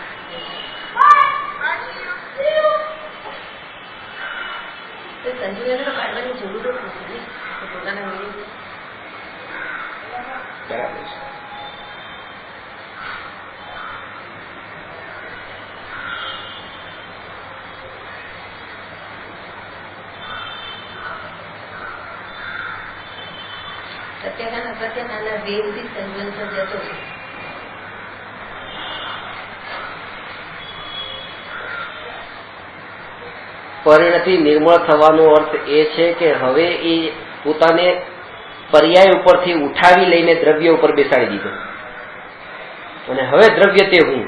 કાઢવાની જરૂર જ નથી પોતાના બરાબર છે. પ્રત્યાખ્યાના વેદથી સંજ્ઞાન પર જતો છે. પરિણતિ નિર્મળ થવાનો અર્થ એ છે કે હવે એ પોતાને પર્યાય ઉપરથી ઉઠાવી લઈને દ્રવ્ય ઉપર બેસાડી દીધો અને હવે દ્રવ્ય તે હું.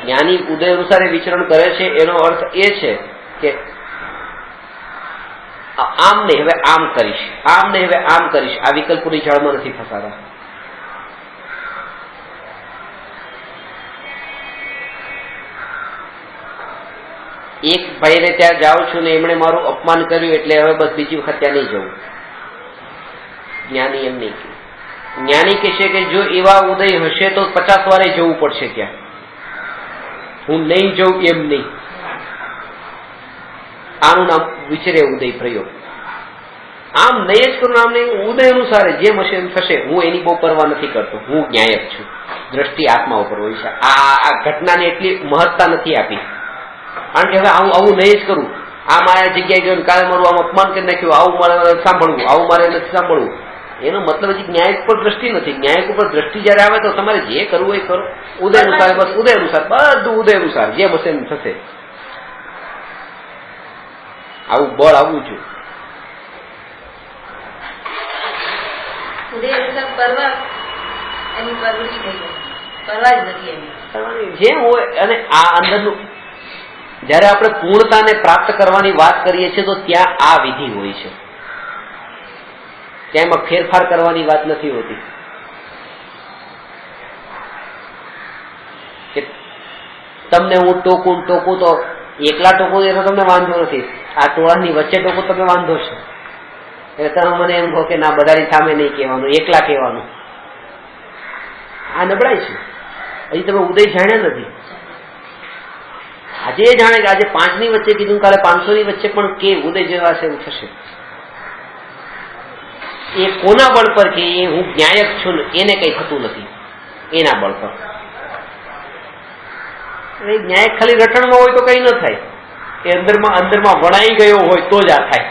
જ્ઞાની ઉદય અનુસાર વિચરણ કરે છે, એનો અર્થ એ છે કે આમ નહીં હવે આમ કરીશ, આમ નહીં હવે આમ કરીશ, આ વિકલ્પોની જાળમાં નથી ફસાતા. એક ભાઈને ત્યાં જાઉં છું ને એમણે મારું અપમાન કર્યું એટલે હવે બસ બીજી વખત ત્યાં નહીં જવું. જ્ઞાની એમ નહીં કે, જ્ઞાની કહેશે કે જો એવા ઉદય હશે તો 50 વારે જવું પડશે ત્યાં, હું નહીં જઉં એમ નહીં. આનું નામ વિચરે ઉદય પ્રયોગ. આમ નહીં જ કરું, આમ નહીં, ઉદય અનુસાર જેમ હશે એમ થશે, હું એની બહુ પરવા નથી કરતો, હું ન્યાયક છું. દ્રષ્ટિ આત્મા ઉપર હોય છે. આ ઘટનાને એટલી મહત્તા નથી આપી, કારણ કે હવે આવું નહીં જ કરું. આ મારા જગ્યાએ ગયો કાલે મારું આમ અપમાન કરી નાખ્યું, આવું મારે સાંભળવું, આવું મારે નથી સાંભળવું. એનો મતલબ હજી ન્યાયક પર દ્રષ્ટિ નથી. ન્યાયક ઉપર દ્રષ્ટિ જયારે આવે તો તમારે જે કરવું એ કરો, ઉદય અનુસાર, બસ ઉદય અનુસાર, બધું ઉદય અનુસાર જેમ હશે એમ થશે. આવું બળ આવવું જોઈએ. ઉદય અનુસાર પરવા એની પરવડી થઈ જાય, પરવા જ નથી એની જે હોય. અને આ અંદરનું જયારે આપણે પૂર્ણતાને પ્રાપ્ત કરવાની વાત કરીએ છીએ તો ત્યાં આ વિધિ હોય છે, ત્યાં એમાં ફેરફાર કરવાની વાત નથી હોતી. કે તમને હું ટોકું તો એકલા ટોકું એનો તમને વાંધો નથી, આ ટોળાની વચ્ચે ટોકું તમને વાંધો છે. એટલે તમે મને એમ કહો કે ના બધાની સામે નહીં કહેવાનું, એકલા કહેવાનું. આ નબળાઈ છે. હજી તમે ઉદય જાણ્યા નથી. આજે જાણે કે આજે 5ની વચ્ચે કીધું, કાલે 500ની વચ્ચે પણ કે ઉદય જેવા છે એવું થશે. એ કોના બળ પર કે એ હું ન્યાયક છું ને એને કઈ થતું નથી, એના બળ પર. ન્યાયક ખાલી રટણમાં હોય તો કઈ ન થાય, એ અંદરમાં વણાઈ ગયો હોય તો જ આ થાય.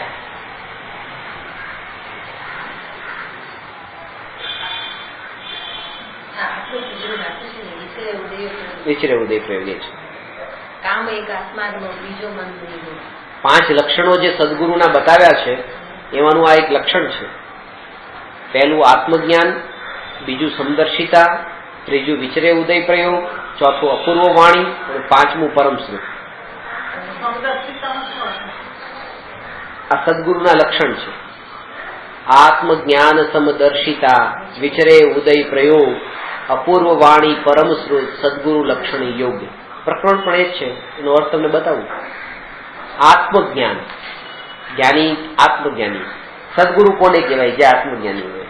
વિચરે ઉદય પ્રયોગે છે. કામ એક આત્મા, બીજો મન, 5 લક્ષણો જે સદગુરુના બતાવ્યા છે એમાંનું આ એક લક્ષણ છે. પહેલું આત્મજ્ઞાન, બીજું સમદર્શિતા, ત્રીજું વિચરે ઉદય પ્રયોગ, ચોથું અપૂર્વ વાણી અને 5મું પરમશ્રુત. આ સદગુરુના લક્ષણ છે. આત્મજ્ઞાન, સમદર્શિતા, વિચરે ઉદય પ્રયોગ, અપૂર્વ વાણી, પરમશ્રુત, સદગુરુ લક્ષણ યોગ. પ્રકરણ પણ એ જ છે, એનો અર્થ તમને બતાવું. આત્મજ્ઞાન, જ્ઞાની આત્મજ્ઞાની. સદગુરુ કોને કહેવાય? જે આત્મજ્ઞાની હોય.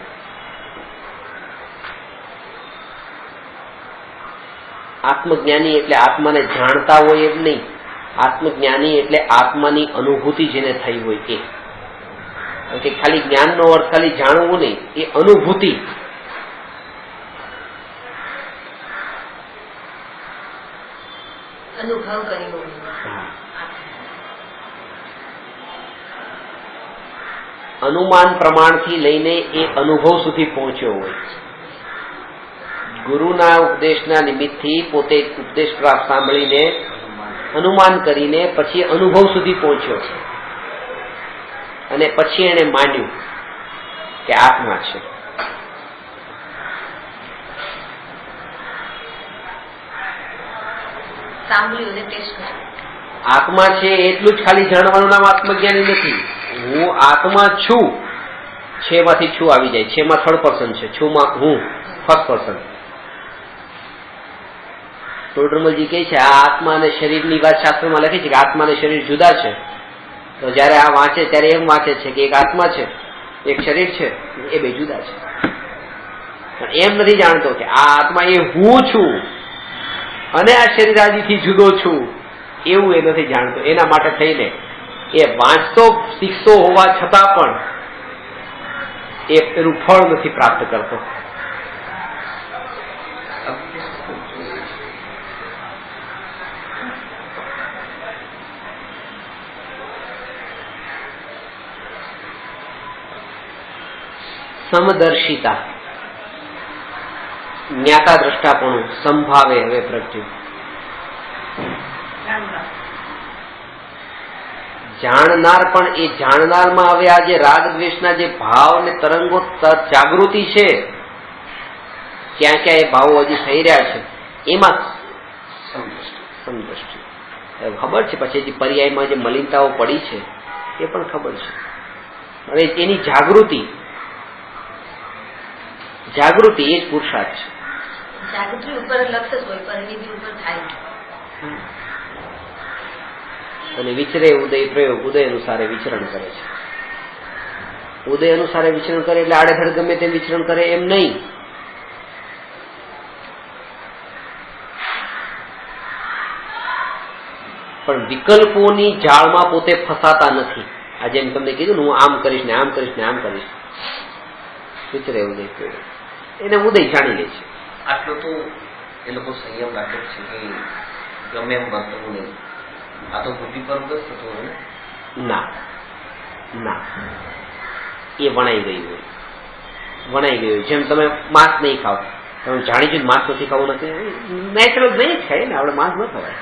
આત્મજ્ઞાની એટલે આત્માને જાણતા હોય એમ નહીં. આત્મજ્ઞાની એટલે આત્માની અનુભૂતિ જેને થઈ હોય એ. કે ખાલી જ્ઞાનનો અર્થ ખાલી જાણવું નહીં, એ અનુભૂતિ. અનુભવ કર્યો હા. અનુમાન પ્રમાણથી લઈને એ અનુભવ સુધી પહોંચ્યો હોય. ગુરુના ઉપદેશના નિમિત્તથી પોતે ઉપદેશ પ્રાપ્ત સાંભળીને અનુમાન કરીને પછી અનુભવ સુધી પહોંચ્યો અને પછી એને માન્યું કે આત્મા છે. સાંભળ્યું અને ટેસ્ટ કર્યું. આત્મા છે એટલું જ ખાલી જાણવાનું નામ આત્મજ્ઞાની નથી. હું આત્મા છું, છે માંથી છું આવી જાય, છે માં થર્ડ પર્સન છે, છું માં હું ફર્સ્ટ પર્સન. ટોડરમલજી કહે છે આ આત્મા અને શરીરની વાત શાસ્ત્રમાં લખી છે કે આત્મા અને શરીર જુદા છે. તો જયારે આ વાંચે ત્યારે એમ વાંચે છે કે એક આત્મા છે, એક શરીર છે, એ બે જુદા છે. પણ એમ નથી જાણતો કે આ આત્મા એ હું છું અને આ શરીર આદિથી જુદો છું, એવું એ નથી જાણતો. એના માટે થઈને એ વાંચતો શીખતો હોવા છતાં પણ એ એનું ફળ નથી પ્રાપ્ત કરતો. સમદર્શિતા, જ્ઞાતા દ્રષ્ટાપણું સંભાવે હવે પ્રગટ્યું. જાણનાર પણ એ જાણનારમાં હવે આ જે રાગ દ્વેષના જે ભાવ ને તરંગો જાગૃતિ છે, ક્યાં ક્યાં એ ભાવો હજી થઈ રહ્યા છે, એમાં સમદ્રષ્ટિ ખબર છે. પછી જે પર્યાયમાં જે મલિનતાઓ પડી છે એ પણ ખબર છે. અને એની જાગૃતિ એ જ પુરુષાર્થ છે. જાગૃતિ ઉપર લક્ષ જ હોય, પરિણિતિ ઉપર થાય. અને વિચરે ઉદય પ્રયોગ, ઉદય અનુસારે વિચરણ કરે છે. ઉદય અનુસારે વિચરણ કરે એટલે આડેધડ ગમે તેમ વિચરણ કરે એમ નહીં. પણ વિકલ્પોની જાળમાં પોતે ફસાતા નથી. આ જેમ તમને કીધું ને હું આમ કરીશ ને આમ કરીશ ને આમ કરીશ, વિચરે ઉદય પ્રયોગ, એને ઉદય જાણી લે છે. આટલો તો એ લોકો સંયમ રાખે છે કે ગમે એમ વર્તવું નહીં. આ તો બુદ્ધિ પર બસ થતું હોય. ના ના, એ વણાઈ ગયું હોય, વણાઈ ગયું. જેમ તમે માંસ નહીં ખાવ, તમે જાણી છું માંસ નથી ખાવું નથી, નેચરલ નહીં જ ખાય ને આપણે, માંસ ન ખવાય.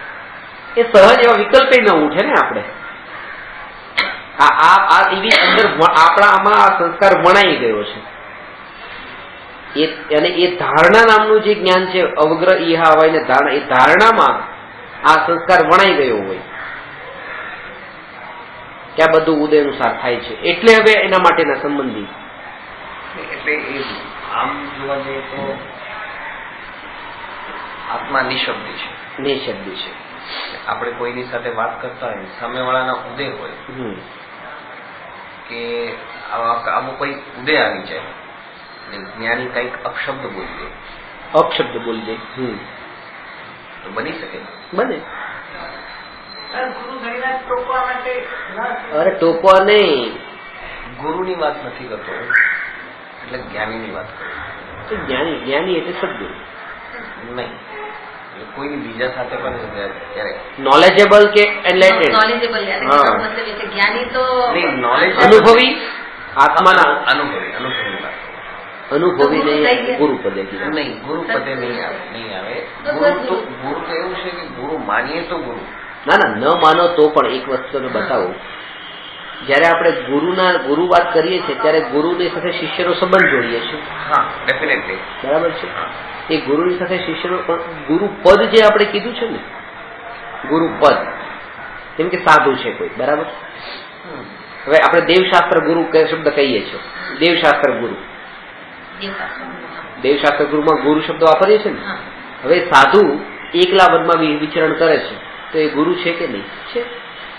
એ સહજ એવા વિકલ્પ ન ઉઠે ને આપણે. આ એવી અંદર આપણા આમાં આ સંસ્કાર વણાઈ ગયો છે. અને એ ધારણા નામનું જે જ્ઞાન છે, અવગ્રહ ઈહા હોય ને ધારણા, એ ધારણામાં આ સંસ્કાર વણાઈ ગયો હોય કે આ બધું ઉદય અનુસાર થાય છે, એટલે હવે એના માટેના સંબંધી. એટલે એ આમ જોવા જઈએ તો આત્મા નિશબ્દ છે. નિશબ્દ છે. આપણે કોઈની સાથે વાત કરતા હોય, સામેવાળાના ઉદય હોય કે આવું કોઈ ઉદય આવી જાય, જ્ઞાની કઈક અપશબ્દ બોલી દે, અપશબ્દ બોલી દે તો બની શકે, બને. ગુરુ ઘણીવાર ટોકવા માટે અરે ટોકવા નહીં, ગુરુની વાત નથી કરતો, એટલે જ્ઞાનીની વાત કરું. જ્ઞાની, જ્ઞાની એટલે સદગુરુ નહીં, કોઈની બીજા સાથે પણ ક્યારે નોલેજેબલ કે એનલાઇટેડ, નોલેજેબલ. જ્ઞાની તો નોલેજ અનુભવી, આત્માના અનુભવી વાત અનુભવી નહીં, ગુરુ પદે નહીં, ગુરુ પદે નહીં આવે. ગુરુ તો એવું છે કે ગુરુ માનીએ તો ગુરુ. ના ના, ન માનો તો પણ એક વસ્તુ તમે બતાવો. જયારે આપણે ગુરુ વાત કરીએ છીએ ત્યારે ગુરુની સાથે શિષ્યનો સંબંધ જોડીએ છીએ. હા, ડેફિનેટલી, બરાબર છે. એ ગુરુની સાથે શિષ્યનો ગુરુ પદ જે આપણે કીધું છે ને, ગુરુ પદ, જેમ કે સાધુ છે કોઈ, બરાબર. હવે આપણે દેવશાસ્ત્ર ગુરુ શબ્દ કહીએ છીએ, દેવશાસ્ત્ર ગુરુ, દેવશાસ્ત્ર ગુરુમાં ગુરુ શબ્દ વાપરીએ છીએ ને. હવે સાધુ એકલા વનમાં વિચરણ કરે છે તો એ ગુરુ છે કે નહીં? છે.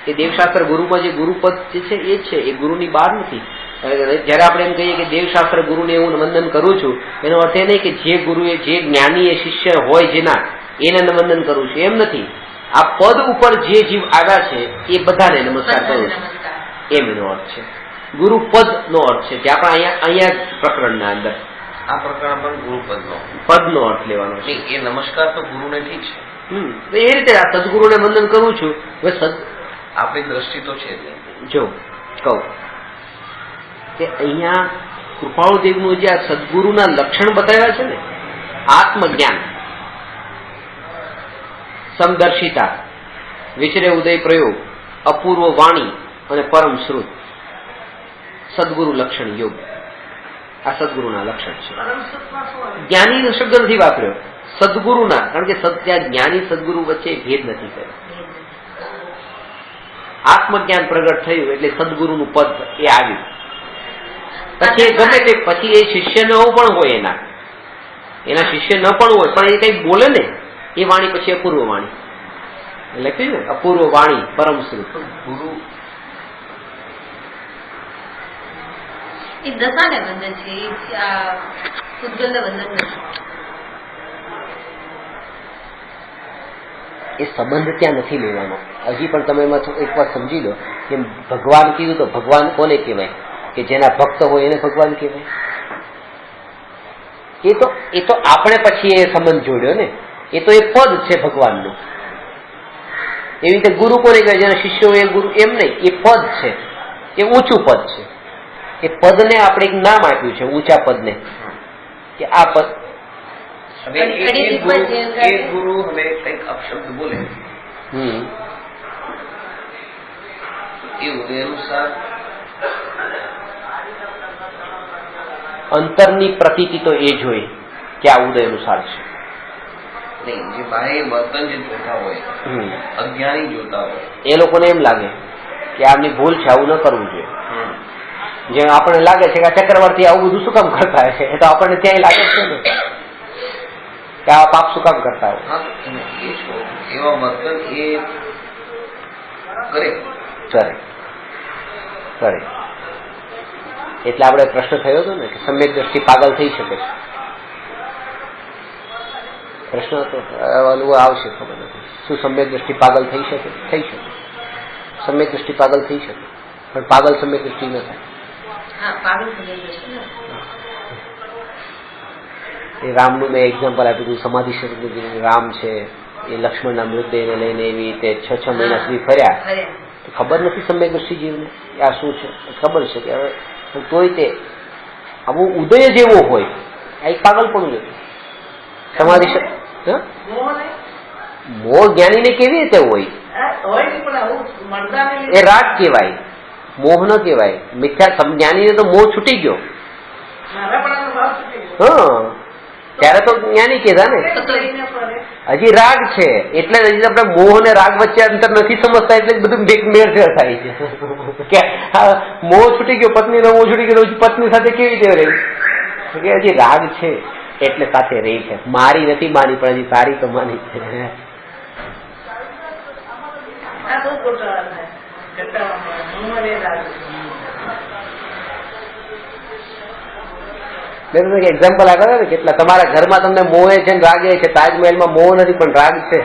એ દેવશાસ્ત્ર ગુરુમાં જે ગુરુપદ જે છે એ છે, એ ગુરુની બહાર નથી. જયારે આપણે એમ કહીએ કે દેવશાસ્ત્ર ગુરુને હું વંદન કરું છું, એનો અર્થ એ નહીં કે જે ગુરુએ, જે જ્ઞાની એ શિષ્ય હોય જેના, એને વંદન કરું છું, એમ નથી. આ પદ ઉપર જે જીવ આવ્યા છે એ બધાને નમસ્કાર કરું છું, એમ એનો અર્થ છે. ગુરુપદ નો અર્થ છે કે આપણે અહીંયા પ્રકરણના અંદર આ પ્રકરણ પણ ગુરુપદનો પદનો અર્થ લેવાનો છે. એ નમસ્કાર તો ગુરુને ઠીક છે, એ રીતે આ સદગુરુને વંદન કરું છું. હવે આપણી દ્રષ્ટિ તો છે જો કહું કે અહીંયા કૃપાળુદેવનું જે આ સદગુરુના લક્ષણ બતાવ્યા છે ને, આત્મજ્ઞાન, સમદર્શિતા, વિચરે ઉદય પ્રયોગ, અપૂર્વ વાણી અને પરમ શ્રુત, સદગુરુ લક્ષણ યોગ, આ સદગુરુના લક્ષણ છે. જ્ઞાની શબ્દ નથી વાપર્યો, સદગુરુના, કારણ કે ત્યાં જ્ઞાની સદગુરુ વચ્ચે ભેદ નથી કર્યો. આત્મજ્ઞાન પ્રગટ થયું એટલે સદગુરુનું પદ એ આવ્યું. પછી ગમે તે પછી એ શિષ્ય ન પણ હોય, એના શિષ્ય ન પણ હોય, પણ એ કઈ બોલે ને એ વાણી પછી અપૂર્વ વાણી લખ્યું ને, અપૂર્વ વાણી પરમ શ્રુત. ગુરુ એ દશાને વંદન છે, આ પૂજ્યને વંદન નથી. એ સંબંધ ત્યાં નથી લેવાનો. હજી પણ તમે એમાં એક વાત સમજી લો કે ભગવાન કીધું તો ભગવાન કોને કહેવાય? કે જેના ભક્ત હોય એને ભગવાન કહેવાય. એ તો આપણે પછી એ સંબંધ જોડ્યો ને, એ તો એ પદ છે ભગવાનનું. એવી રીતે ગુરુ કોને કહેવાય? જેના શિષ્યો એ ગુરુ, એમ નહીં, એ પદ છે, એ ઊંચું પદ છે. એ પદને આપણે એક નામ આપ્યું છે, ઊંચા પદને, કે આ પદ. ગુરુ હવે કઈક અપશબ્દ બોલે એ ઉદય અનુસાર અંતરની પ્રતીતિ તો એ જોઈ કે આ ઉદય અનુસાર છે. નહીં, જે બાહ્ય વર્તન જે જોતા હોય, અજ્ઞાની જોતા હોય, એ લોકોને એમ લાગે કે આમની ભૂલ છે, આવું ન કરવું જોઈએ. જેમ આપણને લાગે છે કે આ ચક્રવર્તી આવું બધું શું કામ કરતા હશે, એ તો આપણને ત્યાં લાગે છે ને કે આ પાપ શું કામ કરતા હોય. એવા વર્તન એ કરે. એટલે આપણે પ્રશ્ન થયો હતો ને કે સમ્યક દ્રષ્ટિ પાગલ થઈ શકે છે. પ્રશ્ન હતો આવશે, ખબર નથી શું સમ્યક દ્રષ્ટિ પાગલ થઈ શકે? થઈ શકે, સમ્યક દ્રષ્ટિ પાગલ થઈ શકે, પણ પાગલ સમ્યક દ્રષ્ટિ ન થાય. એ રામનું મેં એક્ઝામ્પલ આપ્યું હતું. સમાધિ શરીર રામ છે, એ લક્ષ્મણના મૃતદેહને લઈને એવી રીતે 6 મહિના સુધી ફર્યા. ખબર નથી સમ્યક દ્રષ્ટિ જીવને આ શું છે, ખબર છે કે હવે તોય તે આવું ઉદય જેવો હોય, આ એક પાગલ પણ નથી. સમાધિ મોહ જ્ઞાનીને કેવી રીતે હોય? એ રાગ કહેવાય, મોહ ન કહેવાય. મિથ્યા જ્ઞાનીને તો મોહ છૂટી ગયો. ત્યારે તો જ્ઞાની કહેતા ને, હજી રાગ છે. એટલે હજી આપણે મોહ અને રાગ વચ્ચે અંતર નથી સમજતા, એટલે બધું મેળફેર થાય છે કે મોહ છૂટી ગયો, પત્નીનો મોહ છૂટી ગયો, પત્ની સાથે કેવી રીતે રહી? કે હજી રાગ છે એટલે સાથે રહી છે. મારી નથી માની, પણ હજી તારી તો માની છે. એક્ઝામ્પલ આગળ ને કેટલા તમારા ઘરમાં તમને મોહે છે ને રાગે છે. તાજમહેલમાં મોહ નથી પણ રાગ છે.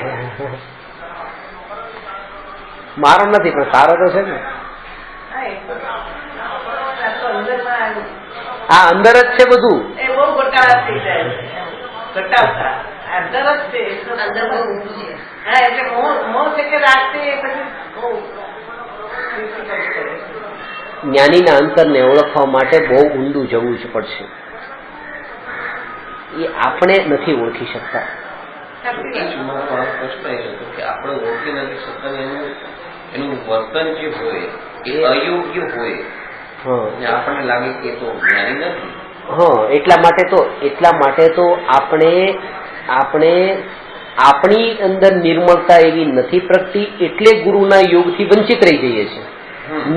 મારો નથી પણ સારો તો છે ને. આ અંદર જ છે બધું. જ્ઞાનીના અંતરને ઓળખવા માટે બહુ ઊંડું જવું જ પડશે. એ આપણે નથી ઓળખી શકતા. પ્રશ્ન એ હતો કે આપણે ઓળખી નથી શકતા. એનું વર્તન જે હોય એ અયોગ્ય હોય, આપણને લાગે કે તો જ્ઞાની નથી. એટલા માટે તો આપણે આપણી અંદર નિર્મળતા એવી નથી પ્રગટી, એટલે ગુરુના યોગથી વંચિત રહી જઈએ છીએ.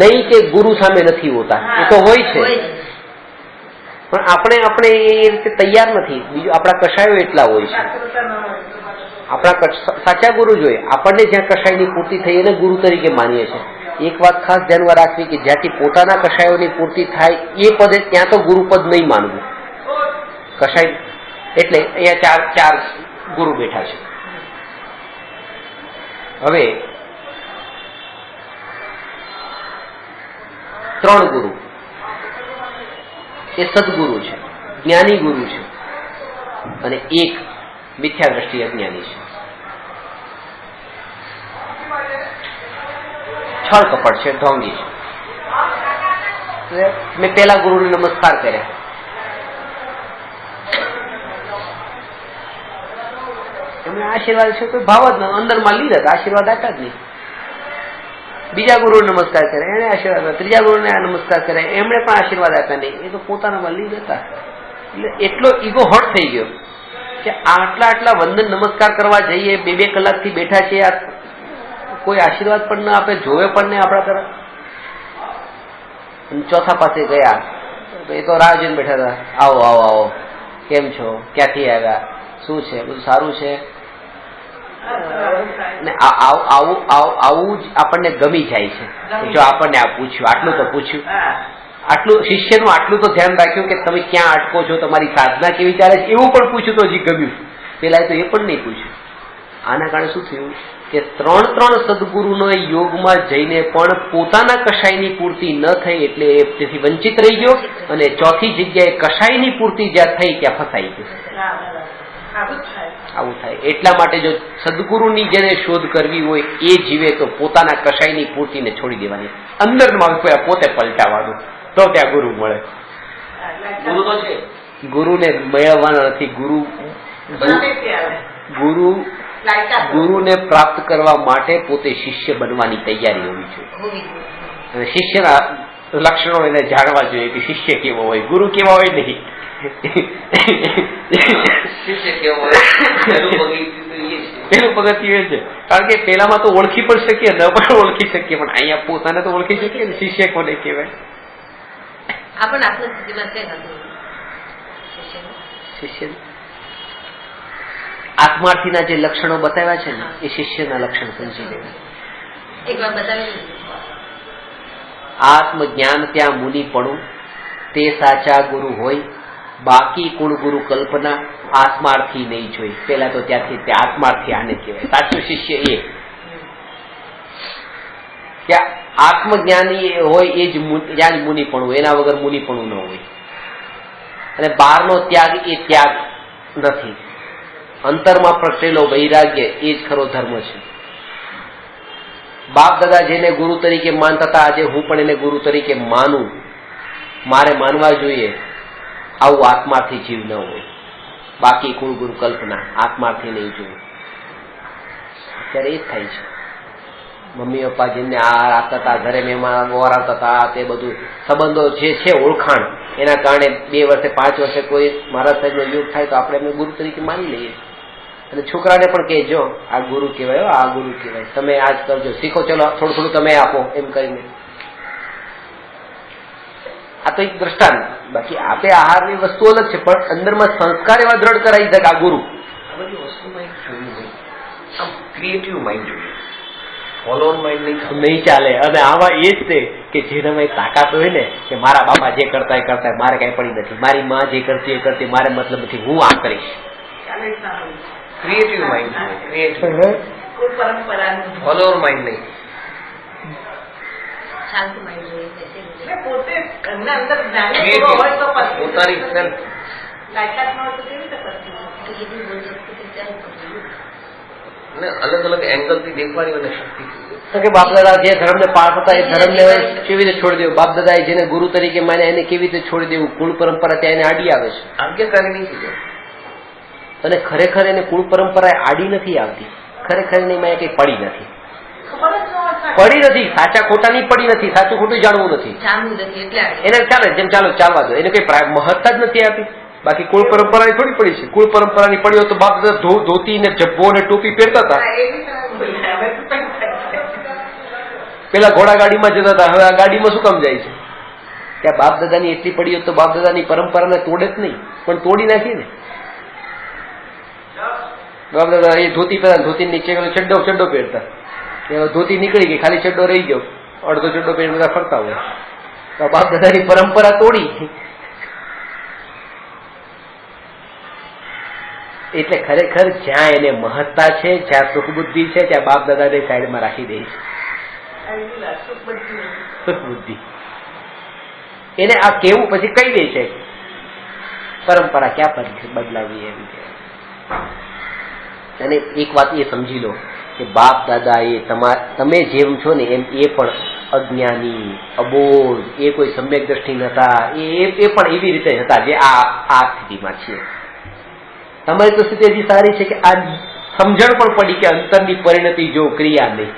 નહીં કે ગુરુ સામે નથી હોતા, એ તો હોય છે, પણ આપણે એ રીતે તૈયાર નથી. બીજું આપણા કષાયો એટલા હોય છે. આપણા સાચા ગુરુ જોઈએ. આપણને જ્યાં કષાયની પૂર્તિ થઈ એને ગુરુ તરીકે માનીએ છીએ. એક વાત ખાસ ધ્યાનમાં રાખવી કે જ્યાંથી પોતાના કષાયોની પૂર્તિ થાય એ પદે ત્યાં તો ગુરુપદ નહીં માનવું. કષાય એટલે અહીંયા ચાર ગુરુ બેઠા છે. હવે 3 ગુરુ એ સદગુરુ છે, જ્ઞાની ગુરુ છે, અને એક મિથ્યા દ્રષ્ટિ અજ્ઞાની છે. છળ કપટ છે, ઢોંગી છે. મેં પેલા ગુરુને નમસ્કાર કર્યા, એમને આશીર્વાદ છે કોઈ ભાવ જ ન, અંદરમાં લીધા તો આશીર્વાદ આપ્યા જ નહીં. બીજા ગુરુને નમસ્કાર કર્યા, એને આશીર્વાદ આપ્યા. ત્રીજા ગુરુને નમસ્કાર કર્યા, એમણે પણ આશીર્વાદ આપ્યા નહીં. એ તો પોતાનામાં લીધ હતા. એટલે એટલો ઈગો હર્ટ થઈ ગયો કે આટલા વંદન નમસ્કાર કરવા જઈએ, 2 કલાકથી બેઠા છીએ, આ કોઈ આશીર્વાદ પણ ના આપે, જોવે પણ નહીં આપણા તરફ. ચોથા પાસે ગયા તો એ તો રાહ જોઈને બેઠા હતા, આવો આવો આવો, કેમ છો, ક્યાંથી આવ્યા, શું છે, બધું સારું છે. ને આવું જ આપણને ગમી જાય છે. જો આપણને આ પૂછ્યું, આટલું તો પૂછ્યું, આટલું શિષ્યનું આટલું તો ધ્યાન રાખ્યું કે તમે ક્યાં અટકો છો, તમારી સાધના કેવી ચાલે છે, એવું પણ પૂછ્યું તો હજી ગમ્યું. પેલા તો એ પણ નહીં પૂછ્યું. આના કારણે શું થયું કે 3 સદગુરુનો યોગમાં જઈને પણ પોતાના કશાયની પૂર્તિ ન થઈ, એટલે એ તેથી વંચિત રહી ગયો. અને ચોથી જગ્યાએ કશાયની પૂર્તિ જ્યાં થઈ ત્યાં ફસાઈ ગયો. આવું થાય. એટલા માટે જો સદગુરુની જેને શોધ કરવી હોય એ જીવે તો પોતાના કશાયની પૂર્તિને છોડી દેવાની, અંદરમાં પોતે પલટાવાનું, તો ત્યાં ગુરુ મળે. ગુરુ તો છે, ગુરુને મેળવવાના નથી. ગુરુને પ્રાપ્ત કરવા માટે પોતે શિષ્ય બનવાની તૈયારી હોવી જોઈએ. અને શિષ્યના લક્ષણો એને જાણવા જોઈએ કે શિષ્ય કેવો હોય, ગુરુ કેવા હોય નહીં. શિષ્ય કેવો હોય પેલું પગથિયું એ છે. કારણ કે પેલામાં તો ઓળખી પણ શકીએ, ન પણ ઓળખી શકીએ, પણ અહીંયા પોતાને તો ઓળખી શકીએ ને શિષ્ય કોને કહેવાય. શિષ્ય આત્માર્થીના જે લક્ષણો બતાવ્યા છે ને એ શિષ્યના લક્ષણ સમજી લેવા. આત્મજ્ઞાન ત્યાં મુનિપણું તે સાચા ગુરુ હોય, બાકી કુળ ગુરુ કલ્પના આત્માર્થી નહીં જોઈ. પેલા તો ત્યાંથી તે આત્માર્થી આને કહેવાય. સાચું શિષ્ય એ કે આત્મજ્ઞાની હોય એ જ જ્ઞાન મુનિપણું, એના વગર મુનિપણું ન હોય. અને બહારનો ત્યાગ એ ત્યાગ નથી. અંતરમાં પ્રગટેલો વૈરાગ્ય એ જ ખરો ધર્મ છે. બાપ દાદા જેને ગુરુ તરીકે માનતા હતા, આજે હું પણ એને ગુરુ તરીકે માનું, મારે માનવા જોઈએ. આવું આત્માથી જીવ ન હોય, બાકી કુળ ગુરુ કલ્પના આત્માથી નહીં જોયું. અત્યારે એ જ થાય છે. મમ્મી પપ્પા જેમને આ રાખતા હતા, ઘરે મહેમાન વરાવતા હતા, તે બધું સંબંધો જે છે ઓળખાણ, એના કારણે 2 વર્ષે 5 વર્ષે કોઈ મહારાજ સાહેબનો યોગ થાય તો આપણે એમને ગુરુ તરીકે માની લઈએ. અને છોકરાને પણ કહેજો આ ગુરુ કહેવાય, આ ગુરુ કહેવાય, તમે આ જ કરજો, શીખો, ચલો થોડું થોડું તમે આપો, એમ કરીને. આ તો એક દ્રષ્ટાંત. બાકી આપે આહારની વસ્તુ અલગ છે, પણ અંદરમાં સંસ્કાર એવા દ્રઢ કરાવી દે કે આ ગુરુ. આ બધી વસ્તુમાં એક જોયું હોય, આમ ક્રિએટિવ માઇન્ડ જોઈએ, ફોલોઅર માઇન્ડ નહીં ચાલે. અને આવા એ જ છે કે જેનામાં તાકાત હોય ને કે મારા બાપા જે કરતા એ કરતા, મારે કઈ પડી નથી, મારી માં જે કરતી એ કરતી, મારે મતલબ નથી, હું આ કરીશ. ક્રિએટિવ માઇન્ડ જોઈએ, ક્રિએટિવ ફોલોઅર માઇન્ડ નહીં. પોતાની સેલ્ફ અલગ અલગ એંગલ થી દેખવાની મને શક્તિ. કે બાપ દાદા જે ધર્મને પાળતા એ ધર્મને કેવી રીતે છોડી દેવું, બાપ દાદા જેને ગુરુ તરીકે માન્યા એને કેવી રીતે છોડી દેવું, કુળ પરંપરા ત્યાં એને આડી આવે છે. આજ્ઞાકારી નહીં થઈ જાય. અને ખરેખર એને કુળ પરંપરા આડી નથી આવતી. ખરેખર એની માયા કઈ પડી નથી, સાચા ખોટા ની પડી નથી, સાચું ખોટું જાણવું નથી એને. ચાલે જેમ ચાલો ચાલવા દો, એને કઈ મહત્તા જ નથી આપી. બાકી કુળ પરંપરાની થોડી પડી છે. કુળ પરંપરાની પડી હોય તો બાપ દાદા ધોતી ને જબ્બો ને ટોપી પહેરતા હતા. પેલા ઘોડા ગાડીમાં જતા હતા, હવે આ ગાડીમાં શું કામ જાય છે? ત્યાં બાપ દાદાની એટલી પડી હોત તો બાપ દાદાની પરંપરાને તોડે જ નહીં, પણ તોડી નાખી ને. બાપ દાદા એ ધોતી પહેરતા, ધોતી નીચે ચડ્ડો પહેરતા, ધોતી નીકળી ગઈ, ખાલી ચડ્ડો રહી ગયો, અડધો ચડ્ડો પહેરી બધા ફરતા હોય. તો બાપ દાદાની પરંપરા તોડી. એટલે ખરેખર જ્યાં એને મહત્તા છે, જ્યાં સુખ બુદ્ધિ છે, ત્યાં બાપ દાદાને સાઈડમાં રાખી દે છે. સુખ બુદ્ધિ એને આ કેવું પછી કહી દે છે, પરંપરા ક્યાં બદલાવી એમ. અને એક વાત એ સમજી લો કે બાપ દાદા એ તમે જેમ છો ને એમ એ પણ અજ્ઞાની, અબોધ, એ કોઈ સમ્યક દ્રષ્ટિ નતા, એ પણ એવી રીતે હતા જે આ સ્થિતિમાં છીએ. તમારી તો સ્થિતિ હજી સારી છે કે આ સમજણ પણ પડી કે અંતરની પરિણતિ જો ક્રિયા નહીં,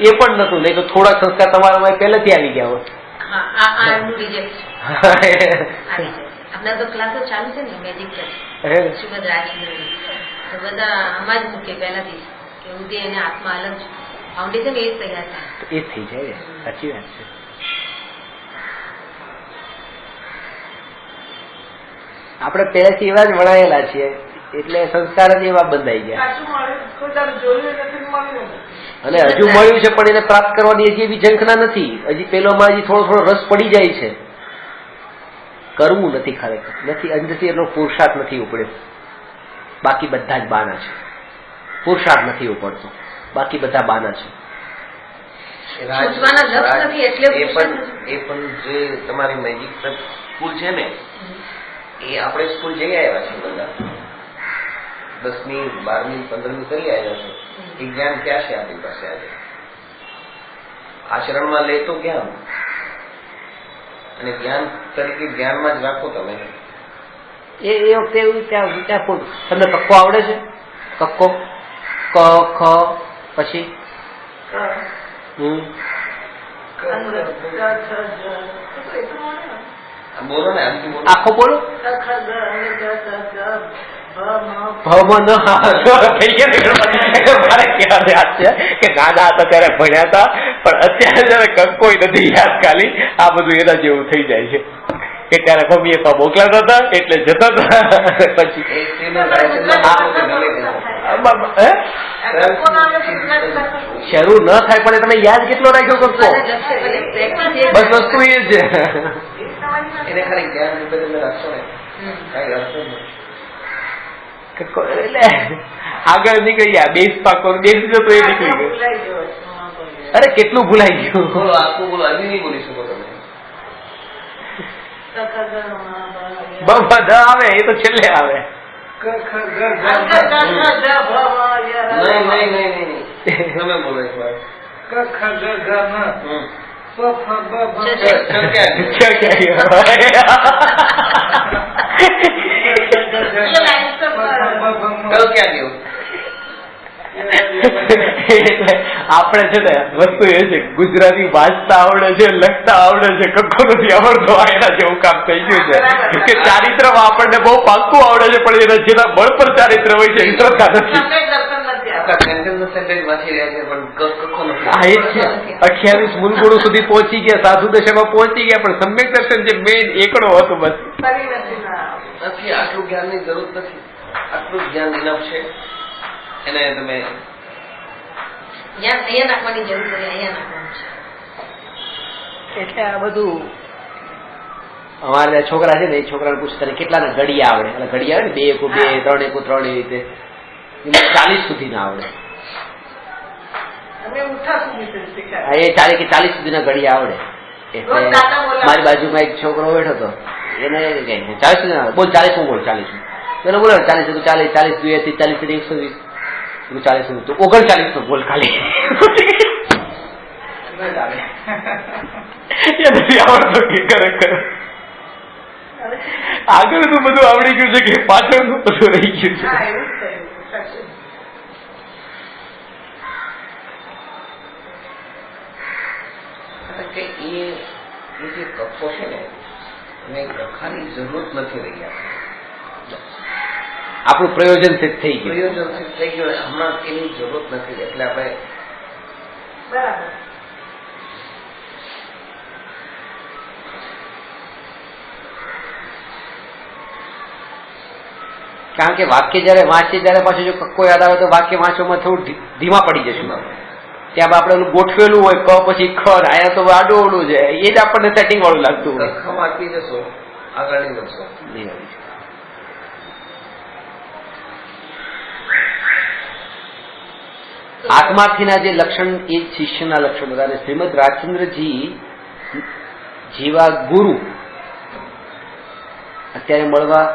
એ પણ નતું. નહીં તો થોડા સંસ્કાર તમારામાં પહેલેથી આવી ગયા હોત. આપણા તો ક્લાસો ચાલુ છે ને મેજિક શ્રીમદ રાજચંદ્રની, તો બધા આમાં જ મૂકે પહેલાથી કે ઉદય અને આત્મા અલગ છે. ફાઉન્ડેશન એ જ તૈયાર થાય, એ થઈ જાય. સાચી વાત છે. આપણે પહેલેથી એવા જ વણાયેલા છીએ એટલે સંસ્કાર જ એવા બંધાઈ ગયા. અને હજુ મળ્યું છે પણ એને પ્રાપ્ત કરવાની હજી એવી ઝંખના નથી. હજી પેલોમાં હજી થોડો થોડો રસ પડી જાય છે. કરવું નથી, ખરેખર નથી, અંદરથી એટલો પુરુષાર્થ નથી ઉપડ્યો. બાકી બધા જ બાના છે. પુરુષાર્થ નથી ઉપડતો, બાકી બધા બાના છે. એ પણ જે તમારી મેજિક સ્કૂલ છે ને, એ આપણે સ્કૂલ જઈ આવ્યા છે બધા. 10મી, 12મી, 15મી કરી આવ્યા છે. એ જ્ઞાન ક્યાં છે આપણી પાસે આજે? આચરણમાં લે તો જ્ઞાન, અને જ્ઞાન તરીકે જ્ઞાનમાં જ રાખો તમે. એ વખતે એવું ત્યાં તમને કક્કો આવડે છે? કક્કો, ક, ખ, પછી બોલો ને, આખો બોલો. મારે ખ્યાલ યાદ છે કે નાના હતા ત્યારે ભણ્યા હતા, પણ અત્યારે જયારે કોઈ નથી યાદ. ખાલી આ બધું એના જેવું થઈ જાય છે કે ત્યારે મમ્મીએ મોકલાતા હતા એટલે જતા હતા. પછી શરૂ ન થાય પણ તમે યાદ કેટલો રાખ્યો કક્કો? બસ વસ્તુ એ છે. એને ખાલી જ્ઞાન રૂપે તમે રાખશો ને, કઈ અર્થ નથી. એટલે આગળ નીકળી ગયા. બેસ પાકો બેસી જતો એ નીકળી ગયો. અરે કેટલું ભૂલાઈ ગયું. બોલો, આખું બોલો, હજી નહીં બોલી શકો તમે. બધા આવે એ તો છેલ્લે આવે. નહીં તમે બોલો એક વાર. આપણે છે ને વસ્તુ એ છે, ગુજરાતી વાંચતા આવડે છે, લખતા આવડે છે, કક્કો નથી આવડતો. એના જેવું કામ થઈ ગયું છે કે ચારિત્ર આપણને બહુ પાક્કું આવડે છે, પણ એના જેના બળ પર ચારિત્ર હોય છે એ શ્રદ્ધા નથી. 28 મૂળ ગુણો સુધી પહોંચી ગયા, સાધુ દશામાં પહોંચી ગયા, પણ સમ્યક દર્શન જે મેઇન એકડો હતો બસ નથી. આટલું જ્ઞાનની જરૂર નથી. આટલું જ્ઞાન ઇનફ છે. એને તમે અહીંયા નાખવાની જરૂર નથી, અહીંયા નાખવાનું છે. એટલે આ બધું અમારા છોકરા છે ને, એ છોકરાને પૂછતા કેટલાના ઘડિયા આવડે? એટલે ઘડિયા આવે ને 2 એકુ 2, 3 એકુ 3 એવી રીતે 40 સુધી ના આવડે. એ 40 સુધીના ઘડિયા આવડે. એટલે મારી બાજુમાં એક છોકરો બેઠો હતો, એને 40 સુધી ના બોલ, 40 હું બોલ, 40 એને બોલો 40 40 40 2 થી 40 થી 120 40 તો 39 તો બોલ ખાલી. નથી આવડતો કે ખરેખર. આગળનું બધું આવડી ગયું છે કે પાછળનું બધું રહી ગયું છે. કે એ જે કપ્પો છે ને, એને લખાની જરૂરત નથી રહી. આપણું પ્રયોજન સિદ્ધ થઈ ગયું. પ્રયોજન સિદ્ધ થઈ ગયું. હમણાં એની જરૂરત નથી. એટલે આપણે બરાબર. કારણ કે વાક્ય જયારે વાંચીએ ત્યારે પાછું જો કક્કો યાદ આવે તો વાક્ય વાંચવામાં થોડું ધીમા પડી જશું. ત્યાં આપણે ઓલું ગોઠવેલું હોય ક પછી ખર, આયા તો આડું ઓડું છે, એ જ આપણને સેટિંગ વાળું લાગતું હોય. વાંચી જશો, આગળ નહીં વધશો. આત્માર્થીના જે લક્ષણ એ શિષ્યના લક્ષણ હતા. અને શ્રીમદ રાજચંદ્રજી જેવા ગુરુ અત્યારે મળવા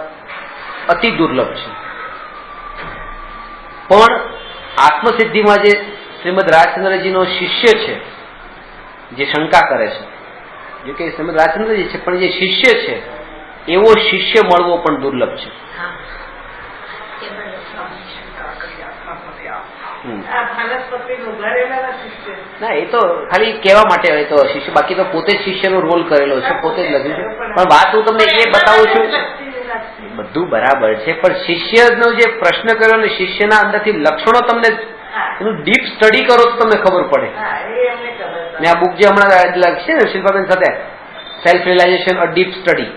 અતિ દુર્લભ છે. પણ આત્મસિદ્ધિમાં જે શ્રીમદ રાજચંદ્રજીનો શિષ્ય છે, જે શંકા કરે છે, જો કે શ્રીમદ રાજચંદ્રજી છે, પણ જે શિષ્ય છે એવો શિષ્ય મળવો પણ દુર્લભ છે. હા એ પણ આ માનસપતિને ઉઘાડેલા નથી છે. ના, એ તો ખાલી કહેવા માટે હોય તો શિષ્ય, બાકી તો પોતે જ શિષ્યનો રોલ કરેલો છે, પોતે જ લખ્યું છે. પણ વાત હું તમને એ બતાવું છું, બધું બરાબર છે, પણ શિષ્યનો જે પ્રશ્ન કર્યો ને શિષ્યના અંદરથી લક્ષણો તમને એનું ડીપ સ્ટડી કરો તો તમને ખબર પડે. ને આ બુક જે હમણાં લખશે ને શિલ્પાબેન સાથે, self realisation a deep study,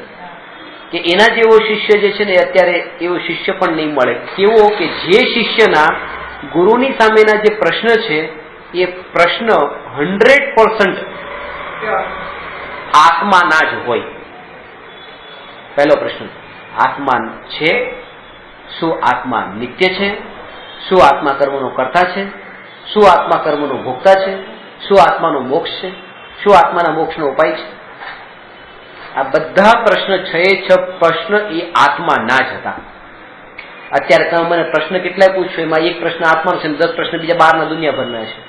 કે એના જેવો શિષ્ય જે છે ને અત્યારે એવો શિષ્ય પણ નહીં મળે. કેવો કે જે શિષ્યના ગુરુની સામેના જે પ્રશ્ન છે એ પ્રશ્ન 100% આત્માના જ હોય. પહેલો પ્રશ્ન, આત્મા છે? શું આત્મા નિત્ય છે? શું આત્મા કર્મનો કર્તા છે? શું આત્મા કર્મનો ભોગતા છે? શું આત્માનો મોક્ષ છે? શું આત્માના મોક્ષનો ઉપાય છે? આ બધા પ્રશ્ન 6 પ્રશ્ન એ આત્માના જ હતા. અત્યારે તમે મને પ્રશ્ન કેટલાય પૂછશો, એમાં એક પ્રશ્ન આત્માનો છે, 10 પ્રશ્ન બીજા બહારના દુનિયાભરના છે.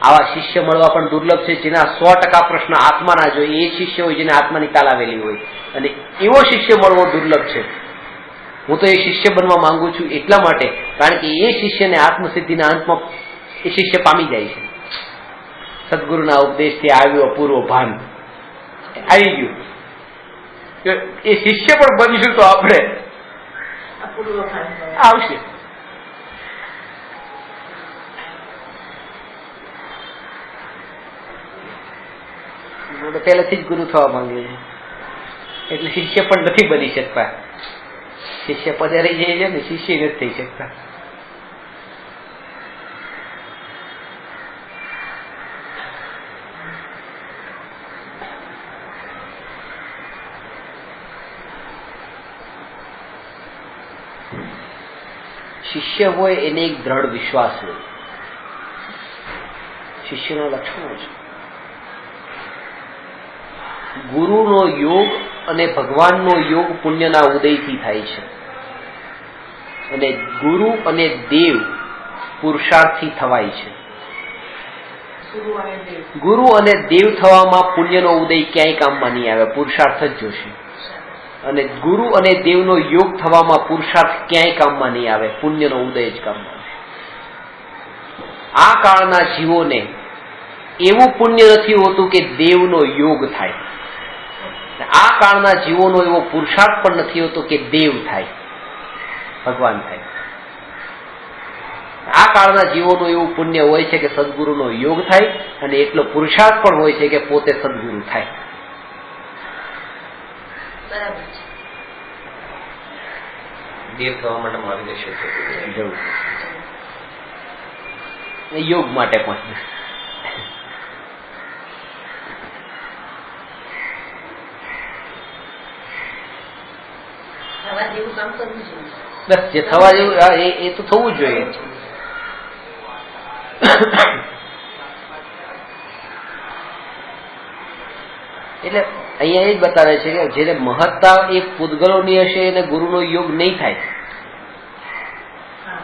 આવા શિષ્ય મળવા પણ દુર્લભ છે. જેના 100% પ્રશ્ન આત્માના જોઈએ એ શિષ્ય હોય, જેને આત્માની તાલાવેલી હોય, અને એવો શિષ્ય મળવો દુર્લભ છે. હું તો એ શિષ્ય બનવા માંગુ છું એટલા માટે, કારણ કે એ શિષ્યને આત્મસિદ્ધિના અંતમાં એ શિષ્ય પામી જાય છે. સદગુરુના ઉપદેશથી આવ્યો અપૂર્વ ભાન આવી ગયું. એ શિષ્ય પણ બનશું તો આપણે આવશે. પહેલેથી જ ગુરુ થવા માંગે છે, એટલે શિષ્ય પણ નથી બની શકતા. શિષ્ય પદે રહી જાય છે ને, શિષ્ય નથી થઈ શકતા. શિષ્ય હોય એને એક દ્રઢ વિશ્વાસ હોય. શિષ્યના લક્ષણો છે ગુરુનો યોગ અને ભગવાનનો યોગ પુણ્યના ઉદયથી થાય છે, અને ગુરુ અને દેવ પુરુષાર્થથી થવાય છે. ગુરુ અને દેવ થવામાં પુણ્યનો ઉદય ક્યાંય કામમાં નહીં આવે, પુરુષાર્થ જ જોશે. અને ગુરુ અને દેવનો યોગ થવામાં પુરુષાર્થ ક્યાંય કામમાં નહીં આવે, પુણ્યનો ઉદય જ કામમાં આવે. આ કાળના જીવોને એવું પુણ્ય નથી હોતું કે દેવનો યોગ થાય. આ કાળના જીવોનો એવો પુરુષાર્થ પણ નથી હોતો કે દેવ થાય, ભગવાન થાય. આ કાળના જીવોનું એવું પુણ્ય હોય છે કે સદગુરુનો યોગ થાય, અને એટલો પુરુષાર્થ પણ હોય છે કે પોતે સદગુરુ થાય. બરાબર છે. દેવ થવા માટે માર્ગદર્શન જરૂર યોગ માટે પણ. થવા જેવું કામ કરવું જોઈએ. બસ જે થવા જેવું એ તો થવું જ જોઈએ. એટલે અહીંયા એ જ બતાવે છે કે જેને મહત્તા એ પૂતગલોની હશે એને ગુરુનો યોગ નહીં થાય.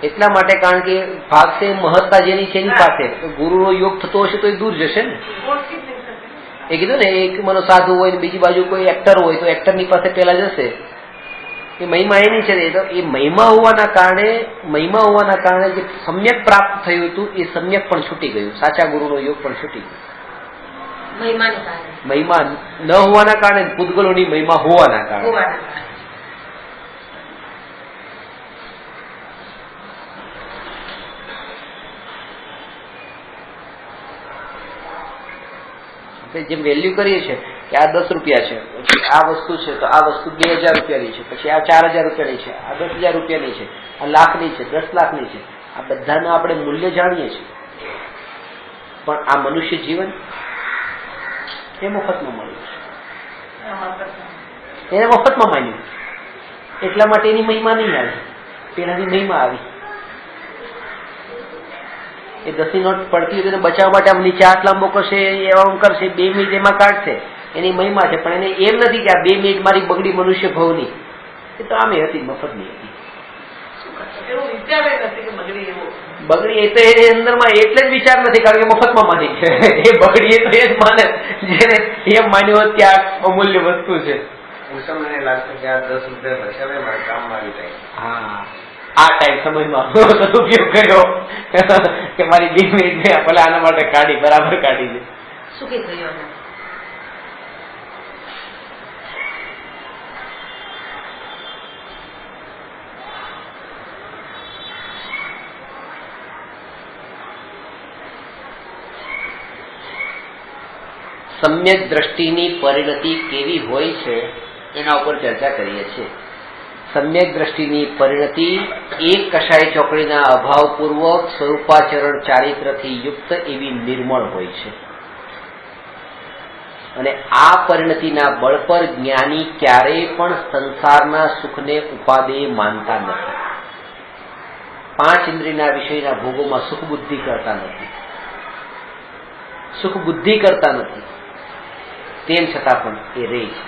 એટલા માટે, કારણ કે ભાગશે મહત્તા જેની છે એની પાસે, તો ગુરુનો યોગ થતો હશે તો એ દૂર જશે ને. એ કીધું ને, એક મનો સાધુ હોય ને બીજી બાજુ કોઈ એક્ટર હોય તો એક્ટરની પાસે પેલા જશે. એ મહિમા એની છે ને, એ મહિમા હોવાના કારણે જે સમ્યક પ્રાપ્ત થયું હતું એ સમ્યક પણ છૂટી ગયું, સાચા ગુરુનો યોગ પણ છૂટી ગયો. મહિમા ન હોવાના કારણે, પૂતગલોની મહિમા હોવાના કારણે. જેમ વેલ્યુ કરીએ છીએ કે આ 10 રૂપિયા છે, પછી આ વસ્તુ છે તો આ વસ્તુ 2000 રૂપિયાની છે, પછી આ 4000 રૂપિયાની છે, આ 10,000 રૂપિયાની છે, આ લાખની છે, 10 લાખની છે. આ બધાનું આપણે મૂલ્ય જાણીએ છીએ, પણ આ મનુષ્ય જીવન એ મફતમાં મળ્યું છે, એને મફતમાં માન્યું, એટલા માટે એની મહિમા નહીં આવી, પેલાની મહિમા આવી. એ 10ની નોટ પડતી હોય તેને બચાવવા માટે આમ નીચે હાથ લાંબો કરશે, એવા કરશે, 2 મિનિટ એમાં કાઢશે, એની મહિમા છે. પણ એને એમ નથી કે આ 2 મિનિટ મારી બગડી મનુષ્ય ભવની, એ તો આમે હતી, મફતની હતી. એવું વિચારે નથી કે બગડી એવું બગડી એ તો એની અંદરમાં એટલે જ વિચાર નથી, કારણ કે મફતમાં માની છે. એ બગડી તો એ જ માને જેને એમ માન્યું હોત કે આ અમૂલ્ય વસ્તુ છે. મને લાગશે કે આ 10 રૂપિયા બચાવે મારા કામમાં આવી જાય. હા, આ ટાઈમ સમયમાં સદુપયોગ કર્યો કે મારી દીકરી ભલે આના માટે કાઢી, બરાબર કાઢી છે. શું કે થયું? સમ્યક દ્રષ્ટિની પરિણતિ કેવી હોય છે એના ઉપર ચર્ચા કરીએ છીએ. સમ્યક દ્રષ્ટિની પરિણતિ એક કષાય ચોકડીના અભાવપૂર્વક સ્વરૂપાચરણ ચારિત્રથી યુક્ત એવી નિર્મળ હોય છે, અને આ પરિણતિના બળ પર જ્ઞાની ક્યારેય પણ સંસારના સુખને ઉપાદેય માનતા નથી. 5 ઇન્દ્રિયના વિષયના ભોગોમાં સુખ બુદ્ધિ કરતા નથી, સુખ બુદ્ધિ કરતા નથી. તેમ છતાં પણ એ રહે છે.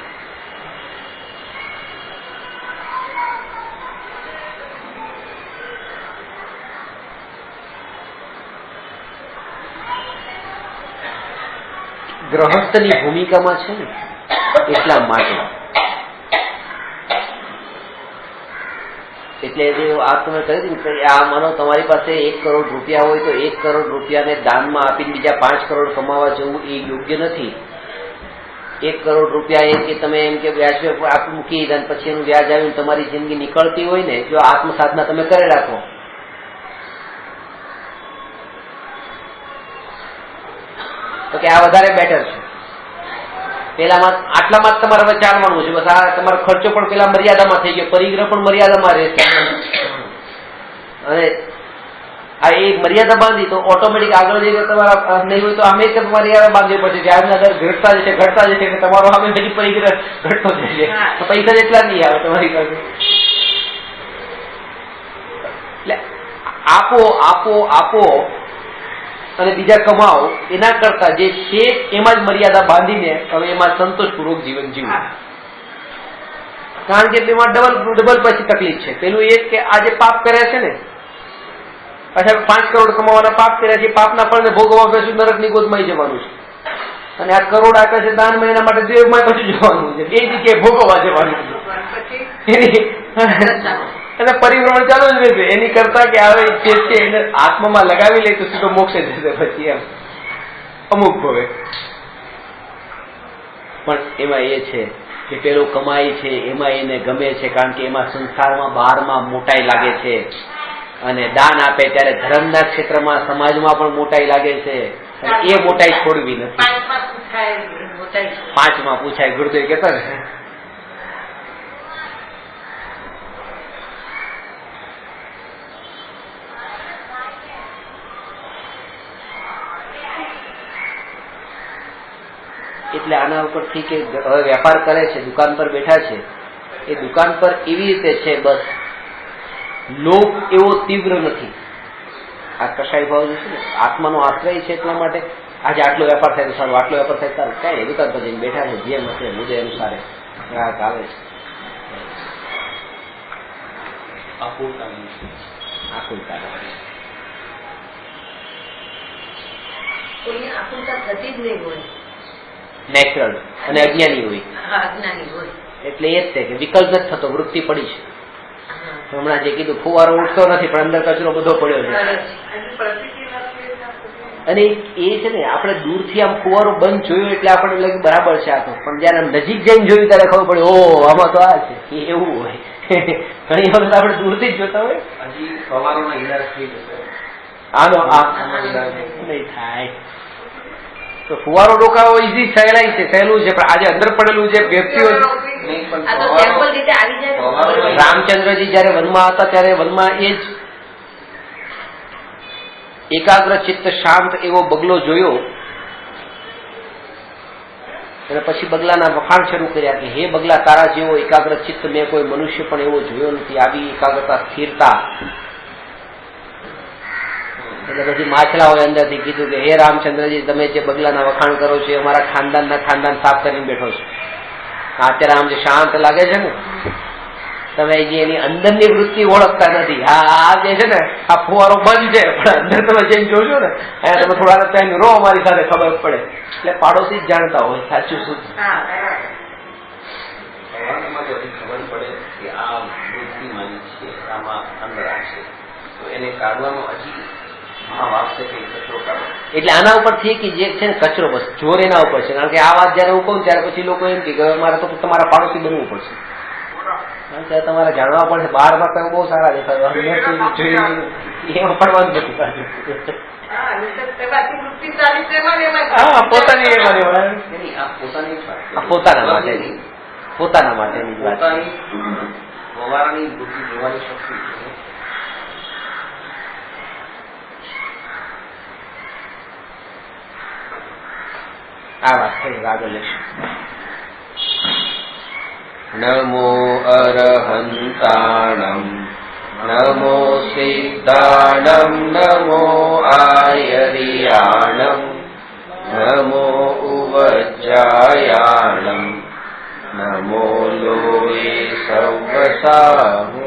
ગ્રહસ્થની ભૂમિકામાં છે ને એટલા માટે. એટલે જે આ તમે કહ્યું કે આ માનો તમારી પાસે 1 કરોડ રૂપિયા હોય તો 1 કરોડ રૂપિયાને દાનમાં આપીને બીજા 5 કરોડ કમાવા જવું એ યોગ્ય નથી. 1 કરોડ રૂપિયા એમ કે તમે એમ કે વ્યાજ આપ મૂકી દે પછી એનું વ્યાજ આવીને તમારી જિંદગી નીકળતી હોય ને, જો આત્મસાધના તમે કરી રાખો તો કે આ વધારે બેટર છે. પેલામાં આટલામાં જ તમારે હવે ચાલવાનું છે, બસ આ તમારો ખર્ચો પણ પેલા મર્યાદામાં થઈ ગયો, પરિગ્રહ પણ મર્યાદામાં રહેશે, અને આ એક મર્યાદા બાંધી તો ઓટોમેટિક આગળ જઈને તમારા નહીં હોય તો આમે મર્યાદા બાંધવી પડશે. વ્યાજના દર ઘટતા જશે એટલે તમારો સામે બધી પરિગ્રહ ઘટતો જશે, તો પૈસા જેટલા નહીં આવે તમારી પાસે. એટલે આપો આપો આપો અને બીજા કમાઓ, એના કરતા જે છે એમાં જ મર્યાદા બાંધીને હવે એમાં સંતોષપૂર્વક જીવન જીવવું. કારણ કે તેમાં ડબલ પછી તકલીફ છે. પેલું એ કે આજે પાપ કર્યા છે ને, પાછા 5 કરોડ કમાવાના પાપ કર્યા છે, પાપના ફળને ભોગવવા પછી નરકની ગોદમાં જવાનું છે, અને આ કરોડ આપ્યા છે દાન મહિના માટે દેવમાં પછી જવાનું છે, એ જગ્યાએ ભોગવવા જવાનું છે. અને પરિભ્રમણ ચાલુ જ રહેશે. એની કરતા કે આવે છે એને આત્મામાં લગાવી લે તો સીધો મોક્ષે જશે પછી એમ અમુક ભવે. પણ એમાં એ છે કે પેલો કમાય છે એમાં એને ગમે છે, કારણ કે એમાં સંસારમાં બહારમાં મોટાઈ લાગે છે, અને દાન આપે ત્યારે ધર્મના ક્ષેત્રમાં સમાજમાં પણ મોટાઈ લાગે છે, અને એ મોટાઈ છોડવી નથી. 5માં પૂછાય ગુરુદેવ કહેતા ને. એટલે આના ઉપરથી કે હવે વેપાર કરે છે, દુકાન પર બેઠા છે, એ દુકાન પર એવી રીતે છે, બસ લોભ એવો તીવ્ર નથી. આ કશાય ભાવ છે ને આત્માનો આશ્રય છે, એટલા માટે આજે આટલો વેપાર થાય તો સારું, આટલો વેપાર થાય સારું, કઈ દુકાન પર જઈને બેઠા છે, જેમ હશે મુદ્દે અનુસારે ગ્રાહક આવે છે. આકુલતા કોઈને આકુલતા થતી જ નહીં હોય, નેચરલ, અને અજ્ઞાની હોય, અજ્ઞાની હોય. એટલે એ જ છે કે વિકલ્પ જ થતો, વૃત્તિ પડી છે. હમણાં જે કીધું ફુવારો ઉઠતો નથી પણ અંદર કચરો બધો પડ્યો છે. અને એ છે ને આપણે દૂરથી આમ ફુવારો બંધ જોયો એટલે આપણને લાગે બરાબર છે આ તો, પણ જયારે નજીક જઈને જોયું ત્યારે ખબર પડે ઓ આમાં તો આ છે, એવું હોય. ઘણી વખત આપણે દૂરથી જ જોતા હોય. હજી ફવારોનો ઈલાજ થઈ જશે, આનો નહીં થાય તો ફુવારો રોકાવો ઈઝી સહેલાઈ છે, સહેલું છે, પણ આજે અંદર પડેલું જે વ્યક્તિઓ રામચંદ્રજી જયારે વનમાં હતા ત્યારે વનમાં એ જ એકાગ્ર ચિત્ત શાંત એવો બગલો જોયો, અને પછી બગલાના વખાણ શરૂ કર્યા કે હે બગલા, તારા જેવો એકાગ્ર ચિત્ત મેં કોઈ મનુષ્ય પણ એવો જોયો નથી, આવી એકાગ્રતા સ્થિરતા. એટલે પછી માછલાઓએ અંદરથી કીધું કે હે રામચંદ્રજી, તમે જે બગલાના વખાણ કરો છો એ અમારા ખાનદાન સાફ કરીને બેઠો છે. અત્યારે આમ જે શાંત લાગે છે ને તમે એની અંદરની વૃત્તિ ઓળખતા નથી. આ જે છે ને આ ફુવારો બંધ છે પણ અંદર તમે જઈને જોશો ને અહીંયા તમે થોડા ટાઈમ રો અમારી સાથે ખબર પડે. એટલે પાડોશી જ જાણતા હોય સાચું શું. સવારમાં જો હજી ખબર પડે કે આ વૃત્તિ માની છે આમાં અંદર આવશે તો એને કાઢવાનો હજી વાગશે કે કચરો કાઢો. એટલે આના ઉપરથી કે જે છે ને કચરો બસ જોર એના ઉપર છે. કારણ કે આ વાત જયારે હું કહું ત્યારે પછી લોકો એમ કે મારે તો તમારા પાડોશી બનવું પડશે. કારણ કે તમારે જાણવા પડશે. બહારમાં તમે બહુ સારા દેખાય એમાં પડવાનું નથી. પોતાની પોતાના માટે પોતાના માટેની વાત. પોતાની વવારાની વૃત્તિ જોવાની શક્તિ છે. આ વાત થઈ આગળ લઈશું. નમો અરહંતાણમ નમો સિદ્ધાણમ નમો આયરિયાણમ નમો ઉવજ્જાયાણમ નમો લોએ સર્વસાહુ